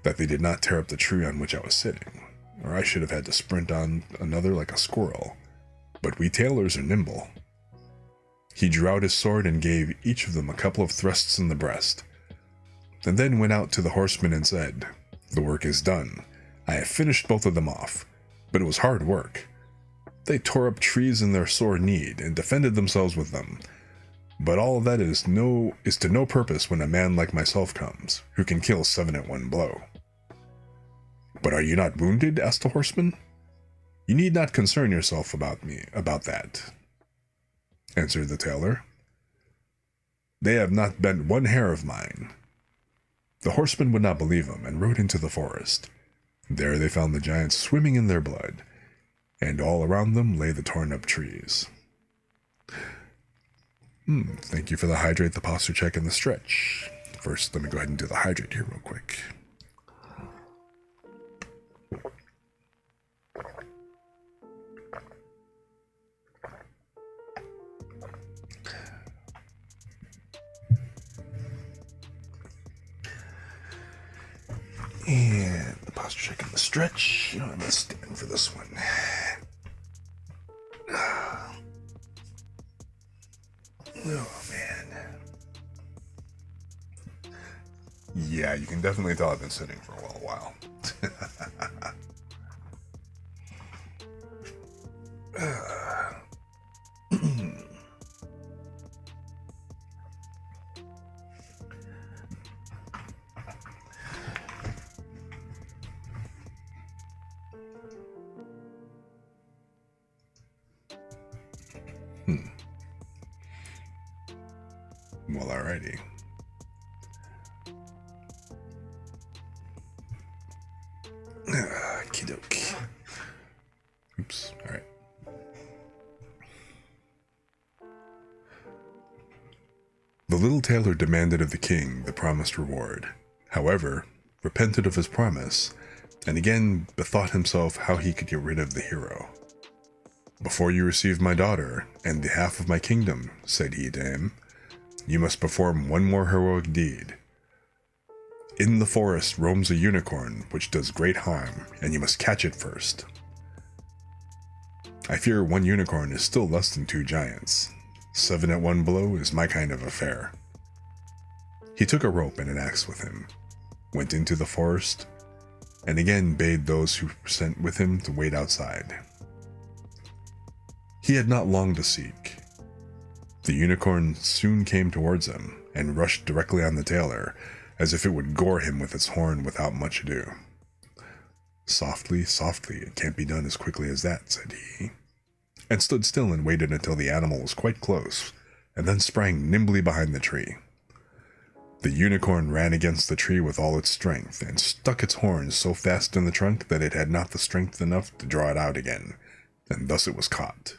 Speaker 1: "that they did not tear up the tree on which I was sitting, or I should have had to sprint on another like a squirrel. But we tailors are nimble." He drew out his sword and gave each of them a couple of thrusts in the breast, and then went out to the horsemen and said, "The work is done. I have finished both of them off, but it was hard work. They tore up trees in their sore need and defended themselves with them, but all of that is to no purpose when a man like myself comes, who can kill 7 at one blow." "But are you not wounded?" asked the horseman. "You need not concern yourself about that," answered the tailor. "They have not bent one hair of mine." The horseman would not believe him, and rode into the forest. There they found the giants swimming in their blood, and all around them lay the torn-up trees. Thank you for the hydrate, the posture check, and the stretch. First, let me go ahead and do the hydrate here real quick. And the posture check and the stretch. You know, I'm going to stand for this one. Oh, man. Yeah, you can definitely tell I've been sitting for a while. Well, alrighty. Okey-doke. Oops, alright. The little tailor demanded of the king the promised reward, however, repented of his promise, and again bethought himself how he could get rid of the hero. "Before you receive my daughter, and the half of my kingdom," said he to him, "you must perform one more heroic deed. In the forest roams a unicorn which does great harm, and you must catch it first. I fear one unicorn is still less than 2 giants. 7 at one blow is my kind of affair." He took a rope and an axe with him, went into the forest, and again bade those who were sent with him to wait outside. He had not long to seek. The unicorn soon came towards him and rushed directly on the tailor, as if it would gore him with its horn without much ado. "Softly, softly, it can't be done as quickly as that," said he, and stood still and waited until the animal was quite close, and then sprang nimbly behind the tree. The unicorn ran against the tree with all its strength, and stuck its horns so fast in the trunk that it had not the strength enough to draw it out again, and thus it was caught.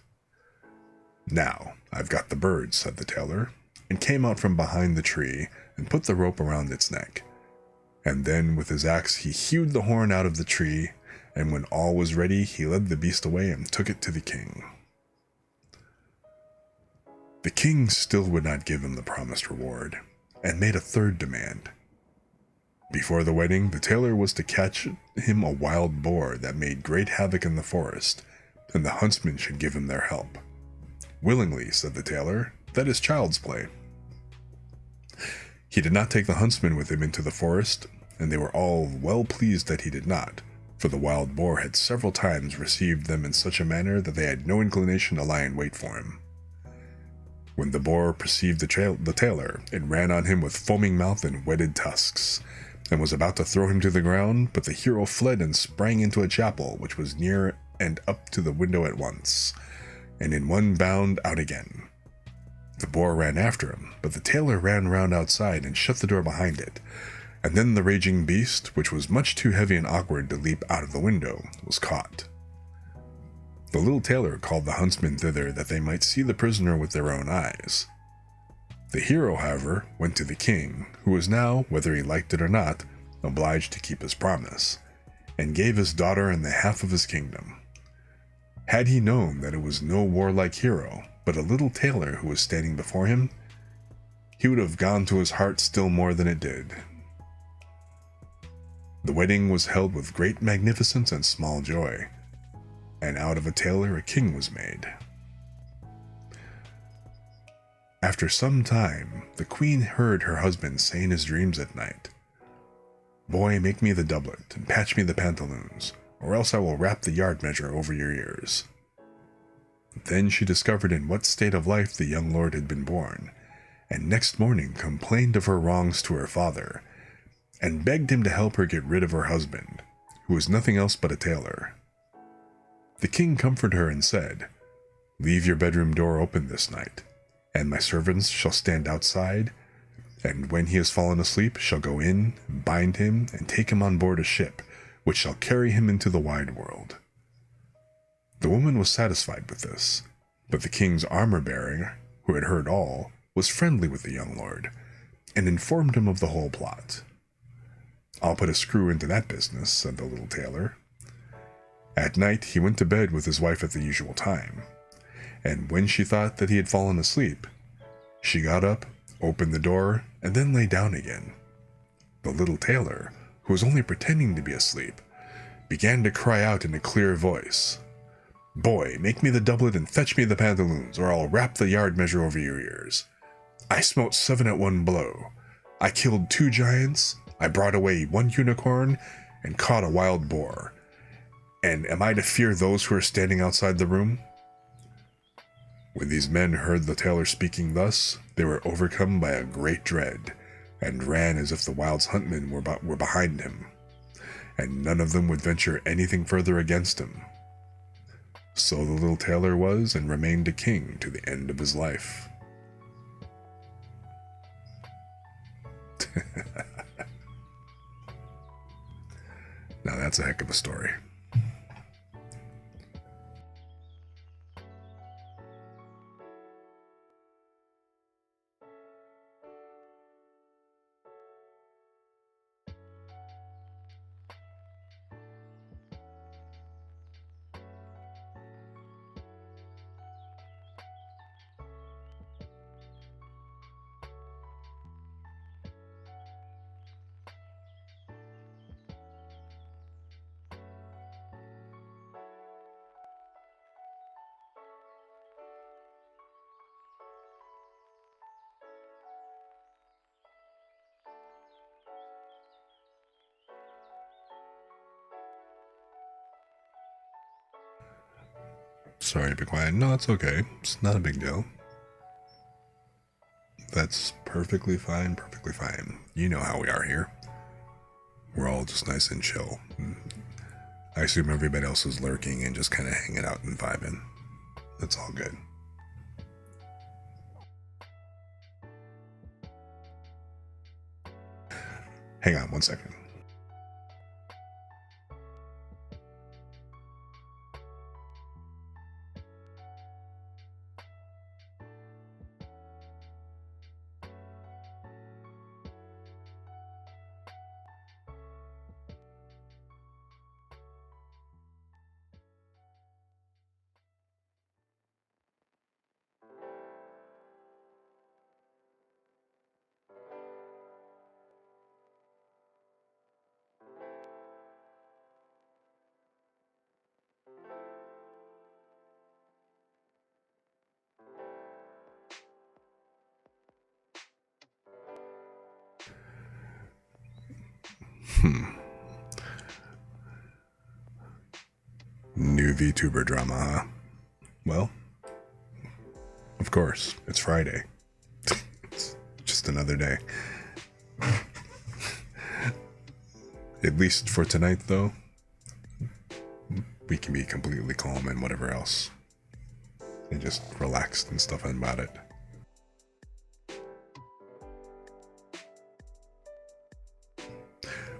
Speaker 1: "Now, I've got the bird," said the tailor, and came out from behind the tree and put the rope around its neck. And then with his axe he hewed the horn out of the tree, and when all was ready he led the beast away and took it to the king. The king still would not give him the promised reward, and made a third demand. Before the wedding, the tailor was to catch him a wild boar that made great havoc in the forest, and the huntsmen should give him their help. "Willingly," said the tailor, "that is child's play." He did not take the huntsmen with him into the forest, and they were all well pleased that he did not, for the wild boar had several times received them in such a manner that they had no inclination to lie in wait for him. When the boar perceived the tailor, it ran on him with foaming mouth and whetted tusks, and was about to throw him to the ground, but the hero fled and sprang into a chapel which was near and up to the window at once, and in one bound out again. The boar ran after him, but the tailor ran round outside and shut the door behind it, and then the raging beast, which was much too heavy and awkward to leap out of the window, was caught. The little tailor called the huntsmen thither that they might see the prisoner with their own eyes. The hero, however, went to the king, who was now, whether he liked it or not, obliged to keep his promise, and gave his daughter and the half of his kingdom. Had he known that it was no warlike hero, but a little tailor who was standing before him, he would have gone to his heart still more than it did. The wedding was held with great magnificence and small joy, and out of a tailor a king was made. After some time, the queen heard her husband say in his dreams at night, "Boy, make me the doublet, and patch me the pantaloons, or else I will wrap the yard measure over your ears." Then she discovered in what state of life the young lord had been born, and next morning complained of her wrongs to her father, and begged him to help her get rid of her husband, who was nothing else but a tailor. The king comforted her and said, "Leave your bedroom door open this night, and my servants shall stand outside, and when he has fallen asleep shall go in, bind him, and take him on board a ship, which shall carry him into the wide world." The woman was satisfied with this, but the king's armor-bearer, who had heard all, was friendly with the young lord, and informed him of the whole plot. "I'll put a screw into that business," said the little tailor. At night he went to bed with his wife at the usual time, and when she thought that he had fallen asleep, she got up, opened the door, and then lay down again. The little tailor, who was only pretending to be asleep, began to cry out in a clear voice, "Boy, make me the doublet and fetch me the pantaloons, or I'll wrap the yard measure over your ears. I smote 7 at one blow. I killed 2 giants, I brought away 1 unicorn, and caught a wild boar. And am I to fear those who are standing outside the room?" When these men heard the tailor speaking thus, they were overcome by a great dread, and ran as if the wild huntsmen were behind him, and none of them would venture anything further against him. So the little tailor was and remained a king to the end of his life. Now that's a heck of a story. Sorry to be quiet. No, it's okay. It's not a big deal. That's perfectly fine, perfectly fine. You know how we are here. We're all just nice and chill. I assume everybody else is lurking and just kind of hanging out and vibing. That's all good. Hang on one second. New VTuber drama, huh? Well, of course, it's Friday. It's just another day. At least for tonight, though, we can be completely calm and whatever else. And just relaxed and stuff about it.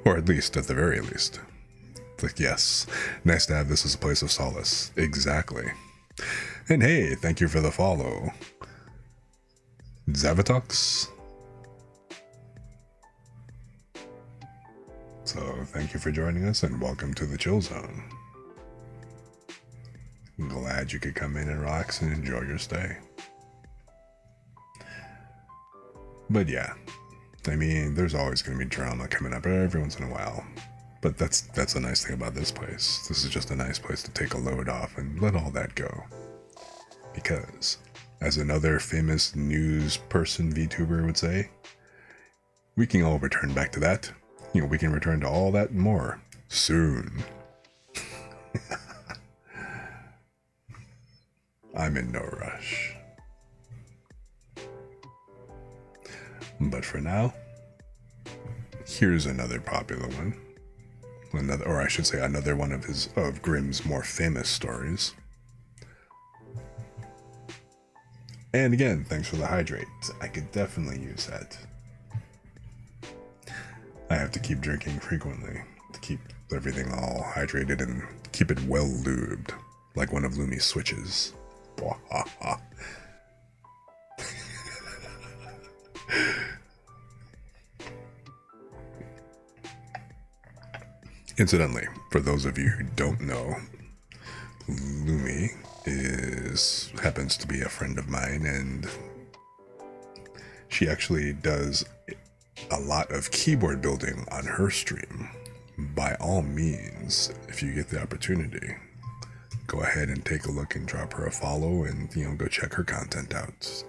Speaker 1: Or at least, at the very least. Like, yes, nice to have this as a place of solace. Exactly. And hey, thank you for the follow. Zavatox. So, thank you for joining us and welcome to the Chill Zone. I'm glad you could come in and relax and enjoy your stay. But yeah, I mean, there's always going to be drama coming up every once in a while. But that's the nice thing about this place. This is just a nice place to take a load off and let all that go. Because, as another famous news person VTuber would say, we can all return back to that. You know, we can return to all that and more soon. I'm in no rush. But for now, here's another popular one. Or I should say another one of Grimm's more famous stories. And again, thanks for the hydrate. I could definitely use that. I have to keep drinking frequently to keep everything all hydrated and keep it well lubed, like one of Lumi's switches. Incidentally, for those of you who don't know, Lumi happens to be a friend of mine, and she actually does a lot of keyboard building on her stream. By all means, if you get the opportunity, go ahead and take a look and drop her a follow and, you know, go check her content out.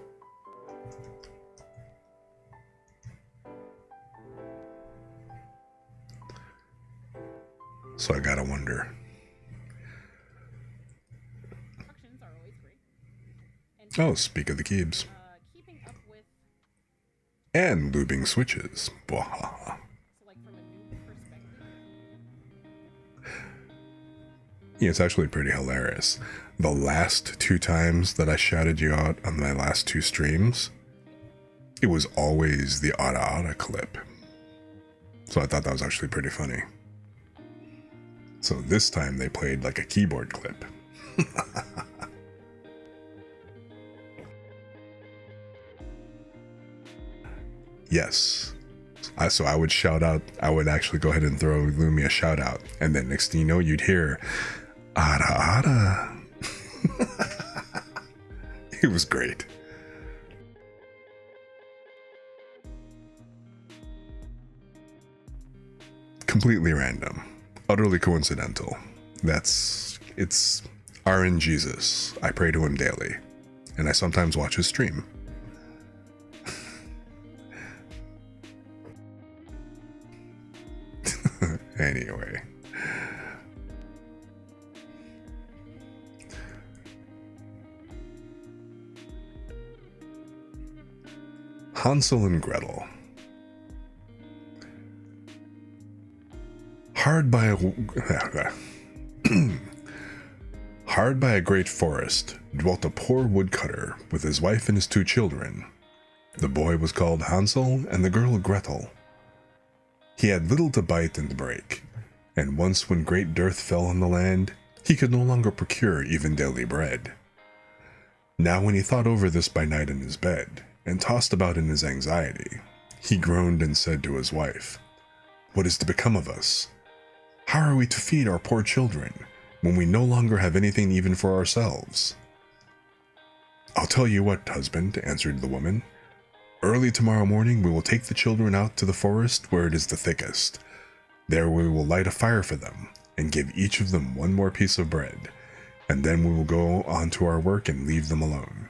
Speaker 1: So I gotta wonder. Oh, speak of the keybs. And lubing switches. Bwahaha. Yeah, it's actually pretty hilarious. The last 2 times that I shouted you out on my last 2 streams, it was always the Ada Ada clip. So I thought that was actually pretty funny. So this time they played like a keyboard clip. Yes. So I would shout out, I would actually go ahead and throw Lumi a shout out. And then next thing you know, you'd hear, Ada Ada. It was great. Completely random. Utterly coincidental. It's RNGesus. I pray to him daily. And I sometimes watch his stream. Anyway. Hansel and Gretel. Hard by a great forest dwelt a poor woodcutter with his wife and his 2 children. The boy was called Hansel and the girl Gretel. He had little to bite and to break, and once when great dearth fell on the land, he could no longer procure even daily bread. Now when he thought over this by night in his bed, and tossed about in his anxiety, he groaned and said to his wife, "What is to become of us? How are we to feed our poor children, when we no longer have anything even for ourselves?" "I'll tell you what, husband," answered the woman. "Early tomorrow morning we will take the children out to the forest where it is the thickest. There we will light a fire for them, and give each of them 1 more piece of bread, and then we will go on to our work and leave them alone.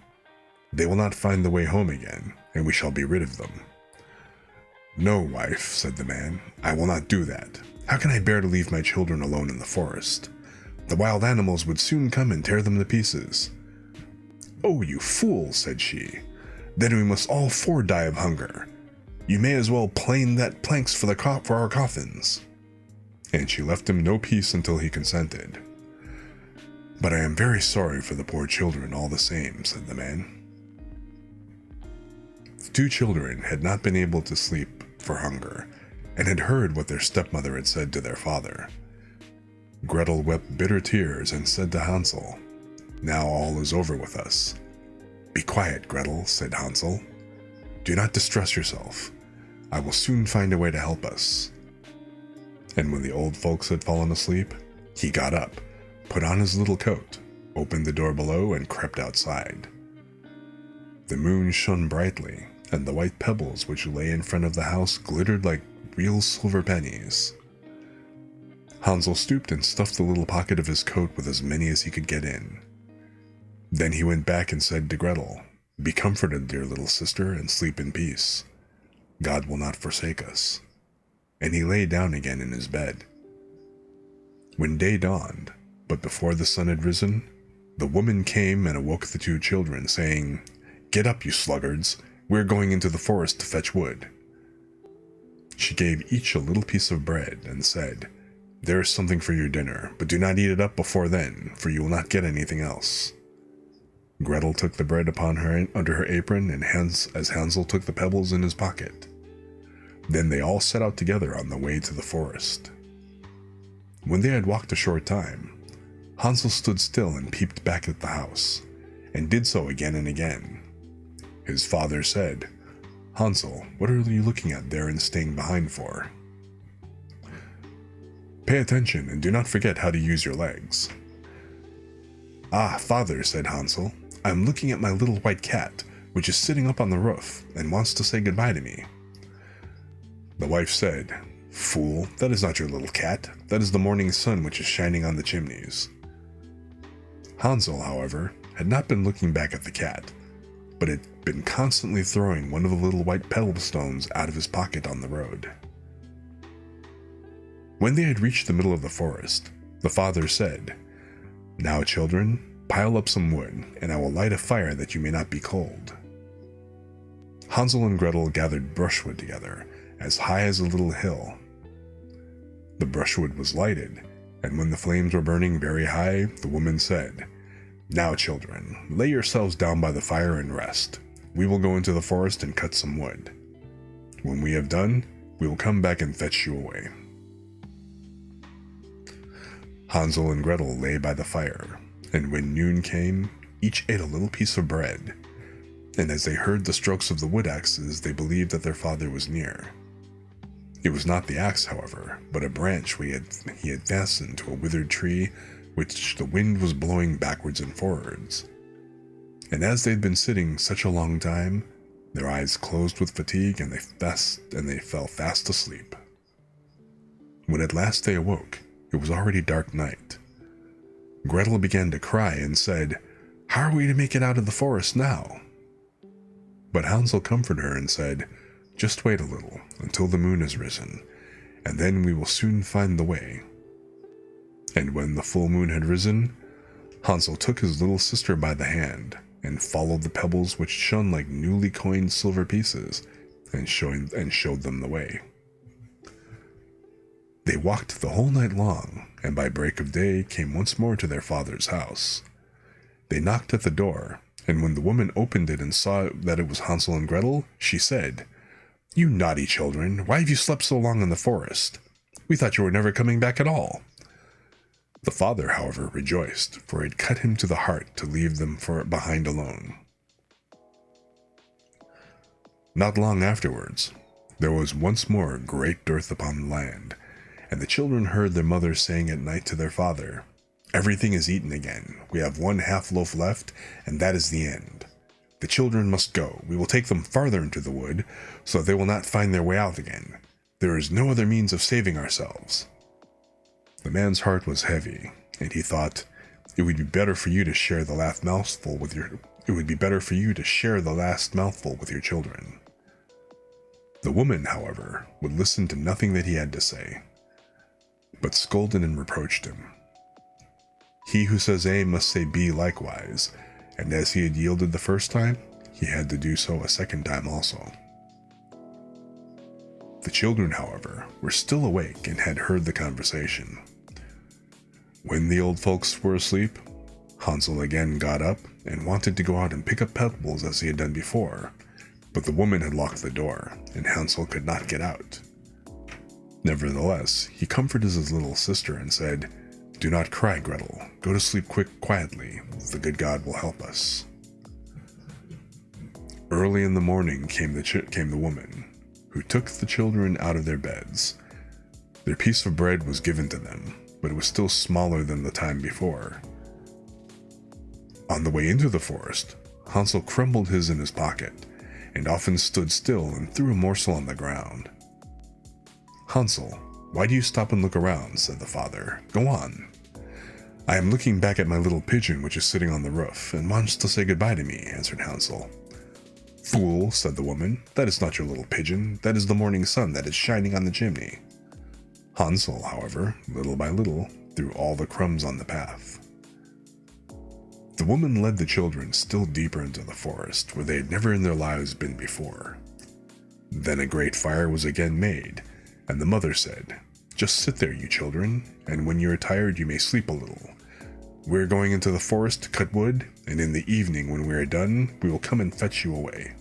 Speaker 1: They will not find the way home again, and we shall be rid of them." "No, wife," said the man, "I will not do that. How can I bear to leave my children alone in the forest? The wild animals would soon come and tear them to pieces." "Oh, you fool," said she. "Then we must all 4 die of hunger. You may as well plane that planks for our coffins." And she left him no peace until he consented. "But I am very sorry for the poor children all the same," said the man. The 2 children had not been able to sleep for hunger, and had heard what their stepmother had said to their father. Gretel wept bitter tears and said to Hansel, "Now all is over with us." "Be quiet, Gretel," said Hansel. "Do not distress yourself. I will soon find a way to help us." And when the old folks had fallen asleep, he got up, put on his little coat, opened the door below, and crept outside. The moon shone brightly, and the white pebbles which lay in front of the house glittered like real silver pennies. Hansel stooped and stuffed the little pocket of his coat with as many as he could get in. Then he went back and said to Gretel, "Be comforted, dear little sister, and sleep in peace. God will not forsake us." And he lay down again in his bed. When day dawned, but before the sun had risen, the woman came and awoke the 2 children, saying, "Get up, you sluggards, we are going into the forest to fetch wood." She gave each a little piece of bread and said, "There is something for your dinner, but do not eat it up before then, for you will not get anything else." Gretel took the bread under her apron, and as Hansel took the pebbles in his pocket. Then they all set out together on the way to the forest. When they had walked a short time, Hansel stood still and peeped back at the house, and did so again and again. His father said, "Hansel, what are you looking at there and staying behind for? Pay attention and do not forget how to use your legs." "Ah, father," said Hansel, "I am looking at my little white cat, which is sitting up on the roof and wants to say goodbye to me." The wife said, "Fool, that is not your little cat. That is the morning sun which is shining on the chimneys." Hansel, however, had not been looking back at the cat, but had been constantly throwing one of the little white pebble stones out of his pocket on the road. When they had reached the middle of the forest, the father said, "Now, children, pile up some wood, and I will light a fire that you may not be cold." Hansel and Gretel gathered brushwood together, as high as a little hill. The brushwood was lighted, and when the flames were burning very high, the woman said, "Now, children, lay yourselves down by the fire and rest. We will go into the forest and cut some wood. When we have done, we will come back and fetch you away." Hansel and Gretel lay by the fire, and when noon came, each ate a little piece of bread, and as they heard the strokes of the wood axes, they believed that their father was near. It was not the axe, however, but a branch he had fastened to a withered tree which the wind was blowing backwards and forwards. And as they had been sitting such a long time, their eyes closed with fatigue, and they fell fast asleep. When at last they awoke, it was already dark night. Gretel began to cry and said, "How are we to make it out of the forest now?" But Hansel comforted her and said, "Just wait a little until the moon has risen, and then we will soon find the way." And when the full moon had risen, Hansel took his little sister by the hand and followed the pebbles which shone like newly coined silver pieces, and showed them the way. They walked the whole night long, and by break of day came once more to their father's house. They knocked at the door, and when the woman opened it and saw that it was Hansel and Gretel, she said, "You naughty children, why have you slept so long in the forest? We thought you were never coming back at all." The father, however, rejoiced, for it cut him to the heart to leave them behind alone. Not long afterwards, there was once more great dearth upon the land, and the children heard their mother saying at night to their father, "Everything is eaten again. We have 1/2 loaf left, and that is the end. The children must go. We will take them farther into the wood, so that they will not find their way out again. There is no other means of saving ourselves." The man's heart was heavy, and he thought, it would be better for you to share the last mouthful with your children. The woman, however, would listen to nothing that he had to say, but scolded and reproached him. He who says A must say B likewise, and as he had yielded the first time, he had to do so a second time also. The children, however, were still awake and had heard the conversation. When the old folks were asleep, Hansel again got up and wanted to go out and pick up pebbles as he had done before, but the woman had locked the door, and Hansel could not get out. Nevertheless, he comforted his little sister and said, "Do not cry, Gretel. Go to sleep quietly. The good God will help us." Early in the morning came the woman, who took the children out of their beds. Their piece of bread was given to them, but it was still smaller than the time before. On the way into the forest, Hansel crumbled his in his pocket, and often stood still and threw a morsel on the ground. "Hansel, why do you stop and look around?" said the father. "Go on." "I am looking back at my little pigeon which is sitting on the roof, and wants to say goodbye to me," answered Hansel. "Fool," said the woman, "that is not your little pigeon, that is the morning sun that is shining on the chimney." Hansel, however, little by little, threw all the crumbs on the path. The woman led the children still deeper into the forest, where they had never in their lives been before. Then a great fire was again made, and the mother said, "Just sit there, you children, and when you are tired you may sleep a little. We are going into the forest to cut wood, and in the evening when we are done, we will come and fetch you away."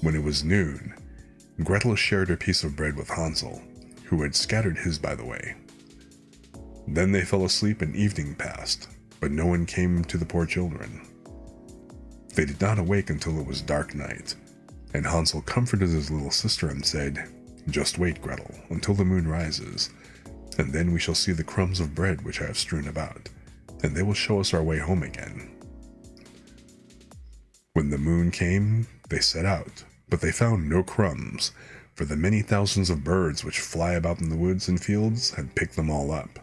Speaker 1: When it was noon, Gretel shared her piece of bread with Hansel, who had scattered his by the way. Then they fell asleep and evening passed, but no one came to the poor children. They did not awake until it was dark night, and Hansel comforted his little sister and said, "Just wait, Gretel, until the moon rises, and then we shall see the crumbs of bread which I have strewn about, and they will show us our way home again." When the moon came, they set out, but they found no crumbs, for the many thousands of birds which fly about in the woods and fields had picked them all up.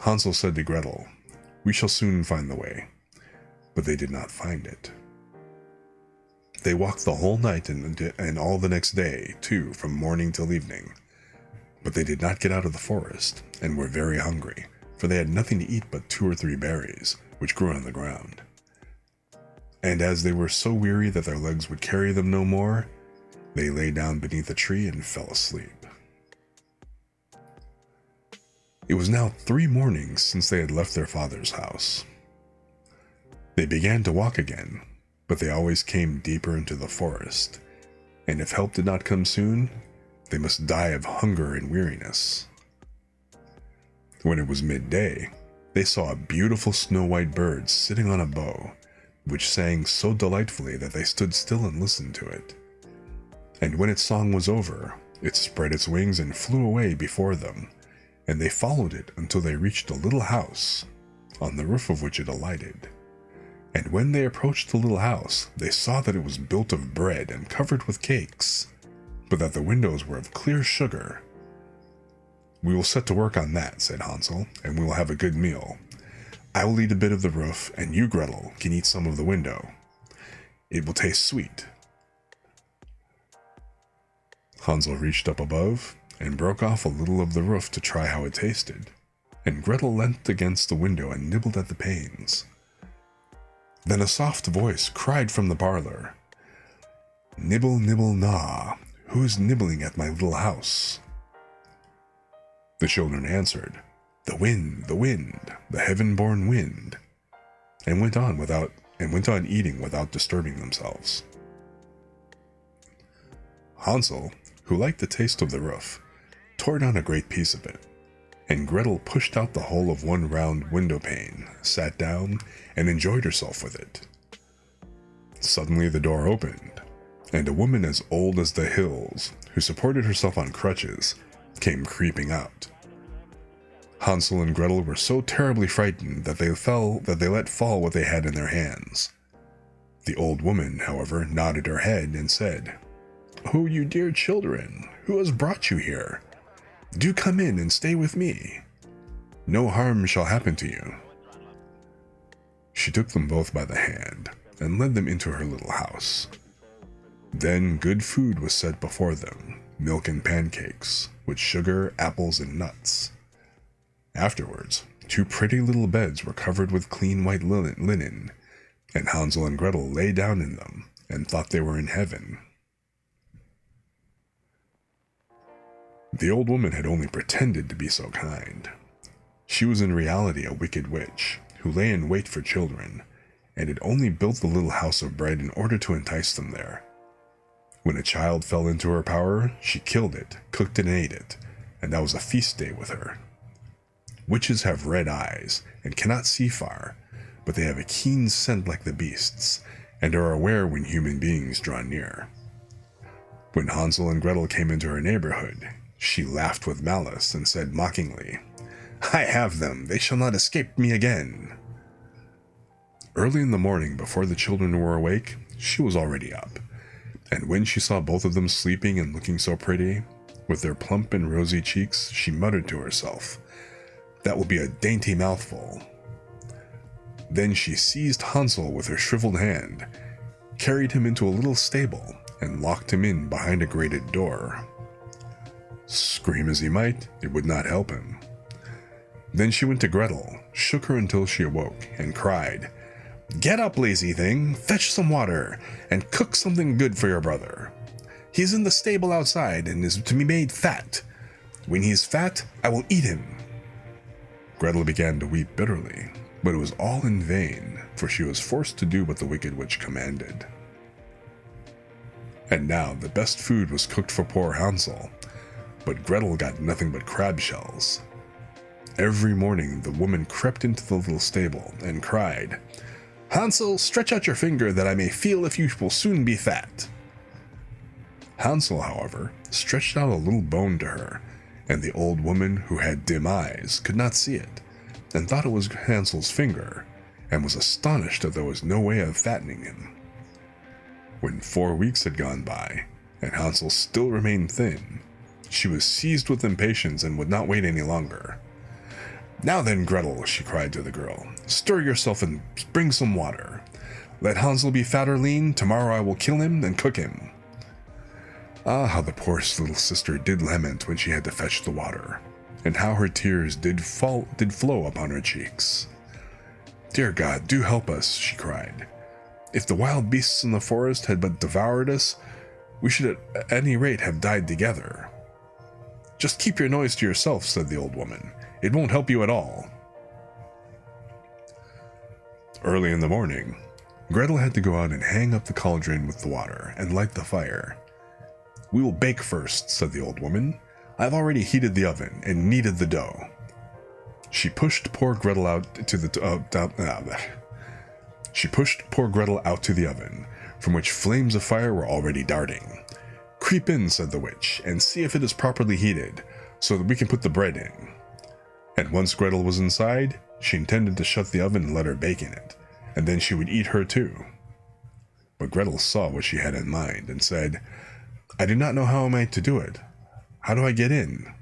Speaker 1: Hansel said to Gretel, "We shall soon find the way," but they did not find it. They walked the whole night and all the next day, too, from morning till evening, but they did not get out of the forest, and were very hungry, for they had nothing to eat but 2 or 3 berries, which grew on the ground. And as they were so weary that their legs would carry them no more, they lay down beneath a tree and fell asleep. It was now 3 mornings since they had left their father's house. They began to walk again, but they always came deeper into the forest, and if help did not come soon, they must die of hunger and weariness. When it was midday, they saw a beautiful snow-white bird sitting on a bough, which sang so delightfully that they stood still and listened to it. And when its song was over, it spread its wings and flew away before them, and they followed it until they reached a little house, on the roof of which it alighted. And when they approached the little house, they saw that it was built of bread and covered with cakes, but that the windows were of clear sugar. "We will set to work on that," said Hansel, "and we will have a good meal. I will eat a bit of the roof, and you, Gretel, can eat some of the window. It will taste sweet." Hansel reached up above and broke off a little of the roof to try how it tasted, and Gretel leant against the window and nibbled at the panes. Then a soft voice cried from the parlor, "Nibble, nibble, gnaw, who is nibbling at my little house?" The children answered, the wind, the heaven-born wind," and went on eating without disturbing themselves. Hansel, who liked the taste of the roof, tore down a great piece of it, and Gretel pushed out the hole of one round window pane, sat down, and enjoyed herself with it. Suddenly the door opened, and a woman as old as the hills, who supported herself on crutches, came creeping out. Hansel and Gretel were so terribly frightened that they let fall what they had in their hands. The old woman, however, nodded her head and said, "Oh, you dear children, who has brought you here? Do come in and stay with me. No harm shall happen to you." She took them both by the hand and led them into her little house. Then good food was set before them, milk and pancakes, with sugar, apples, and nuts. Afterwards, 2 pretty little beds were covered with clean white linen, and Hansel and Gretel lay down in them and thought they were in heaven. The old woman had only pretended to be so kind. She was in reality a wicked witch who lay in wait for children, and had only built the little house of bread in order to entice them there. When a child fell into her power, she killed it, cooked it, and ate it, and that was a feast day with her. Witches have red eyes and cannot see far, but they have a keen scent like the beasts, and are aware when human beings draw near. When Hansel and Gretel came into her neighborhood, she laughed with malice and said mockingly, "I have them, they shall not escape me again." Early in the morning, before the children were awake, she was already up, and when she saw both of them sleeping and looking so pretty, with their plump and rosy cheeks, she muttered to herself, "That will be a dainty mouthful." Then she seized Hansel with her shriveled hand, carried him into a little stable, and locked him in behind a grated door. Scream as he might, it would not help him. Then she went to Gretel, shook her until she awoke, and cried, "Get up, lazy thing, fetch some water, and cook something good for your brother. He is in the stable outside, and is to be made fat. When he is fat, I will eat him." Gretel began to weep bitterly, but it was all in vain, for she was forced to do what the wicked witch commanded. And now the best food was cooked for poor Hansel, but Gretel got nothing but crab shells. Every morning the woman crept into the little stable and cried, "Hansel, stretch out your finger that I may feel if you will soon be fat." Hansel, however, stretched out a little bone to her, and the old woman, who had dim eyes, could not see it, and thought it was Hansel's finger, and was astonished that there was no way of fattening him. When 4 weeks had gone by, and Hansel still remained thin, she was seized with impatience and would not wait any longer. "Now then, Gretel," she cried to the girl, "stir yourself and bring some water. Let Hansel be fat or lean, tomorrow I will kill him and cook him." Ah, how the poor little sister did lament when she had to fetch the water, and how her tears did flow upon her cheeks. "Dear God, do help us," she cried. "If the wild beasts in the forest had but devoured us, we should at any rate have died together." "Just keep your noise to yourself," said the old woman. "It won't help you at all." Early in the morning, Gretel had to go out and hang up the cauldron with the water and light the fire. "We will bake first," said the old woman. "I've already heated the oven and kneaded the dough." She pushed poor Gretel out to the oven, from which flames of fire were already darting. "Creep in," said the witch, "and see if it is properly heated, so that we can put the bread in." And once Gretel was inside, she intended to shut the oven and let her bake in it, and then she would eat her too. But Gretel saw what she had in mind, and said, "I do not know how am I to do it. How do I get in?"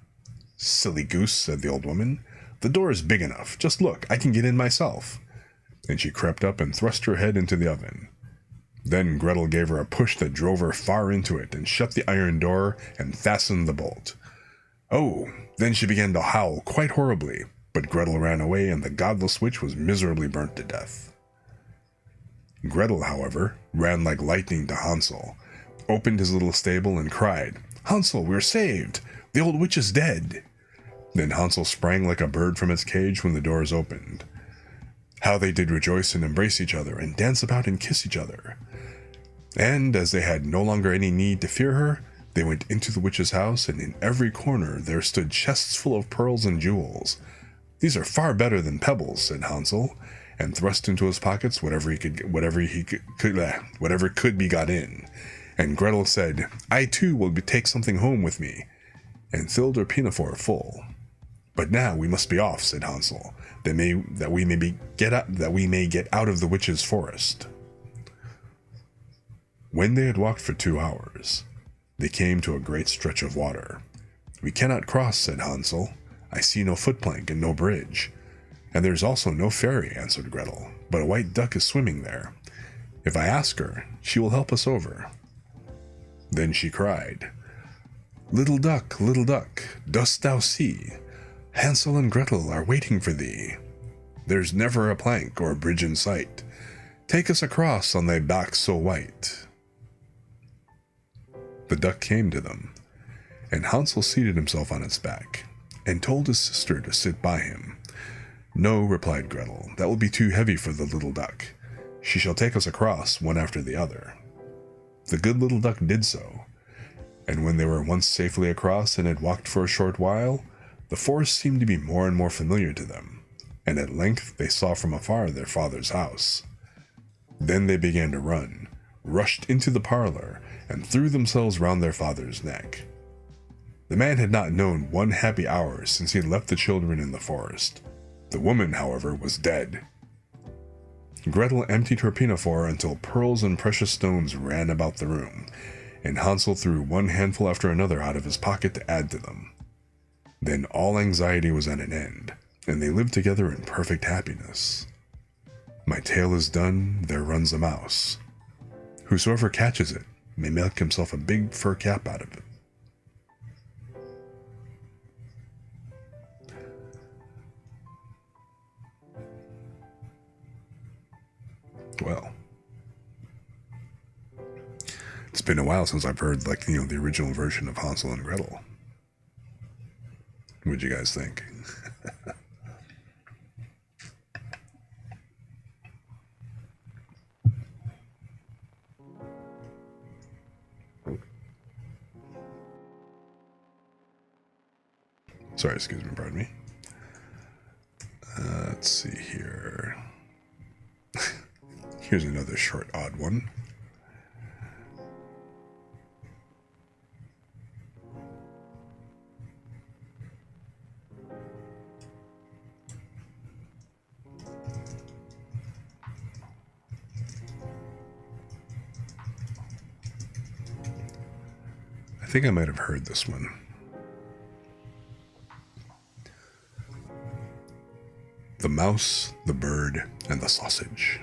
Speaker 1: "Silly goose," said the old woman. "The door is big enough. Just look, I can get in myself." And she crept up and thrust her head into the oven. Then Gretel gave her a push that drove her far into it, and shut the iron door and fastened the bolt. Oh, then she began to howl quite horribly, but Gretel ran away, and the godless witch was miserably burnt to death. Gretel, however, ran like lightning to Hansel, opened his little stable, and cried, "Hansel, we're saved! The old witch is dead!" Then Hansel sprang like a bird from its cage when the doors opened. How they did rejoice and embrace each other, and dance about and kiss each other. And as they had no longer any need to fear her, they went into the witch's house, and in every corner there stood chests full of pearls and jewels. "These are far better than pebbles," said Hansel, and thrust into his pockets whatever could be got in. And Gretel said, "I too will take something home with me," and filled her pinafore full. "But now we must be off," said Hansel, that we may get out of the witch's forest. When they had walked for 2 hours, they came to a great stretch of water. "We cannot cross," said Hansel. "I see no footplank and no bridge." "And there's also no fairy," answered Gretel, "but a white duck is swimming there. If I ask her, she will help us over." Then she cried, little duck, dost thou see? Hansel and Gretel are waiting for thee. There's never a plank or a bridge in sight. Take us across on thy back so white." The duck came to them, and Hansel seated himself on its back, and told his sister to sit by him. "No," replied Gretel, "that will be too heavy for the little duck. She shall take us across, one after the other." The good little duck did so, and when they were once safely across and had walked for a short while, the forest seemed to be more and more familiar to them, and at length they saw from afar their father's house. Then they began to run, rushed into the parlor, and threw themselves round their father's neck. The man had not known one happy hour since he had left the children in the forest. The woman, however, was dead. Gretel emptied her pinafore until pearls and precious stones ran about the room, and Hansel threw one handful after another out of his pocket to add to them. Then all anxiety was at an end, and they lived together in perfect happiness. My tale is done, there runs a mouse. Whosoever catches it may make himself a big fur cap out of it. Well, it's been a while since I've heard, the original version of Hansel and Gretel. What'd you guys think? Sorry, excuse me, pardon me. Let's see here. Here's another short, odd one. I think I might have heard this one. The Mouse, the Bird, and the Sausage.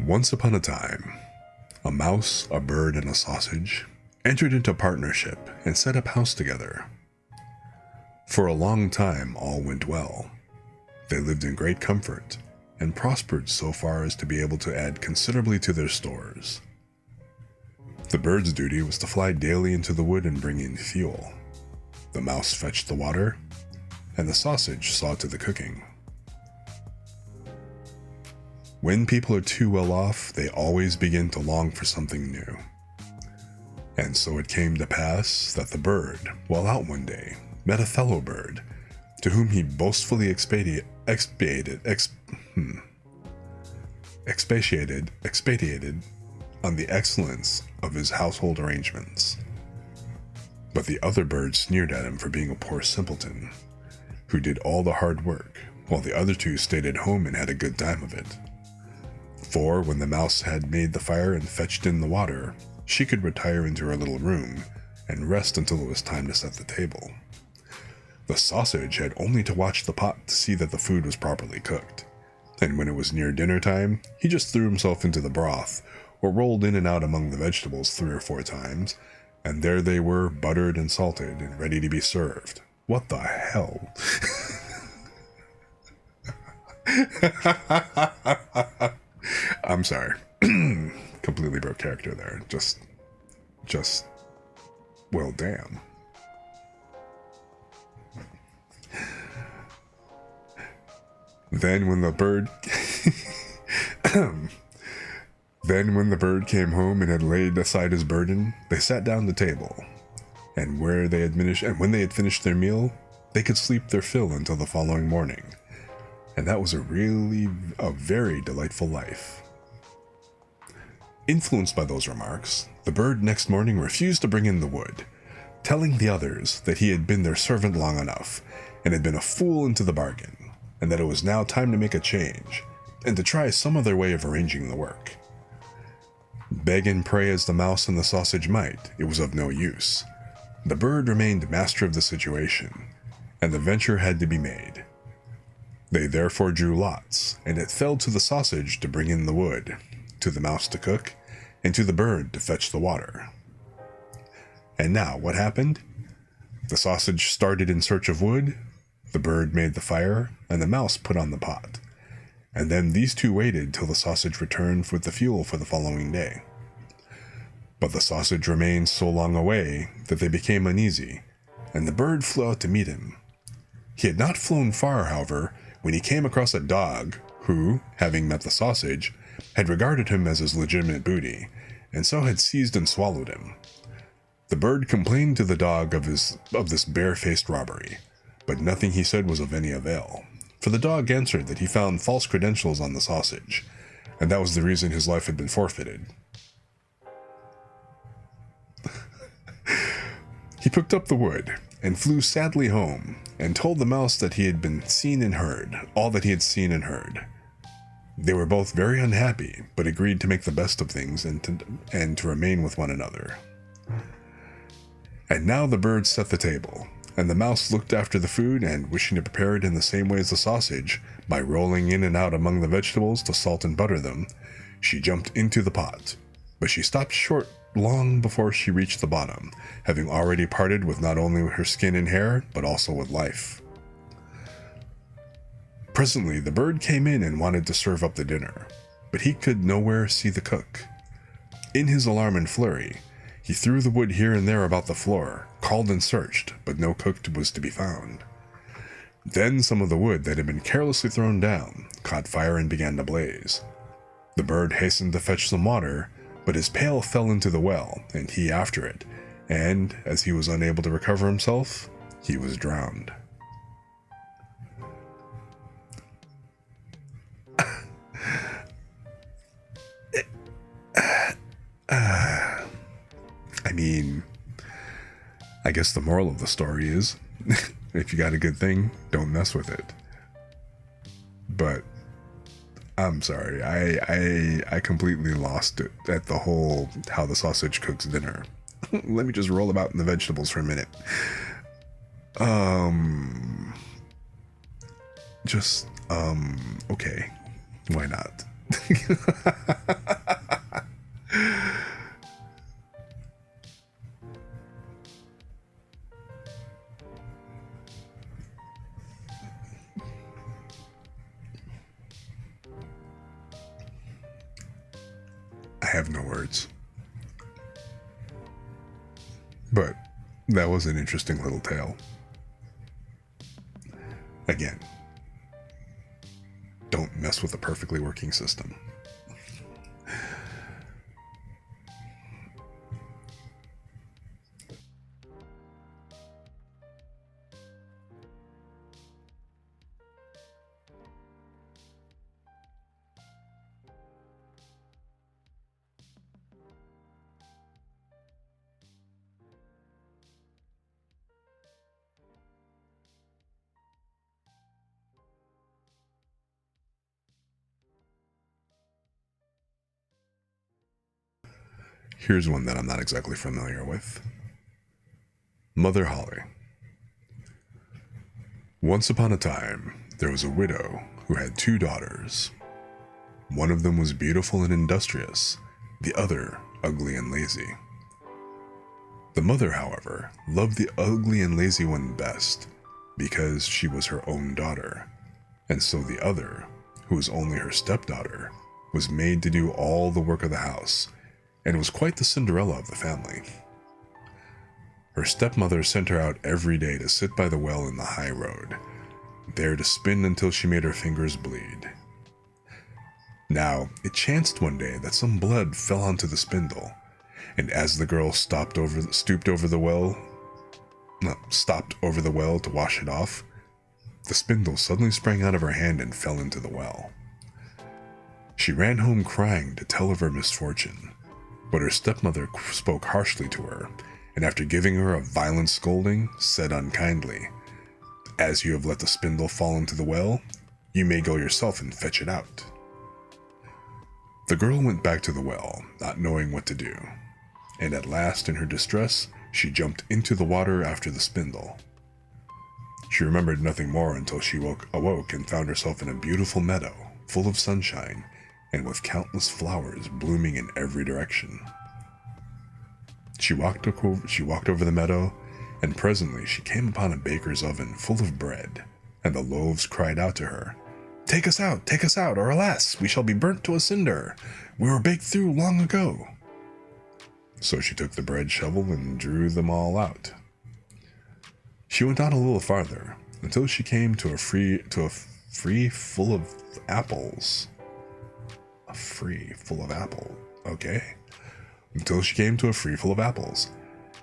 Speaker 1: Once upon a time, a mouse, a bird, and a sausage entered into partnership and set up house together. For a long time all went well. They lived in great comfort and prospered so far as to be able to add considerably to their stores. The bird's duty was to fly daily into the wood and bring in fuel. The mouse fetched the water, and the sausage saw to the cooking. When people are too well off, they always begin to long for something new. And so it came to pass that the bird, while out one day, met a fellow bird, to whom he boastfully expatiated on the excellence of his household arrangements. But the other bird sneered at him for being a poor simpleton, who did all the hard work, while the other two stayed at home and had a good time of it. For when the mouse had made the fire and fetched in the water, she could retire into her little room and rest until it was time to set the table. The sausage had only to watch the pot to see that the food was properly cooked, and when it was near dinner time, he just threw himself into the broth, or rolled in and out among the vegetables 3 or 4 times, and there they were, buttered and salted, and ready to be served. What the hell? I'm sorry. Completely broke character there. Just, well, damn. Then when the bird... Then when the bird came home and had laid aside his burden, they sat down to table. And when they had finished their meal, they could sleep their fill until the following morning. And that was a very delightful life. Influenced by those remarks, the bird next morning refused to bring in the wood, telling the others that he had been their servant long enough, and had been a fool into the bargain, and that it was now time to make a change, and to try some other way of arranging the work. Beg and pray as the mouse and the sausage might, it was of no use. The bird remained master of the situation, and the venture had to be made. They therefore drew lots, and it fell to the sausage to bring in the wood, to the mouse to cook, and to the bird to fetch the water. And now, what happened? The sausage started in search of wood, the bird made the fire, and the mouse put on the pot. And then these two waited till the sausage returned with the fuel for the following day. But the sausage remained so long away that they became uneasy, and the bird flew out to meet him. He had not flown far, however, when he came across a dog who, having met the sausage, had regarded him as his legitimate booty, and so had seized and swallowed him. The bird complained to the dog of this barefaced robbery, but nothing he said was of any avail, for the dog answered that he found false credentials on the sausage, and that was the reason his life had been forfeited. He picked up the wood, and flew sadly home, and told the mouse that he had been seen and heard, all that he had seen and heard. They were both very unhappy, but agreed to make the best of things and to remain with one another. And now the bird set the table, and the mouse looked after the food, and wishing to prepare it in the same way as the sausage, by rolling in and out among the vegetables to salt and butter them, she jumped into the pot. But she stopped short long before she reached the bottom, having already parted with not only her skin and hair, but also with life. Presently the bird came in and wanted to serve up the dinner, but he could nowhere see the cook. In his alarm and flurry, he threw the wood here and there about the floor, called and searched, but no cook was to be found. Then some of the wood that had been carelessly thrown down caught fire and began to blaze. The bird hastened to fetch some water, but his pail fell into the well, and he after it, and, as he was unable to recover himself, he was drowned. I mean, I guess the moral of the story is, if you got a good thing, don't mess with it. But I'm sorry, I completely lost it at the whole how the sausage cooks dinner. Let me just roll about in the vegetables for a minute. Okay, why not? I have no words. But that was an interesting little tale. Again, don't mess with a perfectly working system. Here's one that I'm not exactly familiar with. Mother Holle. Once upon a time, there was a widow who had 2 daughters. One of them was beautiful and industrious, the other ugly and lazy. The mother, however, loved the ugly and lazy one best, because she was her own daughter, and so the other who was only her stepdaughter, was made to do all the work of the house, and was quite the Cinderella of the family. Her stepmother sent her out every day to sit by the well in the high road, there to spin until she made her fingers bleed. Now, it chanced one day that some blood fell onto the spindle, and as the girl stopped over the well to wash it off, the spindle suddenly sprang out of her hand and fell into the well. She ran home crying to tell of her misfortune, but her stepmother spoke harshly to her, and after giving her a violent scolding, said unkindly, "As you have let the spindle fall into the well, you may go yourself and fetch it out." The girl went back to the well, not knowing what to do, and at last, in her distress, she jumped into the water after the spindle. She remembered nothing more until she awoke and found herself in a beautiful meadow, full of sunshine, and with countless flowers blooming in every direction. She walked over the meadow, and presently she came upon a baker's oven full of bread, and the loaves cried out to her, take us out, or alas, we shall be burnt to a cinder. We were baked through long ago." So she took the bread shovel and drew them all out. She went on a little farther, until she came to a free full of apples. A free full of apples, okay. Until she came to a free full of apples.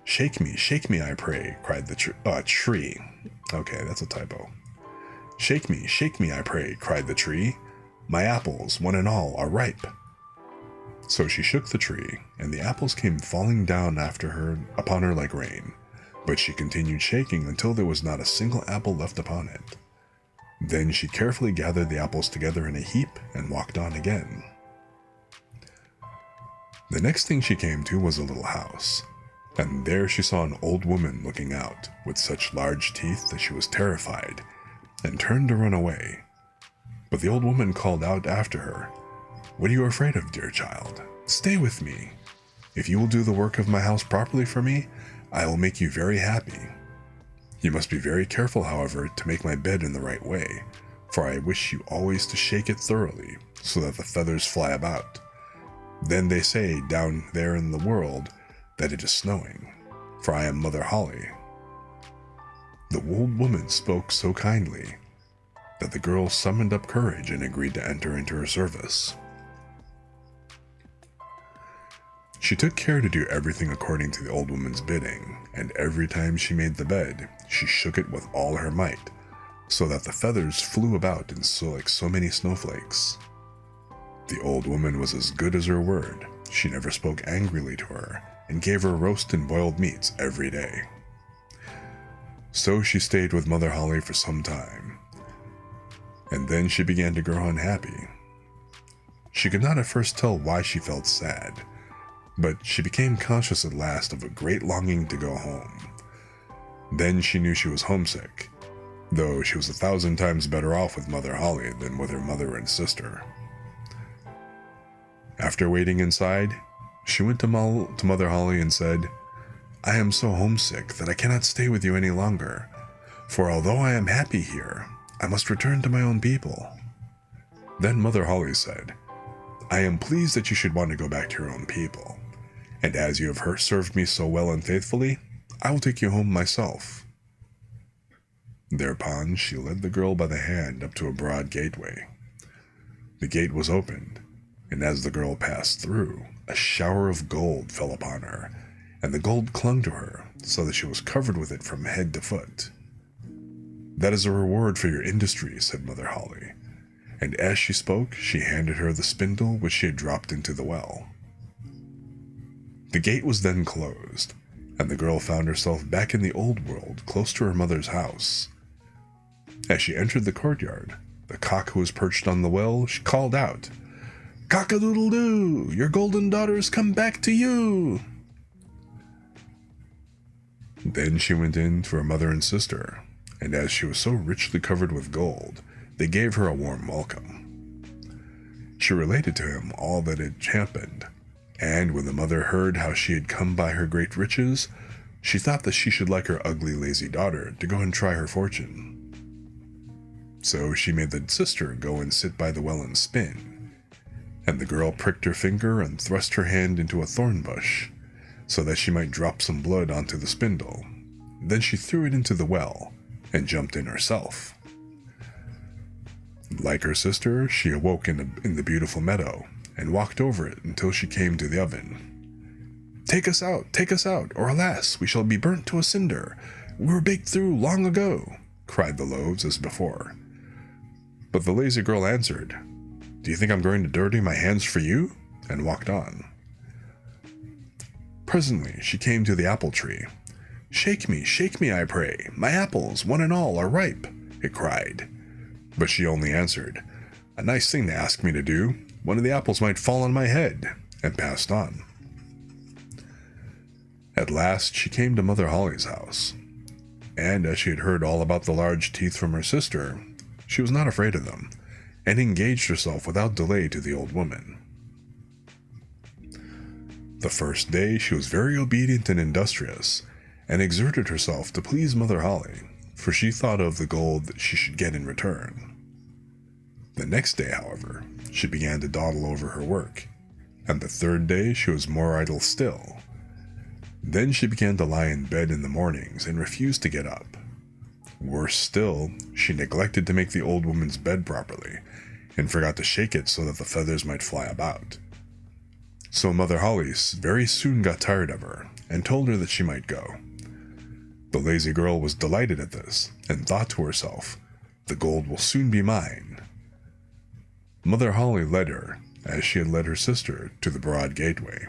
Speaker 1: Shake me, I pray," cried the tree. Okay, that's a typo. Shake me, I pray," cried the tree. "My apples, one and all, are ripe." So she shook the tree, and the apples came falling down upon her like rain. But she continued shaking until there was not a single apple left upon it. Then she carefully gathered the apples together in a heap and walked on again. The next thing she came to was a little house, and there she saw an old woman looking out, with such large teeth that she was terrified, and turned to run away. But the old woman called out after her, "What are you afraid of, dear child? Stay with me. If you will do the work of my house properly for me, I will make you very happy. You must be very careful, however, to make my bed in the right way, for I wish you always to shake it thoroughly, so that the feathers fly about. Then they say down there in the world that it is snowing, for I am Mother Holle." The old woman spoke so kindly that the girl summoned up courage and agreed to enter into her service. She took care to do everything according to the old woman's bidding, and every time she made the bed, she shook it with all her might, so that the feathers flew about like so many snowflakes. The old woman was as good as her word. She never spoke angrily to her, and gave her roast and boiled meats every day. So she stayed with Mother Holle for some time, and then she began to grow unhappy. She could not at first tell why she felt sad, but she became conscious at last of a great longing to go home. Then she knew she was homesick, though she was 1,000 times better off with Mother Holle than with her mother and sister. After waiting inside, she went to Mother Holle and said, "I am so homesick that I cannot stay with you any longer, for although I am happy here, I must return to my own people." Then Mother Holle said, "I am pleased that you should want to go back to your own people, and as you have served me so well and faithfully, I will take you home myself." Thereupon she led the girl by the hand up to a broad gateway. The gate was opened, and as the girl passed through, a shower of gold fell upon her, and the gold clung to her, so that she was covered with it from head to foot. "That is a reward for your industry," said Mother Holle, and as she spoke, she handed her the spindle which she had dropped into the well. The gate was then closed, and the girl found herself back in the old world, close to her mother's house. As she entered the courtyard, the cock who was perched on the well called out, "Cock-a-doodle-doo! Your golden daughters come back to you!" Then she went in to her mother and sister, and as she was so richly covered with gold, they gave her a warm welcome. She related to him all that had happened, and when the mother heard how she had come by her great riches, she thought that she should like her ugly, lazy daughter to go and try her fortune. So she made the sister go and sit by the well and spin. And the girl pricked her finger and thrust her hand into a thorn bush, so that she might drop some blood onto the spindle. Then she threw it into the well and jumped in herself. Like her sister, she awoke in the beautiful meadow and walked over it until she came to the oven. Take us out, or alas, we shall be burnt to a cinder. We were baked through long ago," cried the loaves as before. But the lazy girl answered, "Do you think I'm going to dirty my hands for you?" and walked on. Presently she came to the apple tree. Shake me, I pray. My apples, one and all, are ripe," it cried. But she only answered, "A nice thing to ask me to do. One of the apples might fall on my head," and passed on. At last she came to Mother Holle's house, and as she had heard all about the large teeth from her sister, she was not afraid of them, and engaged herself without delay to the old woman. The first day she was very obedient and industrious, and exerted herself to please Mother Holle, for she thought of the gold that she should get in return. The next day, however, she began to dawdle over her work, and the third day she was more idle still. Then she began to lie in bed in the mornings and refused to get up. Worse still, she neglected to make the old woman's bed properly, and forgot to shake it so that the feathers might fly about. So Mother Holle very soon got tired of her, and told her that she might go. The lazy girl was delighted at this, and thought to herself, "The gold will soon be mine." Mother Holle led her, as she had led her sister, to the broad gateway.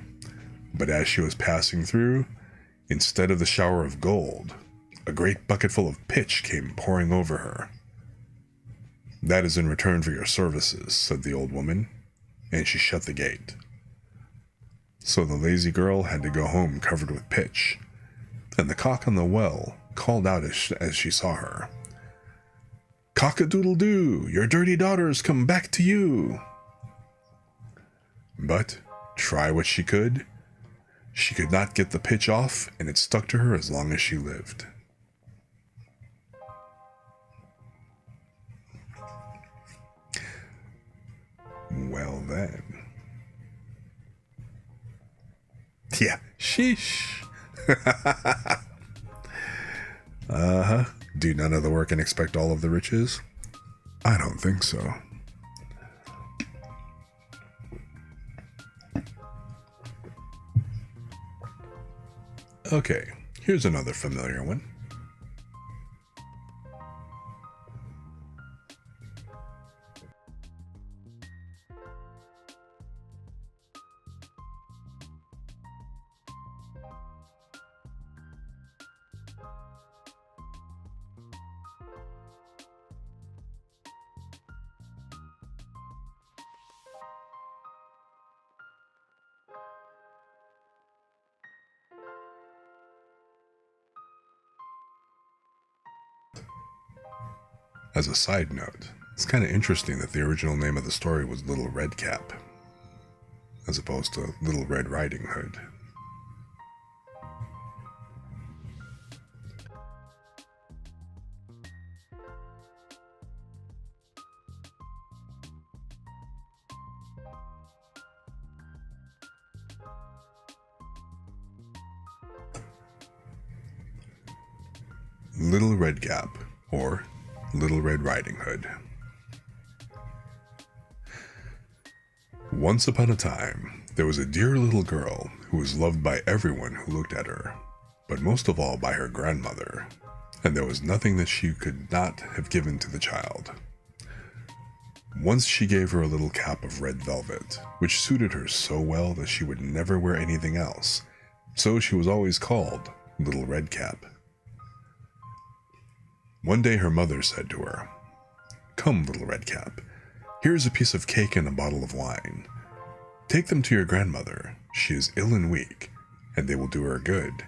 Speaker 1: But as she was passing through, instead of the shower of gold, a great bucketful of pitch came pouring over her. "That is in return for your services," said the old woman, and she shut the gate. So the lazy girl had to go home covered with pitch, and the cock on the well called out as she saw her, "Cock-a-doodle-doo, your dirty daughters come back to you." But, try what she could not get the pitch off, and it stuck to her as long as she lived. Well then. Yeah, sheesh. Do none of the work and expect all of the riches? I don't think so. Okay, here's another familiar one. As a side note, it's kind of interesting that the original name of the story was Little Red Cap, as opposed to Little Red Riding Hood. Little Red Cap, or Little Red Riding Hood. Once upon a time, there was a dear little girl who was loved by everyone who looked at her, but most of all by her grandmother, and there was nothing that she could not have given to the child. Once she gave her a little cap of red velvet, which suited her so well that she would never wear anything else, so she was always called Little Red Cap. One day her mother said to her, "Come, Little Red Cap, here is a piece of cake and a bottle of wine. Take them to your grandmother. She is ill and weak, and they will do her good.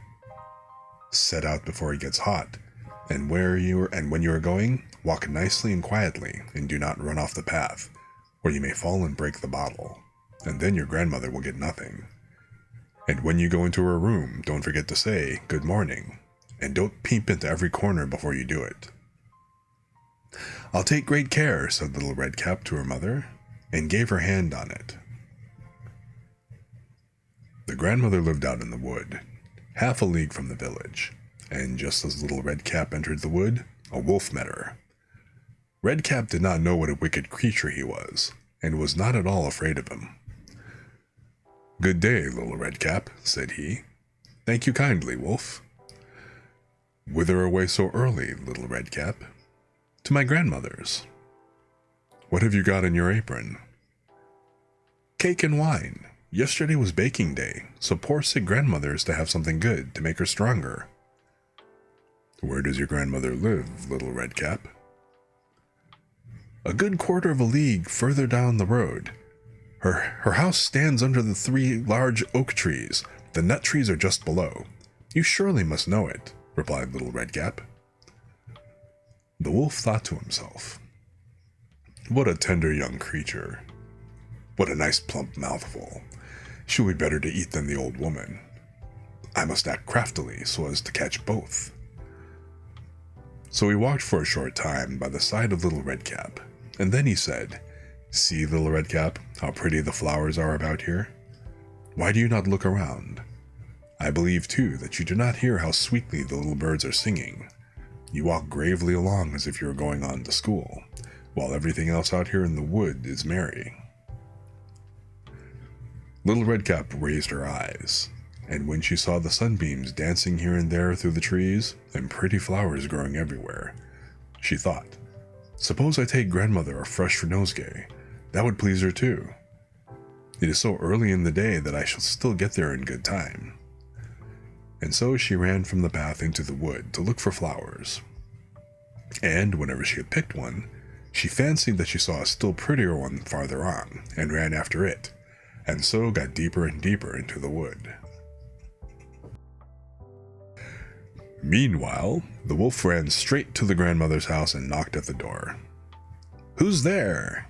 Speaker 1: Set out before it gets hot, and when you are going, walk nicely and quietly, and do not run off the path, or you may fall and break the bottle, and then your grandmother will get nothing. And when you go into her room, don't forget to say, 'Good morning,' and don't peep into every corner before you do it." "I'll take great care," said Little Redcap to her mother, and gave her hand on it. The grandmother lived out in the wood, half a league from the village, and just as Little Redcap entered the wood, a wolf met her. Redcap did not know what a wicked creature he was, and was not at all afraid of him. "Good day, Little Redcap," said he. "Thank you kindly, Wolf." "Whither away so early, Little Redcap?" "To my grandmother's." "What have you got in your apron?" "Cake and wine. Yesterday was baking day, so poor sick grandmother is to have something good to make her stronger." "Where does your grandmother live, Little Redcap?" "A good quarter of a league further down the road. Her house stands under the 3 large oak trees. The nut trees are just below. You surely must know it," replied Little Redcap. The wolf thought to himself, "What a tender young creature. What a nice plump mouthful. She'll be better to eat than the old woman. I must act craftily so as to catch both." So he walked for a short time by the side of Little Redcap, and then he said, "See, Little Redcap, how pretty the flowers are about here. Why do you not look around? I believe, too, that you do not hear how sweetly the little birds are singing. You walk gravely along as if you were going on to school, while everything else out here in the wood is merry." Little Redcap raised her eyes, and when she saw the sunbeams dancing here and there through the trees, and pretty flowers growing everywhere, she thought, "Suppose I take grandmother a fresh nosegay? That would please her too. It is so early in the day that I shall still get there in good time." And so she ran from the path into the wood to look for flowers. And whenever she had picked one, she fancied that she saw a still prettier one farther on, and ran after it, and so got deeper and deeper into the wood. Meanwhile, the wolf ran straight to the grandmother's house and knocked at the door. "Who's there?"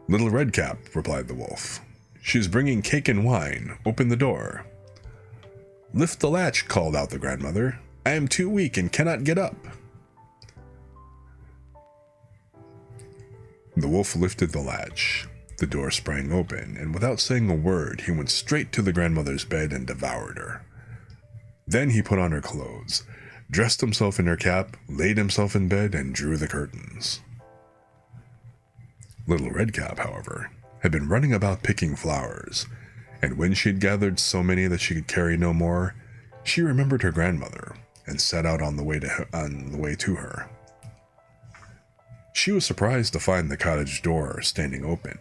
Speaker 1: "Little Redcap," replied the wolf. "She is bringing cake and wine. Open the door." "Lift the latch," called out the grandmother. "I am too weak and cannot get up." The wolf lifted the latch. The door sprang open, and without saying a word, he went straight to the grandmother's bed and devoured her. Then he put on her clothes, dressed himself in her cap, laid himself in bed, and drew the curtains. Little Redcap, however, had been running about picking flowers, and when she had gathered so many that she could carry no more, she remembered her grandmother, and set out on the way to her. She was surprised to find the cottage door standing open,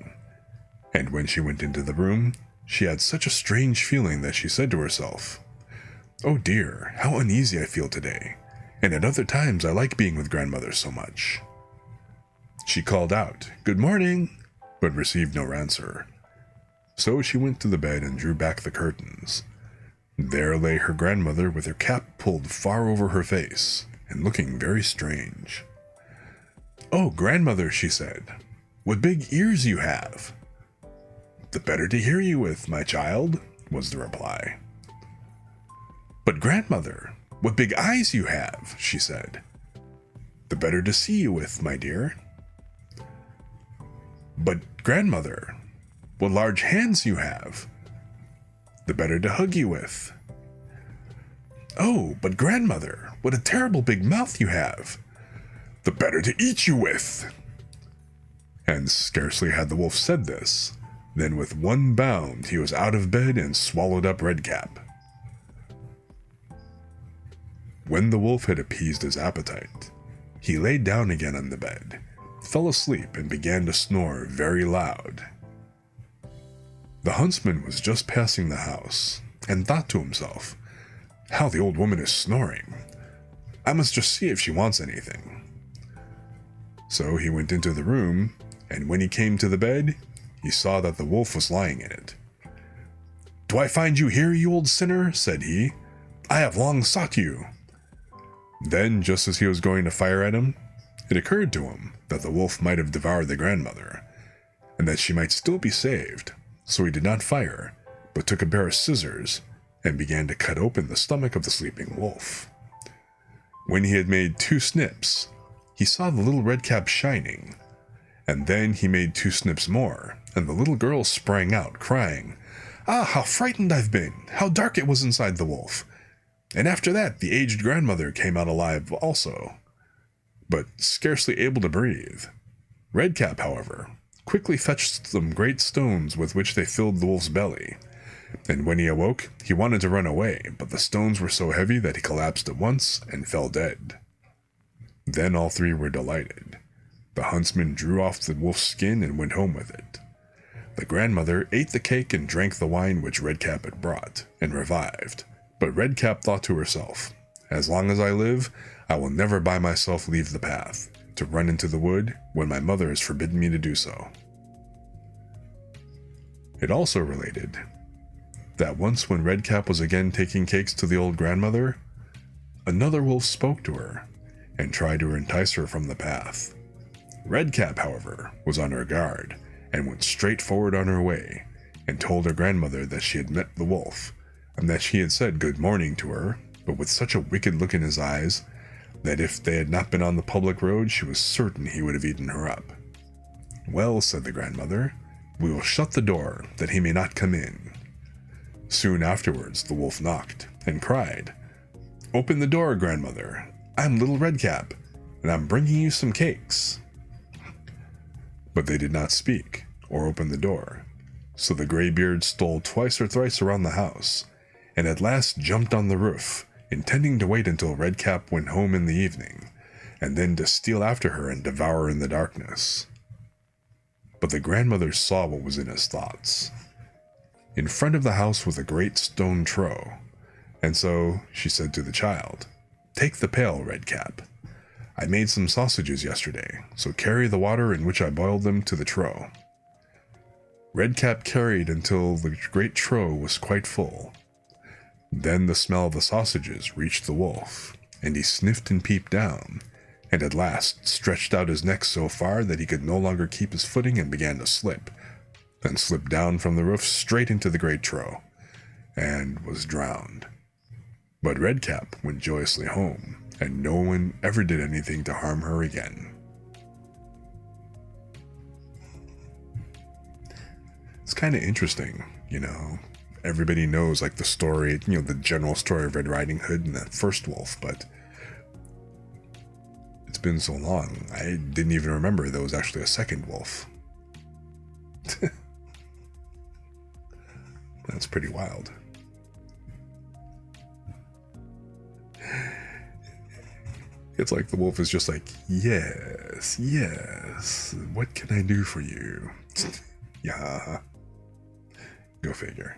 Speaker 1: and when she went into the room, she had such a strange feeling that she said to herself, "Oh dear, how uneasy I feel today, and at other times I like being with grandmother so much." She called out, "Good morning," but received no answer. So she went to the bed and drew back the curtains. There lay her grandmother with her cap pulled far over her face, and looking very strange. "Oh, grandmother," she said, "what big ears you have!" "The better to hear you with, my child," was the reply. "But grandmother, what big eyes you have," she said. "The better to see you with, my dear." "But grandmother, what large hands you have. The better to hug you with." "Oh, but grandmother, what a terrible big mouth you have. The better to eat you with." And scarcely had the wolf said this, then with one bound he was out of bed and swallowed up Redcap. When the wolf had appeased his appetite, he lay down again on the bed, fell asleep, and began to snore very loud. The huntsman was just passing the house, and thought to himself, "How the old woman is snoring! I must just see if she wants anything." So he went into the room, and when he came to the bed, he saw that the wolf was lying in it. "Do I find you here, you old sinner?" said he. "I have long sought you." Then, just as he was going to fire at him, it occurred to him that the wolf might have devoured the grandmother, and that she might still be saved, so he did not fire, but took a pair of scissors and began to cut open the stomach of the sleeping wolf. When he had made 2 snips, he saw the little red cap shining. And then he made 2 snips more, and the little girl sprang out, crying, "Ah, how frightened I've been! How dark it was inside the wolf!" And after that, the aged grandmother came out alive also, but scarcely able to breathe. Redcap, however, quickly fetched some great stones with which they filled the wolf's belly, and when he awoke, he wanted to run away, but the stones were so heavy that he collapsed at once and fell dead. Then all 3 were delighted. The huntsman drew off the wolf's skin and went home with it. The grandmother ate the cake and drank the wine which Redcap had brought, and revived. But Redcap thought to herself, "As long as I live, I will never by myself leave the path, to run into the wood when my mother has forbidden me to do so." It also related that once when Redcap was again taking cakes to the old grandmother, another wolf spoke to her and tried to entice her from the path. Redcap, however, was on her guard and went straight forward on her way, and told her grandmother that she had met the wolf, and that he had said good morning to her, but with such a wicked look in his eyes that if they had not been on the public road, she was certain he would have eaten her up. "Well," said the grandmother, "we will shut the door, that he may not come in." Soon afterwards the wolf knocked, and cried, "Open the door, grandmother. I'm little Redcap, and I'm bringing you some cakes." But they did not speak, or open the door, so the graybeard stole twice or thrice around the house, and at last jumped on the roof, intending to wait until Redcap went home in the evening, and then to steal after her and devour her in the darkness. But the grandmother saw what was in his thoughts. In front of the house was a great stone trough, and so she said to the child, "Take the pail, Redcap. I made some sausages yesterday, so carry the water in which I boiled them to the trough." Redcap carried until the great trough was quite full. Then the smell of the sausages reached the wolf, and he sniffed and peeped down, and at last stretched out his neck so far that he could no longer keep his footing and began to slip, then slipped down from the roof straight into the great trough, and was drowned. But Redcap went joyously home, and no one ever did anything to harm her again. It's kind of interesting, everybody knows like the story, the general story of Red Riding Hood and the first wolf, but it's been so long, I didn't even remember there was actually a second wolf. That's pretty wild. It's like the wolf is just like, yes, what can I do for you? Yeah. Go figure.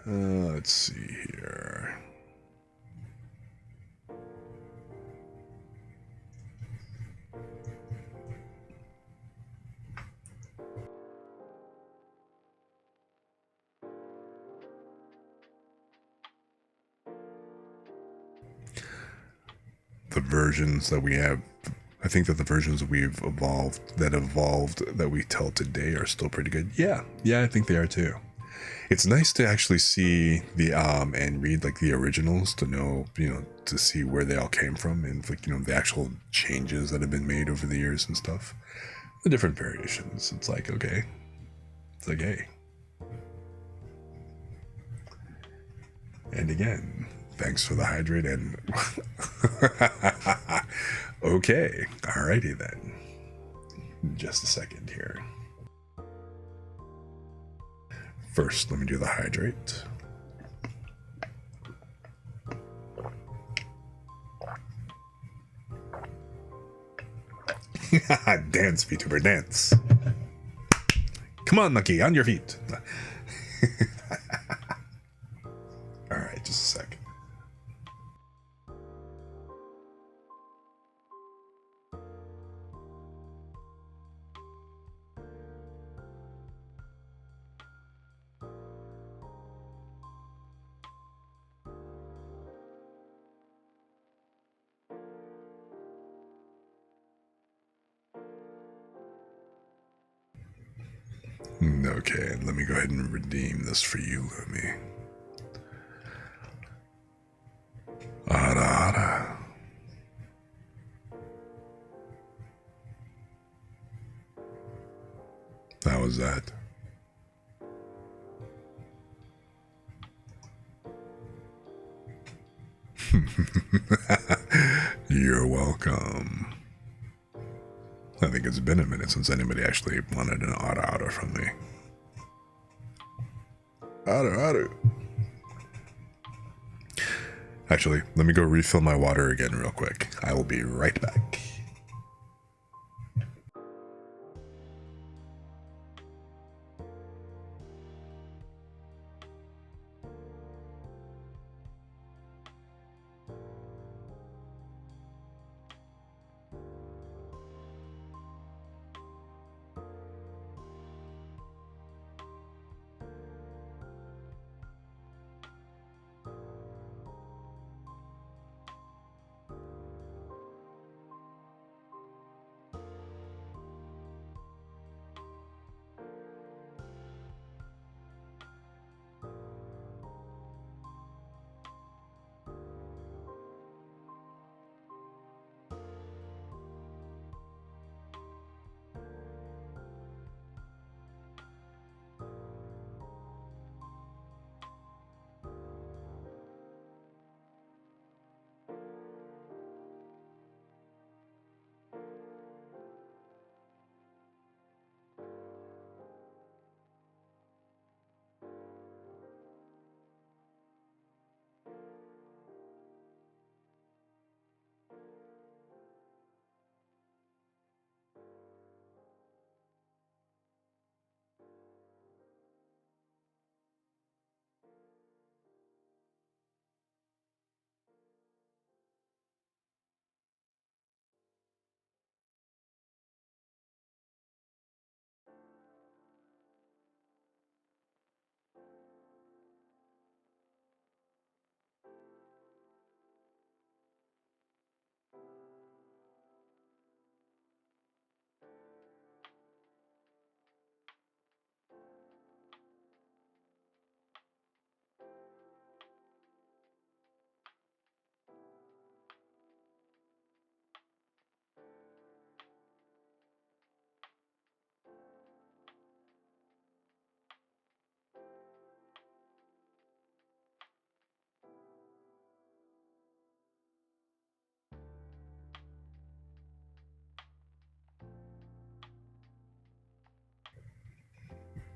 Speaker 1: Let's see here. The versions that we have, I think that the versions we've evolved that we tell today are still pretty good. Yeah, I think they are too. It's nice to actually see the and read like the originals to know, to see where they all came from, and like, the actual changes that have been made over the years and stuff. The different variations. It's like, okay. It's like, hey. And again, thanks for the hydrate and okay. Alrighty then. Just a second here. First, let me do the hydrate. Dance, VTuber, dance. Come on, Nucky, on your feet. Alright, just a sec. Okay, let me go ahead and redeem this for you, Lumi. Ada, ada. How was that? You're welcome. I think it's been a minute since anybody actually wanted an auto from me. Auto. Actually, let me go refill my water again real quick. I will be right back.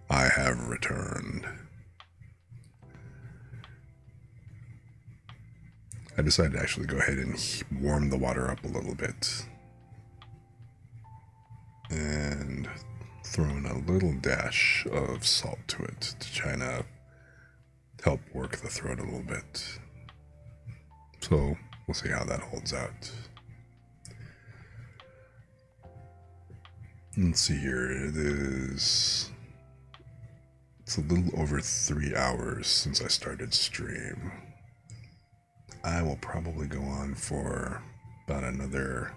Speaker 1: I have returned. I decided to actually go ahead and warm the water up a little bit. And throw in a little dash of salt to it to try to help work the throat a little bit. So we'll see how that holds out. Let's see here. It's a little over 3 hours since I started stream. I will probably go on for about another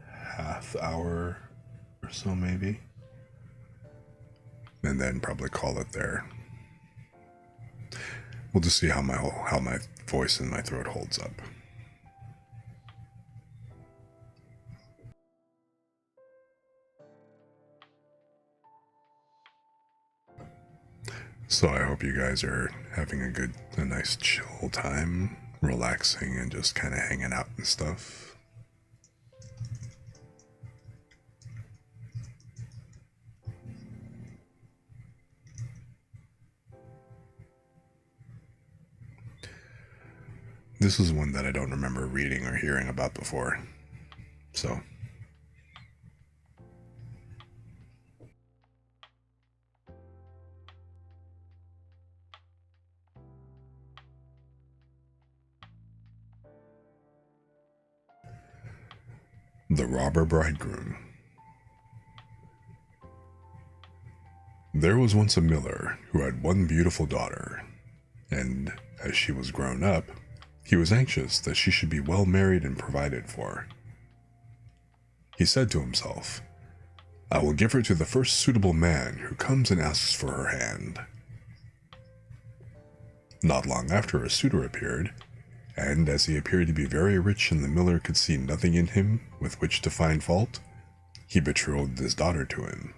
Speaker 1: half hour or so maybe. And then probably call it there. We'll just see how my voice and my throat holds up. So I hope you guys are having a nice chill time, relaxing and just kind of hanging out and stuff. This is one that I don't remember reading or hearing about before, so. The Robber Bridegroom. There was once a miller who had one beautiful daughter, and as she was grown up, he was anxious that she should be well married and provided for. He said to himself, I will give her to the first suitable man who comes and asks for her hand." Not long after, a suitor appeared, and as he appeared to be very rich and the miller could see nothing in him with which to find fault, he betrothed his daughter to him.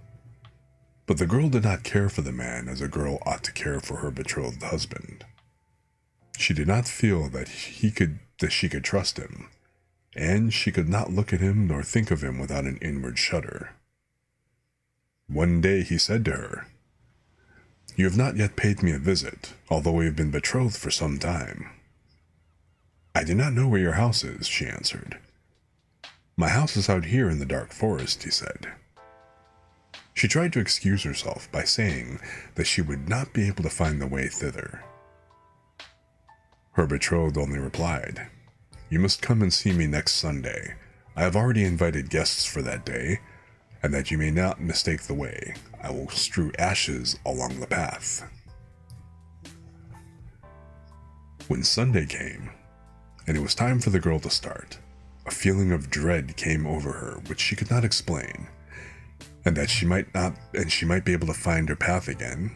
Speaker 1: But the girl did not care for the man as a girl ought to care for her betrothed husband. She did not feel that she could trust him, and she could not look at him nor think of him without an inward shudder. One day he said to her, "You have not yet paid me a visit, although we have been betrothed for some time." "I do not know where your house is," she answered. "My house is out here in the dark forest," he said. She tried to excuse herself by saying that she would not be able to find the way thither. Her betrothed only replied, "You must come and see me next Sunday. I have already invited guests for that day, and that you may not mistake the way, I will strew ashes along the path." When Sunday came, and it was time for the girl to start, a feeling of dread came over her which she could not explain, and she might be able to find her path again.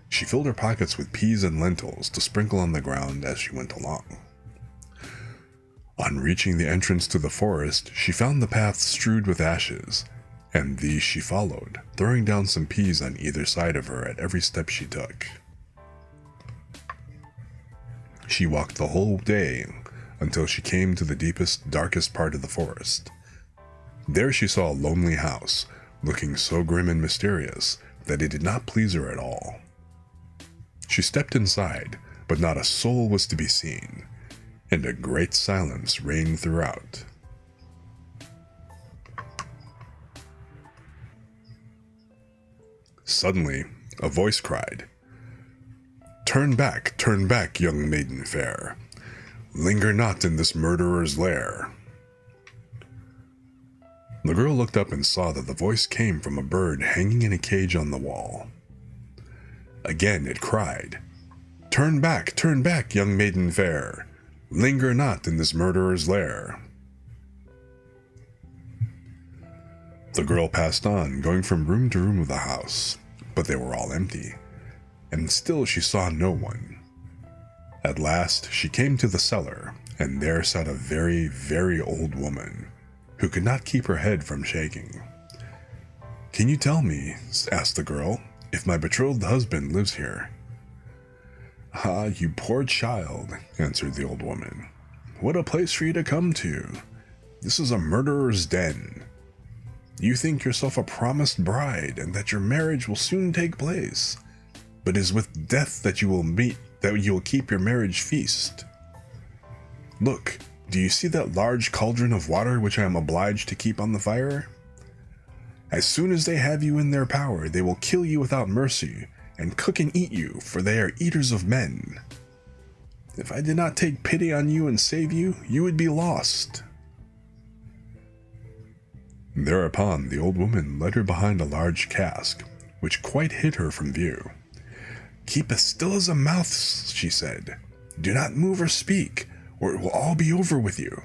Speaker 1: She filled her pockets with peas and lentils to sprinkle on the ground as she went along. On reaching the entrance to the forest, she found the path strewed with ashes, and these she followed, throwing down some peas on either side of her at every step she took. She walked the whole day until she came to the deepest, darkest part of the forest. There she saw a lonely house, looking so grim and mysterious that it did not please her at all. She stepped inside, but not a soul was to be seen, and a great silence reigned throughout. Suddenly, a voice cried, turn back, young maiden fair. Linger not in this murderer's lair." The girl looked up and saw that the voice came from a bird hanging in a cage on the wall. Again it cried, turn back, young maiden fair. Linger not in this murderer's lair." The girl passed on, going from room to room of the house, but they were all empty, and still she saw no one. At last she came to the cellar, and there sat a very, very old woman, who could not keep her head from shaking. "Can you tell me," asked the girl, "if my betrothed husband lives here?" "Ah, you poor child," answered the old woman. "What a place for you to come to! This is a murderer's den. You think yourself a promised bride, and that your marriage will soon take place, but it is with death that you will keep your marriage feast. Look, do you see that large cauldron of water which I am obliged to keep on the fire? As soon as they have you in their power, they will kill you without mercy, and cook and eat you, for they are eaters of men. If I did not take pity on you and save you, you would be lost." Thereupon the old woman led her behind a large cask, which quite hid her from view. "Keep as still as a mouse," she said. "Do not move or speak, or it will all be over with you.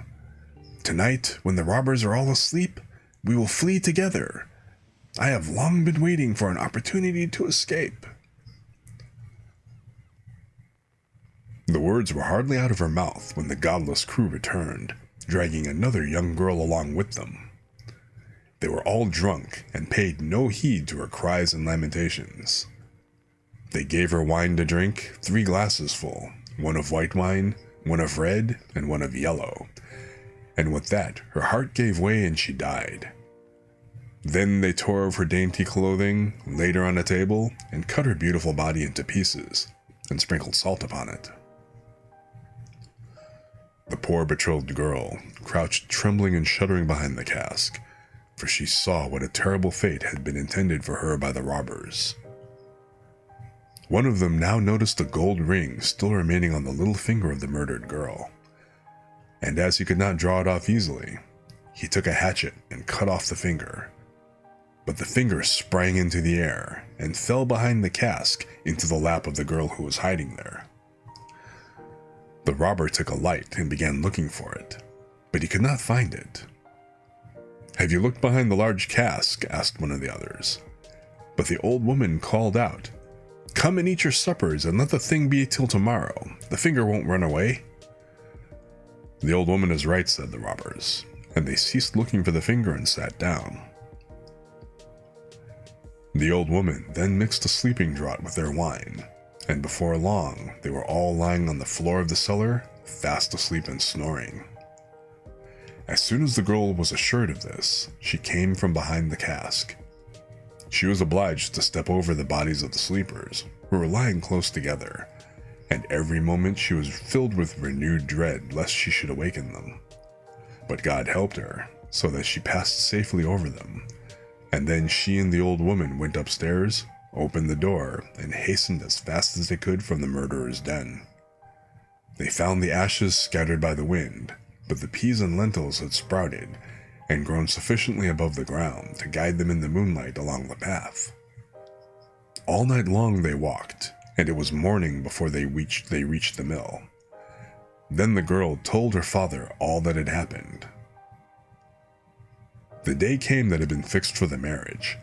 Speaker 1: Tonight, when the robbers are all asleep, we will flee together. I have long been waiting for an opportunity to escape." The words were hardly out of her mouth when the godless crew returned, dragging another young girl along with them. They were all drunk and paid no heed to her cries and lamentations. They gave her wine to drink, 3 glasses full, one of white wine, one of red, and one of yellow, and with that her heart gave way and she died. Then they tore off her dainty clothing, laid her on a table, and cut her beautiful body into pieces, and sprinkled salt upon it. The poor betrothed girl crouched trembling and shuddering behind the cask, for she saw what a terrible fate had been intended for her by the robbers. One of them now noticed the gold ring still remaining on the little finger of the murdered girl, and as he could not draw it off easily, he took a hatchet and cut off the finger. But the finger sprang into the air and fell behind the cask into the lap of the girl who was hiding there. The robber took a light and began looking for it, but he could not find it. "Have you looked behind the large cask?" asked one of the others. But the old woman called out, "Come and eat your suppers, and let the thing be till tomorrow. The finger won't run away." "The old woman is right," said the robbers, and they ceased looking for the finger and sat down. The old woman then mixed a sleeping draught with their wine, and before long they were all lying on the floor of the cellar, fast asleep and snoring. As soon as the girl was assured of this, she came from behind the cask. She was obliged to step over the bodies of the sleepers, who were lying close together, and every moment she was filled with renewed dread lest she should awaken them. But God helped her, so that she passed safely over them, and then she and the old woman went upstairs, opened the door, and hastened as fast as they could from the murderer's den. They found the ashes scattered by the wind, but the peas and lentils had sprouted and grown sufficiently above the ground to guide them in the moonlight along the path. All night long they walked, and it was morning before they reached the mill. Then the girl told her father all that had happened. The day came that had been fixed for the marriage.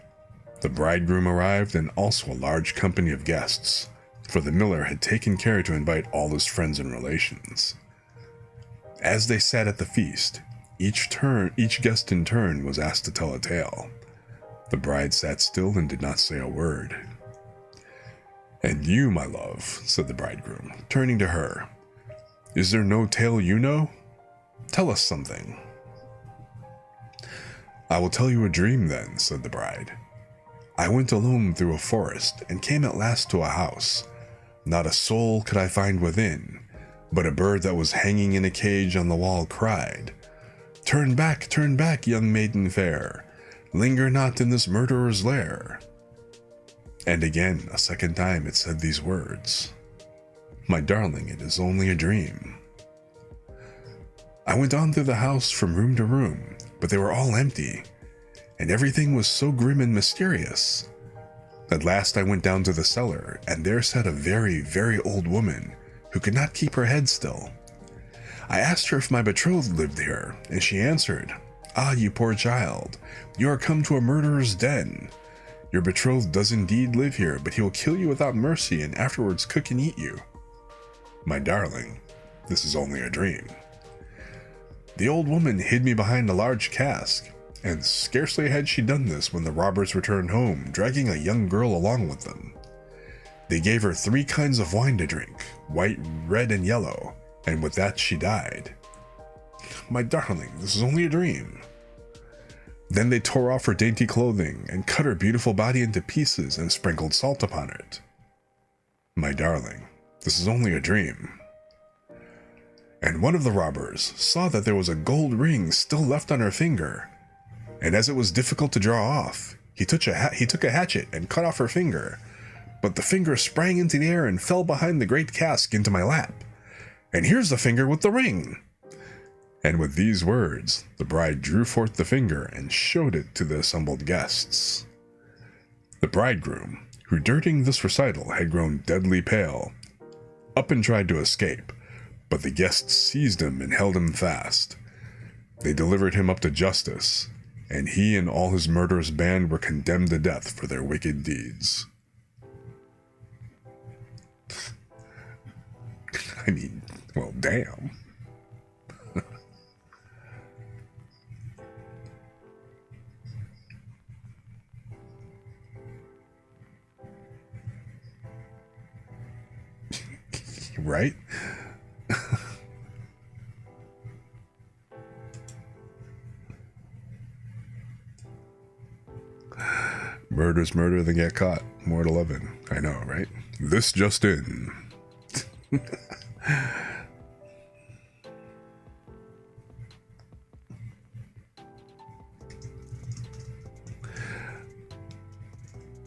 Speaker 1: The bridegroom arrived, and also a large company of guests, for the miller had taken care to invite all his friends and relations. As they sat at the feast, each guest in turn was asked to tell a tale. The bride sat still and did not say a word. "And you, my love," said the bridegroom, turning to her, "is there no tale you know? Tell us something." "I will tell you a dream then," said the bride. "I went alone through a forest and came at last to a house. Not a soul could I find within, but a bird that was hanging in a cage on the wall cried, 'Turn back, young maiden fair, linger not in this murderer's lair.' And again, a second time, it said these words, 'My darling, it is only a dream.' I went on through the house from room to room, but they were all empty, and everything was so grim and mysterious. At last I went down to the cellar, and there sat a very, very old woman who could not keep her head still. I asked her if my betrothed lived here, and she answered, 'Ah, you poor child, you are come to a murderer's den. Your betrothed does indeed live here, but he will kill you without mercy and afterwards cook and eat you.' My darling, this is only a dream." The old woman hid me behind a large cask, and scarcely had she done this when the robbers returned home, dragging a young girl along with them. They gave her 3 kinds of wine to drink, white, red, and yellow, and with that she died. My darling, this is only a dream. Then they tore off her dainty clothing and cut her beautiful body into pieces and sprinkled salt upon it. My darling, this is only a dream. And one of the robbers saw that there was a gold ring still left on her finger, and as it was difficult to draw off, he took a hatchet and cut off her finger, but the finger sprang into the air and fell behind the great cask into my lap. And here's the finger with the ring. And with these words, the bride drew forth the finger and showed it to the assembled guests. The bridegroom, who during this recital had grown deadly pale, up and tried to escape, but the guests seized him and held him fast. They delivered him up to justice, and he and all his murderous band were condemned to death for their wicked deeds. I mean, well, damn. Right? Murder's murder, then get caught. More to 11. I know, right? This just in.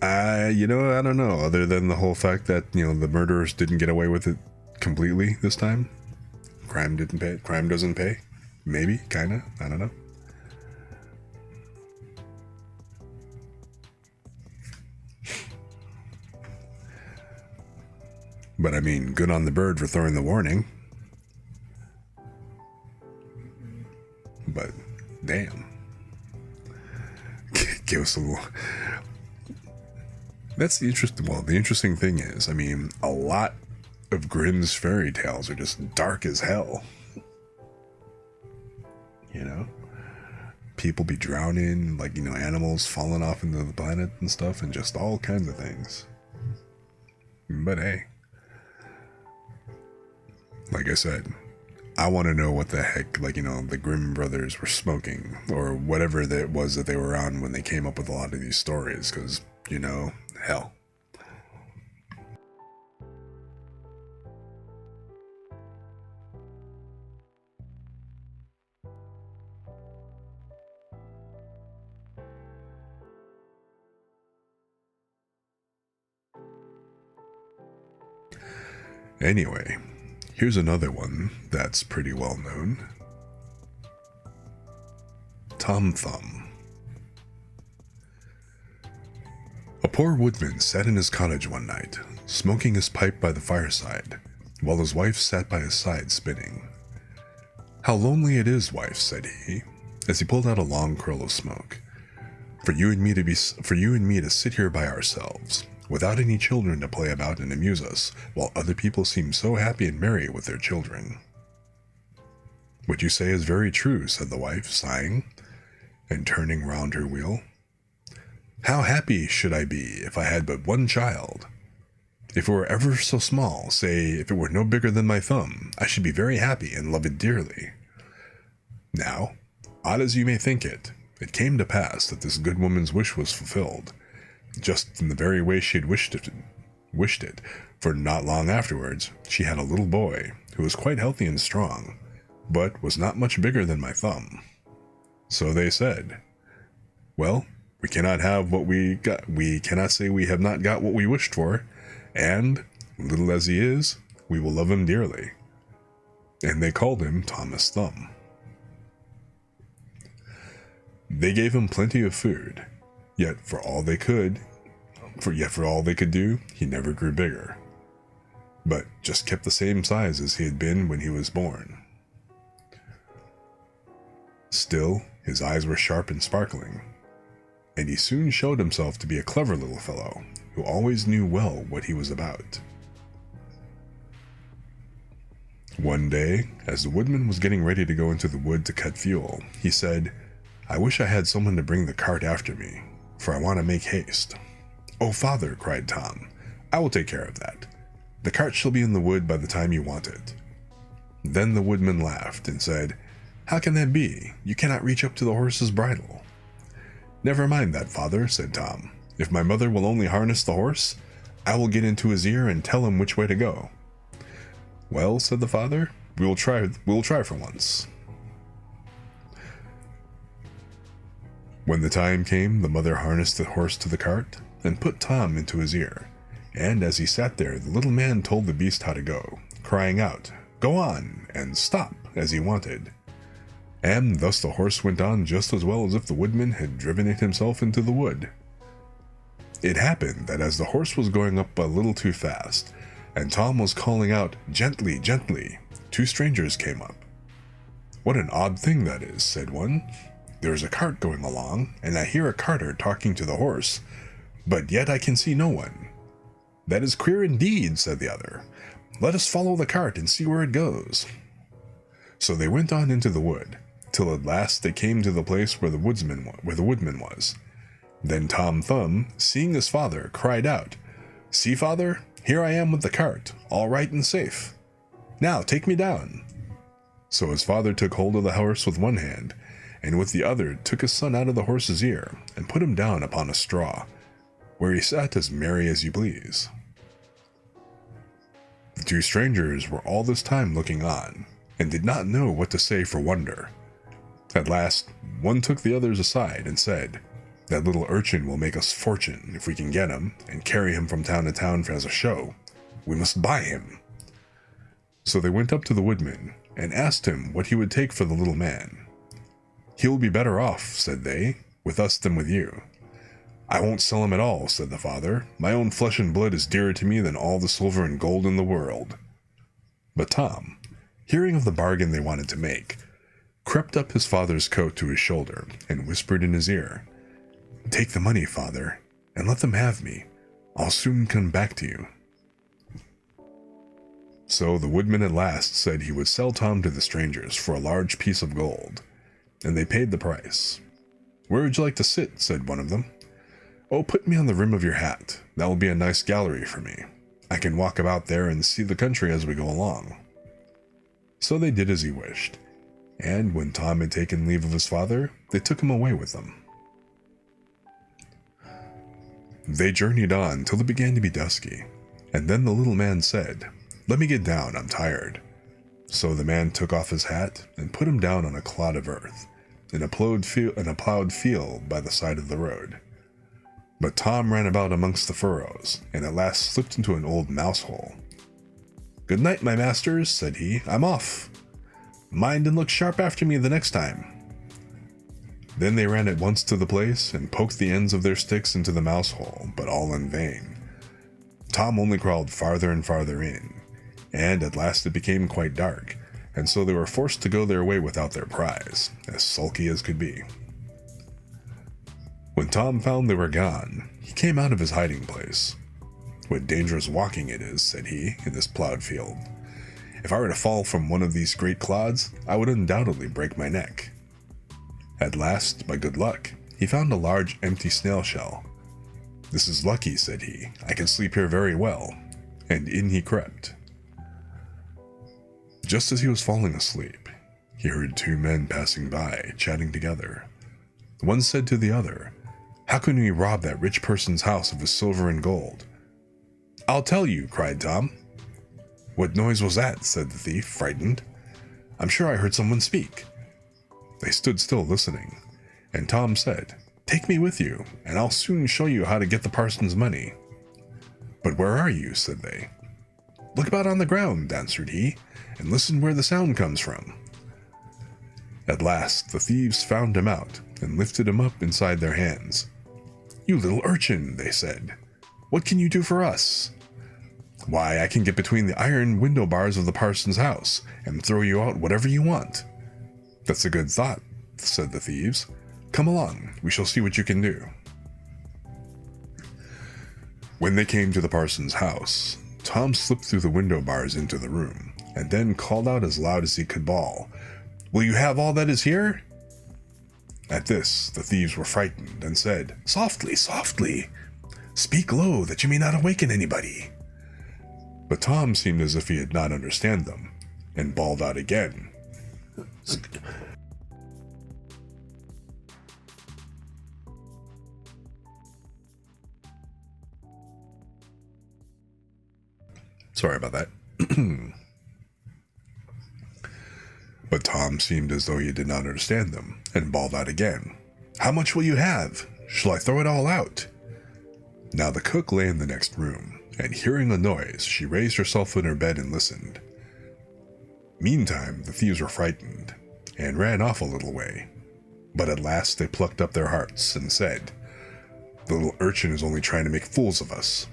Speaker 1: I don't know, other than the whole fact that, the murderers didn't get away with it completely this time. Crime doesn't pay. Maybe, kinda, I don't know. But I mean, good on the bird for throwing the warning. But, damn. Give us a little... That's the interesting... Well, the interesting thing is, I mean, a lot of Grimm's fairy tales are just dark as hell. You know? People be drowning, like, you know, animals falling off into the planet and stuff, and just all kinds of things. But hey, like I said, I want to know what the heck, like, you know, the Grimm brothers were smoking, or whatever that was that they were on when they came up with a lot of these stories, because, you know, hell. Anyway, here's another one that's pretty well known. Tom Thumb. A poor woodman sat in his cottage one night, smoking his pipe by the fireside, while his wife sat by his side spinning. "How lonely it is, wife," said he, as he pulled out a long curl of smoke. For you and me to sit here by ourselves, without any children to play about and amuse us, while other people seem so happy and merry with their children." "What you say is very true," said the wife, sighing, and turning round her wheel. "How happy should I be if I had but one child? If it were ever so small, say if it were no bigger than my thumb, I should be very happy and love it dearly." Now, odd as you may think it, it came to pass that this good woman's wish was fulfilled, just in the very way she had wished it, for not long afterwards she had a little boy who was quite healthy and strong, but was not much bigger than my thumb. So they said, "Well, we cannot have what we got. We cannot say we have not got what we wished for, and, little as he is, we will love him dearly." And they called him Thomas Thumb. They gave him plenty of food, yet for all they could do, he never grew bigger, but just kept the same size as he had been when he was born. Still, his eyes were sharp and sparkling, and he soon showed himself to be a clever little fellow who always knew well what he was about. One day, as the woodman was getting ready to go into the wood to cut fuel, he said, "I wish I had someone to bring the cart after me, for I want to make haste." "Oh, father," cried Tom, "I will take care of that. The cart shall be in the wood by the time you want it." Then the woodman laughed and said, "How can that be? You cannot reach up to the horse's bridle." "Never mind that, father," said Tom. "If my mother will only harness the horse, I will get into his ear and tell him which way to go." "Well," said the father, we will try for once." When the time came, the mother harnessed the horse to the cart and put Tom into his ear, and as he sat there, the little man told the beast how to go, crying out, "Go on," and "Stop," as he wanted. And thus the horse went on just as well as if the woodman had driven it himself into the wood. It happened that as the horse was going up a little too fast, and Tom was calling out, "Gently, gently," two strangers came up. "What an odd thing that is," said one. "There is a cart going along, and I hear a carter talking to the horse, but yet I can see no one." "That is queer indeed," said the other. "Let us follow the cart and see where it goes." So they went on into the wood, till at last they came to the place where the woodman was. Then Tom Thumb, seeing his father, cried out, "See, father, here I am with the cart, all right and safe. Now take me down." So his father took hold of the horse with one hand, and with the other took his son out of the horse's ear, and put him down upon a straw, where he sat as merry as you please. The two strangers were all this time looking on, and did not know what to say for wonder. At last, one took the others aside and said, "That little urchin will make us fortune if we can get him, and carry him from town to town as a show. We must buy him." So they went up to the woodman, and asked him what he would take for the little man. "He will be better off," said they, "with us than with you." "I won't sell him at all," said the father. "My own flesh and blood is dearer to me than all the silver and gold in the world." But Tom, hearing of the bargain they wanted to make, crept up his father's coat to his shoulder, and whispered in his ear, Take the money, father, and let them have me. I'll soon come back to you. So the woodman at last said he would sell Tom to the strangers for a large piece of gold, and they paid the price. Where would you like to sit? Said one of them. Oh, put me on the rim of your hat. That will be a nice gallery for me. I can walk about there and see the country as we go along. So they did as he wished, and when Tom had taken leave of his father, they took him away with them. They journeyed on till it began to be dusky, and then the little man said, Let me get down, I'm tired. So the man took off his hat and put him down on a clod of earth, in a plowed field by the side of the road. But Tom ran about amongst the furrows, and at last slipped into an old mouse hole. Good night, my masters, said he, I'm off. Mind and look sharp after me the next time. Then they ran at once to the place, and poked the ends of their sticks into the mouse hole, but all in vain. Tom only crawled farther and farther in, and at last it became quite dark, and so they were forced to go their way without their prize, as sulky as could be. When Tom found they were gone, he came out of his hiding place. What dangerous walking it is, said he, in this plowed field. If I were to fall from one of these great clods, I would undoubtedly break my neck. At last, by good luck, he found a large empty snail shell. This is lucky, said he, I can sleep here very well, and in he crept. Just as he was falling asleep, he heard two men passing by, chatting together. One said to the other, How can we rob that rich person's house of his silver and gold? I'll tell you, cried Tom. What noise was that? Said the thief, frightened. I'm sure I heard someone speak. They stood still listening, and Tom said, Take me with you, and I'll soon show you how to get the parson's money. But where are you? Said they. Look about on the ground, answered he, and listen where the sound comes from. At last the thieves found him out, and lifted him up inside their hands. You little urchin, they said. What can you do for us? Why, I can get between the iron window bars of the parson's house, and throw you out whatever you want. That's a good thought, said the thieves. Come along, we shall see what you can do. When they came to the parson's house, Tom slipped through the window bars into the room, and then called out as loud as he could bawl, Will you have all that is here? At this, the thieves were frightened, and said, Softly, softly! Speak low, that you may not awaken anybody. But Tom seemed as if he did not understand them, and bawled out again. Sorry about that. But Tom seemed as though he did not understand them, and bawled out again. How much will you have? Shall I throw it all out? Now the cook lay in the next room, and hearing a noise, she raised herself in her bed and listened. Meantime, the thieves were frightened, and ran off a little way. But at last they plucked up their hearts, and said, The little urchin is only trying to make fools of us.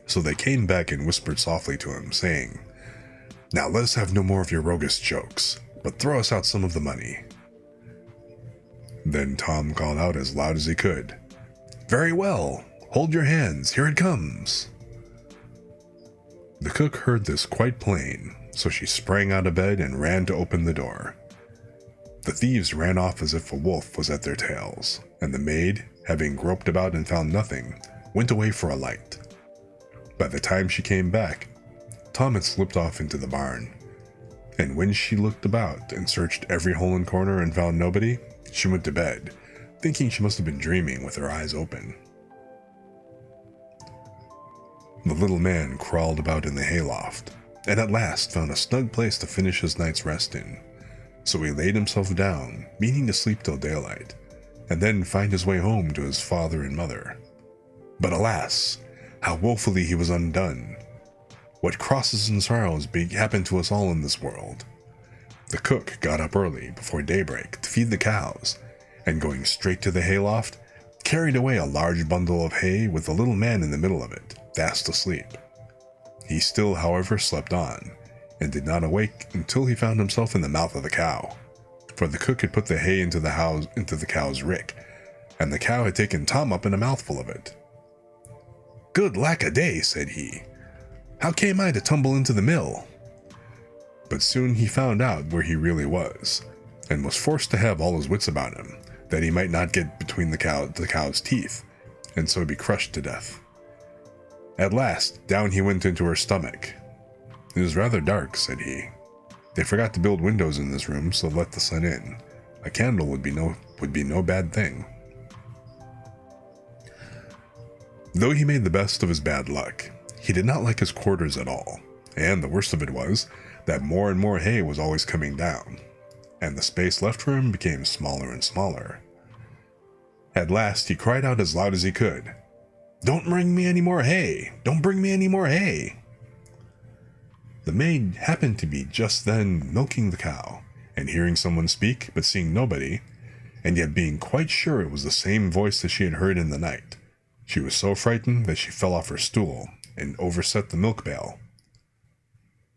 Speaker 1: So they came back and whispered softly to him, saying, Now let us have no more of your roguish jokes, but throw us out some of the money. Then Tom called out as loud as he could, Very well, hold your hands, here it comes. The cook heard this quite plain, so she sprang out of bed and ran to open the door. The thieves ran off as if a wolf was at their tails, and the maid, having groped about and found nothing, went away for a light. By the time she came back, Tom had slipped off into the barn, and when she looked about and searched every hole and corner and found nobody, she went to bed, thinking she must have been dreaming with her eyes open. The little man crawled about in the hayloft, and at last found a snug place to finish his night's rest in. So he laid himself down, meaning to sleep till daylight, and then find his way home to his father and mother. But alas, how woefully he was undone! What crosses and sorrows happen to us all in this world. The cook got up early, before daybreak, to feed the cows, and going straight to the hayloft, carried away a large bundle of hay with the little man in the middle of it, fast asleep. He still, however, slept on, and did not awake until he found himself in the mouth of the cow, for the cook had put the hay into the cow's rick, and the cow had taken Tom up in a mouthful of it. "Good lack-a-day," said he. "How came I to tumble into the mill?" But soon he found out where he really was, and was forced to have all his wits about him, that he might not get between the cow's teeth, and so be crushed to death. At last, down he went into her stomach. "It is rather dark," said he. "They forgot to build windows in this room, so let the sun in. A candle would be no bad thing." Though he made the best of his bad luck, he did not like his quarters at all, and the worst of it was that more and more hay was always coming down, and the space left for him became smaller and smaller. At last he cried out as loud as he could, "Don't bring me any more hay! Don't bring me any more hay!" The maid happened to be just then milking the cow, and hearing someone speak, but seeing nobody, and yet being quite sure it was the same voice that she had heard in the night, she was so frightened that she fell off her stool and overset the milk pail.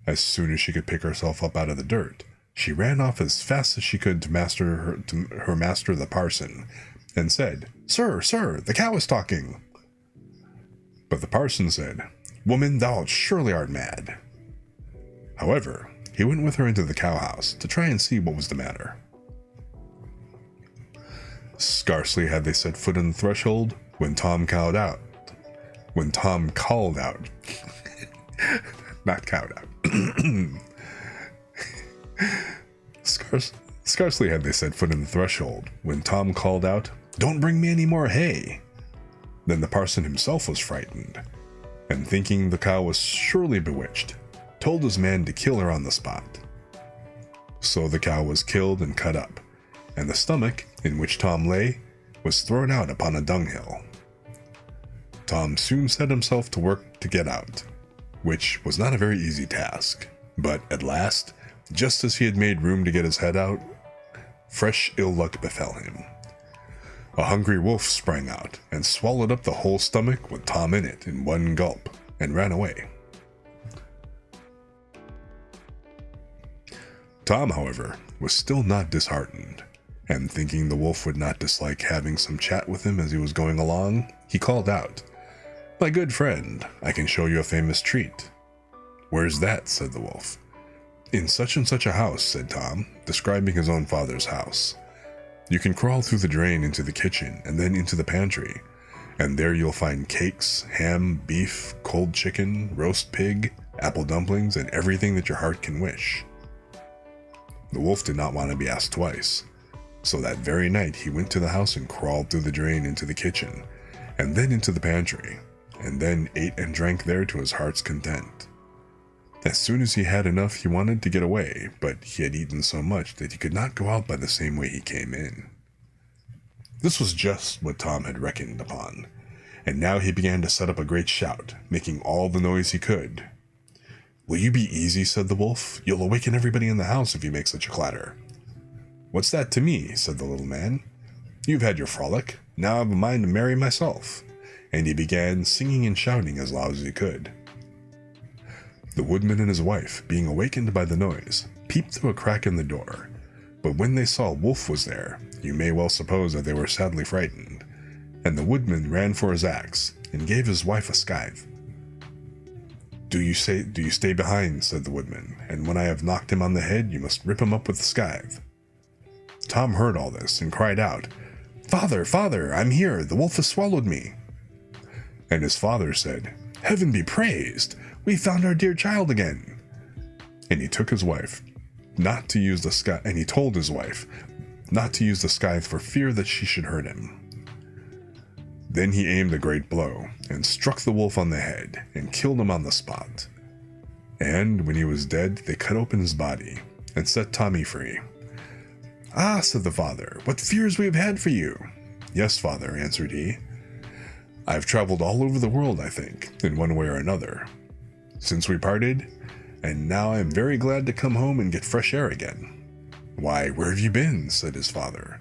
Speaker 1: As soon as she could pick herself up out of the dirt, she ran off as fast as she could to her master the parson, and said, "Sir, sir, the cow is talking." But the parson said, "Woman, thou surely art mad." However, he went with her into the cowhouse to try and see what was the matter. Scarcely had they set foot on the threshold when Tom called out. Not cowed out. Scarcely had they set foot in the threshold when Tom called out, "Don't bring me any more hay." Then the parson himself was frightened, and thinking the cow was surely bewitched, told his man to kill her on the spot. So the cow was killed and cut up, and the stomach, in which Tom lay, was thrown out upon a dunghill. Tom soon set himself to work to get out, which was not a very easy task, but at last, just as he had made room to get his head out, fresh ill luck befell him. A hungry wolf sprang out and swallowed up the whole stomach with Tom in it in one gulp, and ran away. Tom, however, was still not disheartened, and thinking the wolf would not dislike having some chat with him as he was going along, he called out, "My good friend, I can show you a famous treat." "Where's that?" said the wolf. "In such and such a house," said Tom, describing his own father's house. "You can crawl through the drain into the kitchen and then into the pantry, and there you'll find cakes, ham, beef, cold chicken, roast pig, apple dumplings, and everything that your heart can wish." The wolf did not want to be asked twice, so that very night he went to the house and crawled through the drain into the kitchen, and then into the pantry, and then ate and drank there to his heart's content. As soon as he had enough, he wanted to get away, but he had eaten so much that he could not go out by the same way he came in. This was just what Tom had reckoned upon, and now he began to set up a great shout, making all the noise he could. "Will you be easy?" said the wolf. "You'll awaken everybody in the house if you make such a clatter." "What's that to me?" said the little man. "You've had your frolic, now I've a mind to marry myself." And he began singing and shouting as loud as he could. The woodman and his wife, being awakened by the noise, peeped through a crack in the door, but when they saw Wolf was there, you may well suppose that they were sadly frightened, and the woodman ran for his axe, and gave his wife a scythe. Do you stay behind," said the woodman, "and when I have knocked him on the head, you must rip him up with the scythe." Tom heard all this, and cried out, "Father, father, I'm here, the wolf has swallowed me." And his father said, "Heaven be praised! We found our dear child again." And he told his wife not to use the scythe for fear that she should hurt him. Then he aimed a great blow, and struck the wolf on the head, and killed him on the spot. And when he was dead, they cut open his body, and set Tommy free. "Ah," said the father, "what fears we have had for you." "Yes, father," answered he. "I've traveled all over the world, I think, in one way or another, since we parted, and now I am very glad to come home and get fresh air again." "Why, where have you been?" said his father.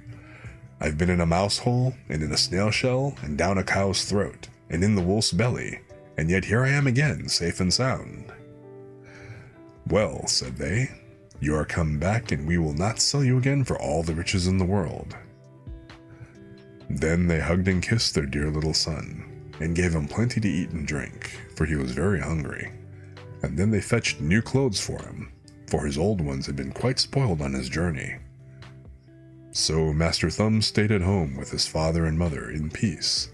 Speaker 1: "I've been in a mouse hole, and in a snail shell, and down a cow's throat, and in the wolf's belly, and yet here I am again, safe and sound." "Well," said they, "you are come back, and we will not sell you again for all the riches in the world." Then they hugged and kissed their dear little son, and gave him plenty to eat and drink, for he was very hungry. And then they fetched new clothes for him, for his old ones had been quite spoiled on his journey. So Master Thumb stayed at home with his father and mother in peace,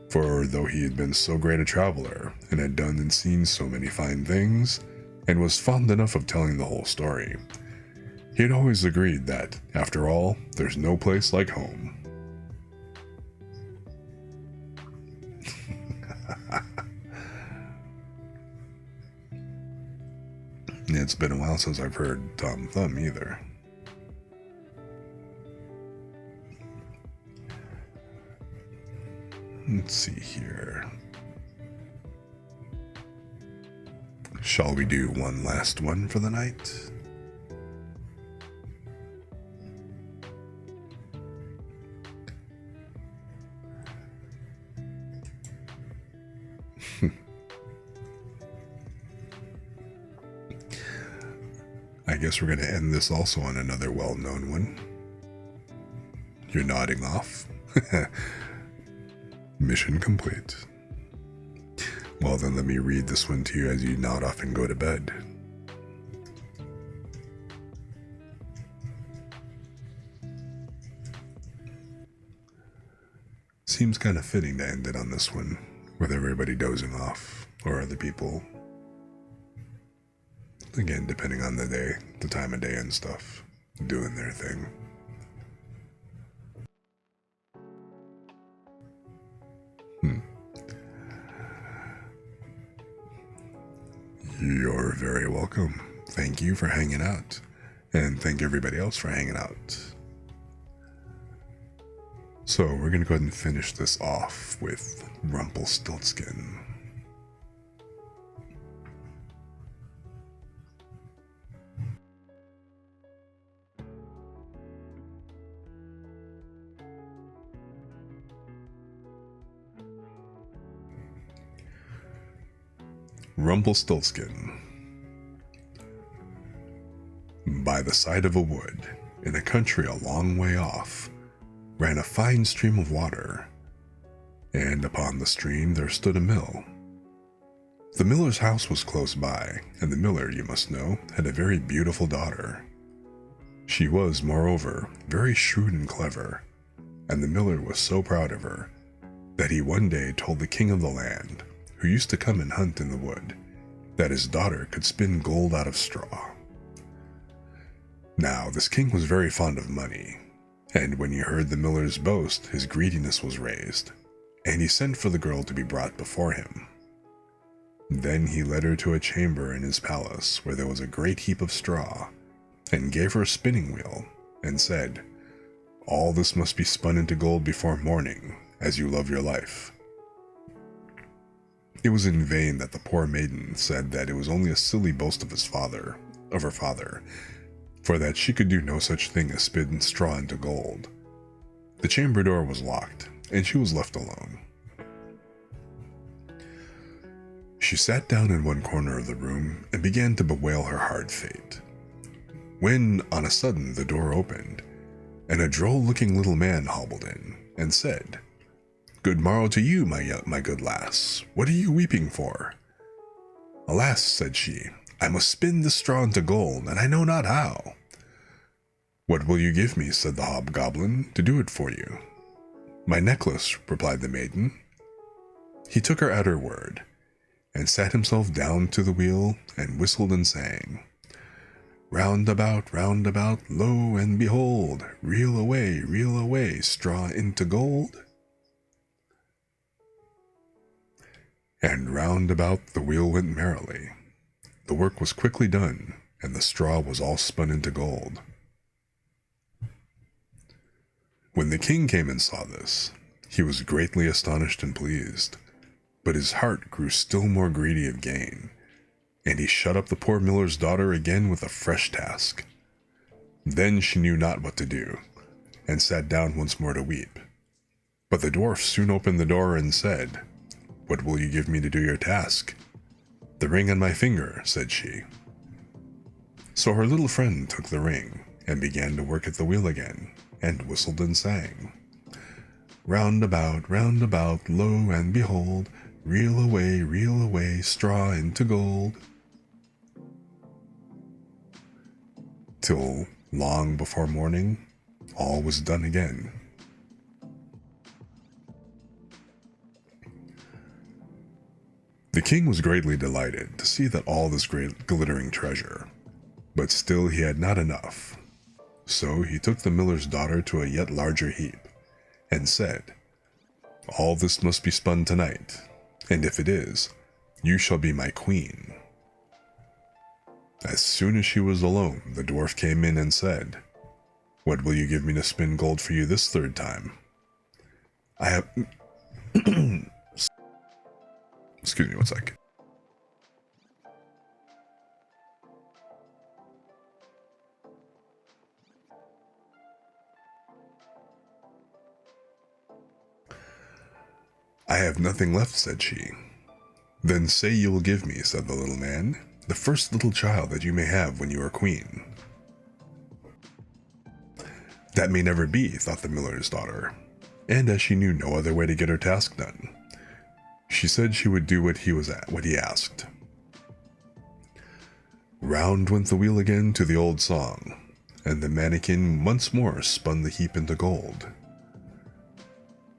Speaker 1: for though he had been so great a traveler, and had done and seen so many fine things, and was fond enough of telling the whole story, he had always agreed that, after all, there's no place like home. It's been a while since I've heard Tom Thumb either. Let's see here. Shall we do one last one for the night? I guess we're going to end this also on another well-known one. You're nodding off. Mission complete. Well, then let me read this one to you as you nod off and go to bed. Seems kind of fitting to end it on this one, with everybody dozing off, or other people. Again, depending on the day, the time of day and stuff, doing their thing. You're very welcome. Thank you for hanging out, and thank everybody else for hanging out. So we're going to go ahead and finish this off with Rumpelstiltskin. Rumpelstiltskin. By the side of a wood, in a country a long way off, ran a fine stream of water, and upon the stream there stood a mill. The miller's house was close by, and the miller, you must know, had a very beautiful daughter. She was, moreover, very shrewd and clever, and the miller was so proud of her that he one day told the king of the land, who used to come and hunt in the wood, that his daughter could spin gold out of straw. Now, this king was very fond of money, and when he heard the miller's boast, his greediness was raised, and he sent for the girl to be brought before him. Then he led her to a chamber in his palace where there was a great heap of straw, and gave her a spinning wheel, and said, "All this must be spun into gold before morning, as you love your life." It was in vain that the poor maiden said that it was only a silly boast of her father, for that she could do no such thing as spin straw into gold. The chamber door was locked, and she was left alone. She sat down in one corner of the room and began to bewail her hard fate, when on a sudden the door opened, and a droll-looking little man hobbled in, and said, "Good morrow to you, my good lass. What are you weeping for?" "Alas," said she, "I must spin the straw into gold, and I know not how." "What will you give me," said the hobgoblin, "to do it for you?" "My necklace," replied the maiden. He took her at her word, and sat himself down to the wheel, and whistled and sang, round about, lo and behold, reel away, straw into gold." And round about the wheel went merrily. The work was quickly done, and the straw was all spun into gold. When the king came and saw this, he was greatly astonished and pleased, but his heart grew still more greedy of gain, and he shut up the poor miller's daughter again with a fresh task. Then she knew not what to do, and sat down once more to weep. But the dwarf soon opened the door and said, "What will you give me to do your task?" "The ring on my finger," said she. So her little friend took the ring, and began to work at the wheel again, and whistled and sang, Round about, lo and behold, reel away, straw into gold. Till long before morning, all was done again. The king was greatly delighted to see that all this great glittering treasure, but still he had not enough. So he took the miller's daughter to a yet larger heap, and said, "All this must be spun tonight, and if it is, you shall be my queen." As soon as she was alone, the dwarf came in and said, "What will you give me to spin gold for you this third time?" "I have..." Excuse me one sec. "I have nothing left," said she. "Then say you will give me," said the little man, "the first little child that you may have when you are queen." That may never be, thought the miller's daughter, and as she knew no other way to get her task done, she said she would do what he asked. Round went the wheel again to the old song, and the mannequin once more spun the heap into gold.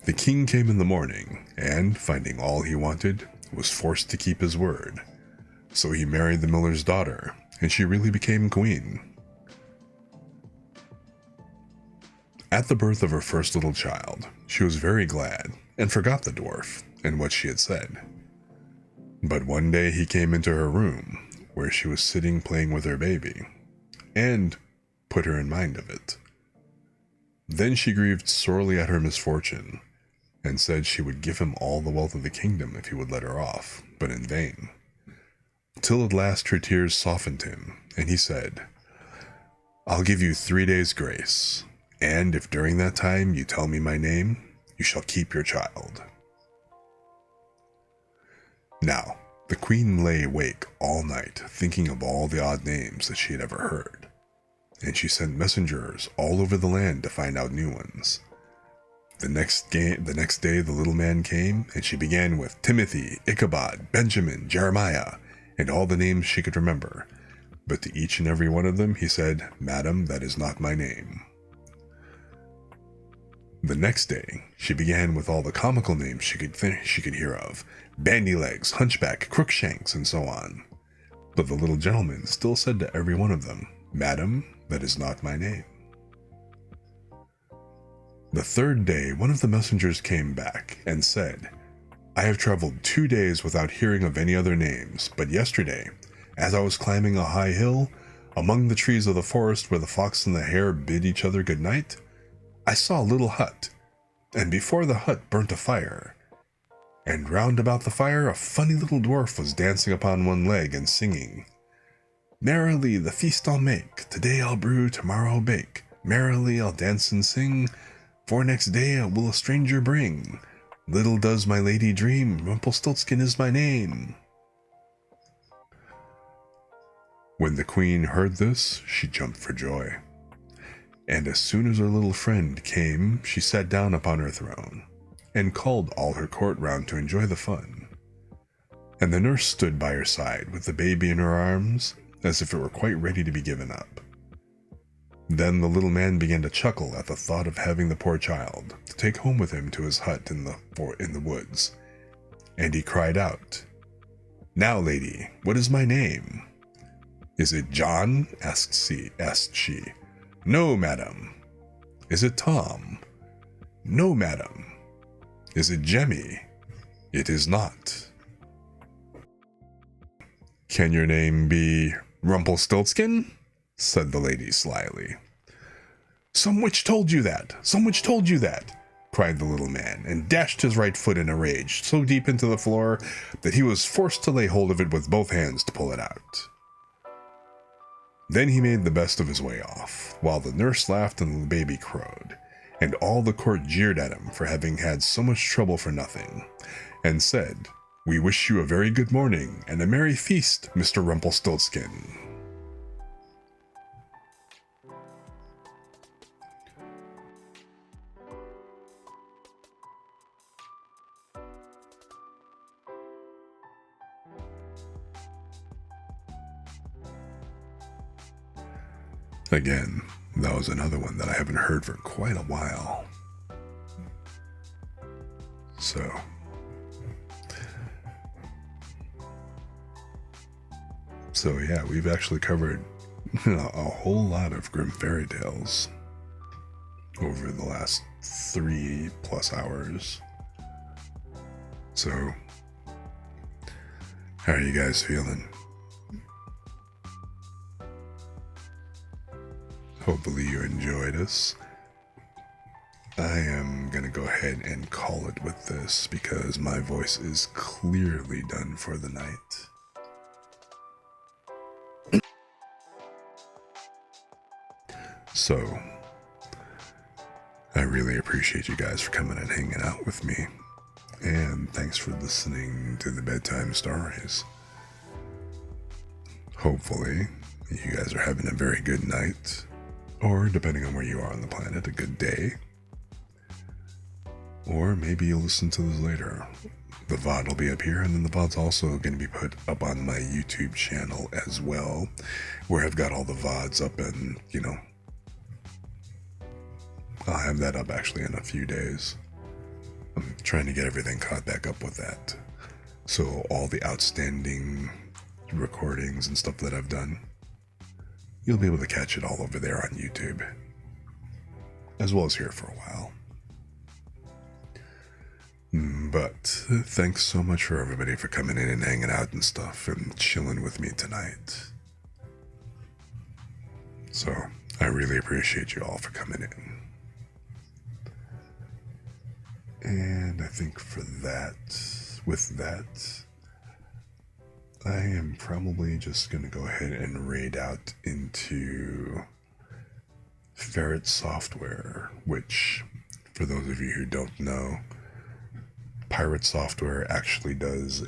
Speaker 1: The king came in the morning, and, finding all he wanted, was forced to keep his word. So he married the miller's daughter, and she really became queen. At the birth of her first little child, she was very glad, and forgot the dwarf and what she had said. But one day he came into her room, where she was sitting playing with her baby, and put her in mind of it. Then she grieved sorely at her misfortune, and said she would give him all the wealth of the kingdom if he would let her off, but in vain. Till at last her tears softened him, and he said, "I'll give you 3 days' grace, and if during that time you tell me my name, you shall keep your child." Now, the queen lay awake all night, thinking of all the odd names that she had ever heard, and she sent messengers all over the land to find out new ones. The next day the little man came, and she began with Timothy, Ichabod, Benjamin, Jeremiah, and all the names she could remember, but to each and every one of them he said, "Madam, that is not my name." The next day she began with all the comical names she could hear of, Bandylegs, Hunchback, Crookshanks, and so on. But the little gentleman still said to every one of them, "Madam, that is not my name." The third day one of the messengers came back and said, "I have traveled 2 days without hearing of any other names, but yesterday, as I was climbing a high hill, among the trees of the forest where the fox and the hare bid each other good night, I saw a little hut, and before the hut burnt a fire, and round about the fire a funny little dwarf was dancing upon one leg and singing, 'Merrily the feast I'll make, today I'll brew, tomorrow I'll bake, merrily I'll dance and sing, for next day I will a stranger bring. Little does my lady dream, Rumpelstiltskin is my name.'" When the queen heard this, she jumped for joy, and as soon as her little friend came, she sat down upon her throne, and called all her court round to enjoy the fun. And the nurse stood by her side with the baby in her arms, as if it were quite ready to be given up. Then the little man began to chuckle at the thought of having the poor child to take home with him to his hut in the woods, and he cried out, "Now, lady, what is my name?" "Is it John?" asked she. "No, madam." "Is it Tom?" "No, madam." "Is it Jemmy?" "It is not." "Can your name be Rumpelstiltskin?" said the lady slyly. "Some witch told you that! Some witch told you that!" cried the little man, and dashed his right foot in a rage so deep into the floor that he was forced to lay hold of it with both hands to pull it out. Then he made the best of his way off, while the nurse laughed and the baby crowed, and all the court jeered at him for having had so much trouble for nothing, and said, "We wish you a very good morning and a merry feast, Mr. Rumpelstiltskin." Again, that was another one that I haven't heard for quite a while. So yeah, we've actually covered a whole lot of Grimm fairy tales over the last 3+ hours. So, how are you guys feeling? Hopefully you enjoyed us. I am gonna go ahead and call it with this because my voice is clearly done for the night. So, I really appreciate you guys for coming and hanging out with me. And thanks for listening to the bedtime stories. Hopefully, you guys are having a very good night. Or, depending on where you are on the planet, a good day. Or maybe you'll listen to this later. The VOD will be up here, and then the VOD's also going to be put up on my YouTube channel as well, where I've got all the VODs up and, I'll have that up actually in a few days. I'm trying to get everything caught back up with that. So all the outstanding recordings and stuff that I've done, you'll be able to catch it all over there on YouTube, as well as here for a while. But thanks so much for everybody for coming in and hanging out and stuff and chilling with me tonight. So I really appreciate you all for coming in. And I think with that, I am probably just going to go ahead and raid out into Ferret Software, which, for those of you who don't know, Pirate Software actually runs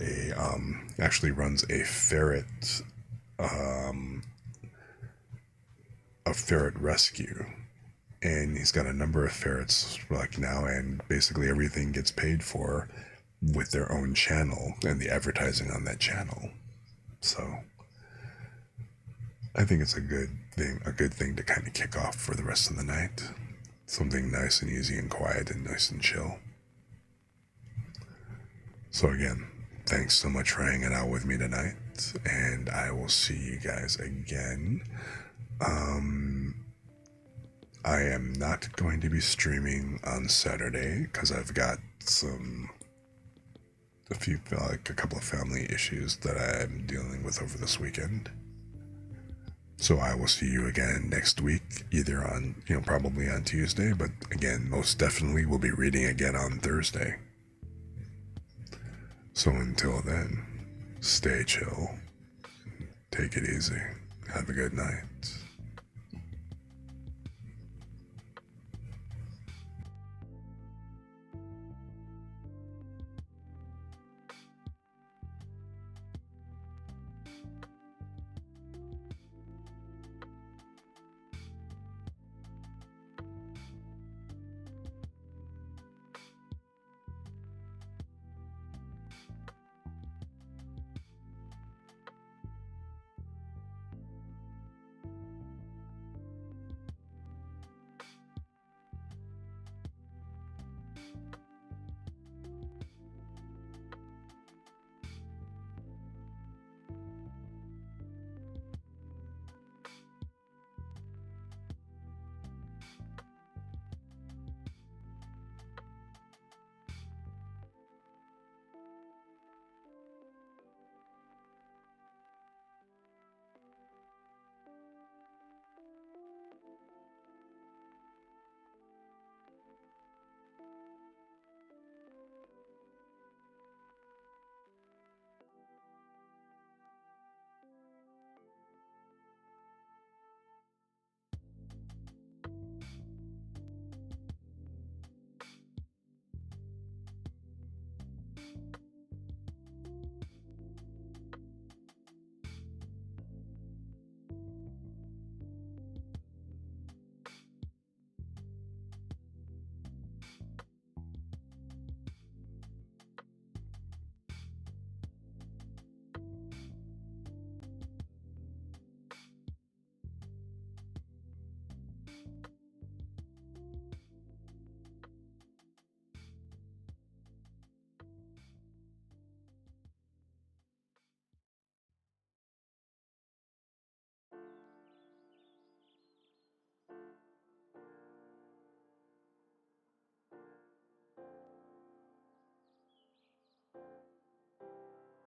Speaker 1: a ferret rescue. And he's got a number of ferrets now, and basically everything gets paid for with their own channel and the advertising on that channel. So I think it's a good thing to kind of kick off for the rest of the night. Something nice and easy and quiet and nice and chill. So again, thanks so much for hanging out with me tonight, and I will see you guys again. I am not going to be streaming on Saturday because I've got a couple of family issues that I'm dealing with over this weekend. So I will see you again next week, either on, probably on Tuesday, but again, most definitely we'll be reading again on Thursday. So until then, stay chill, take it easy, have a good night.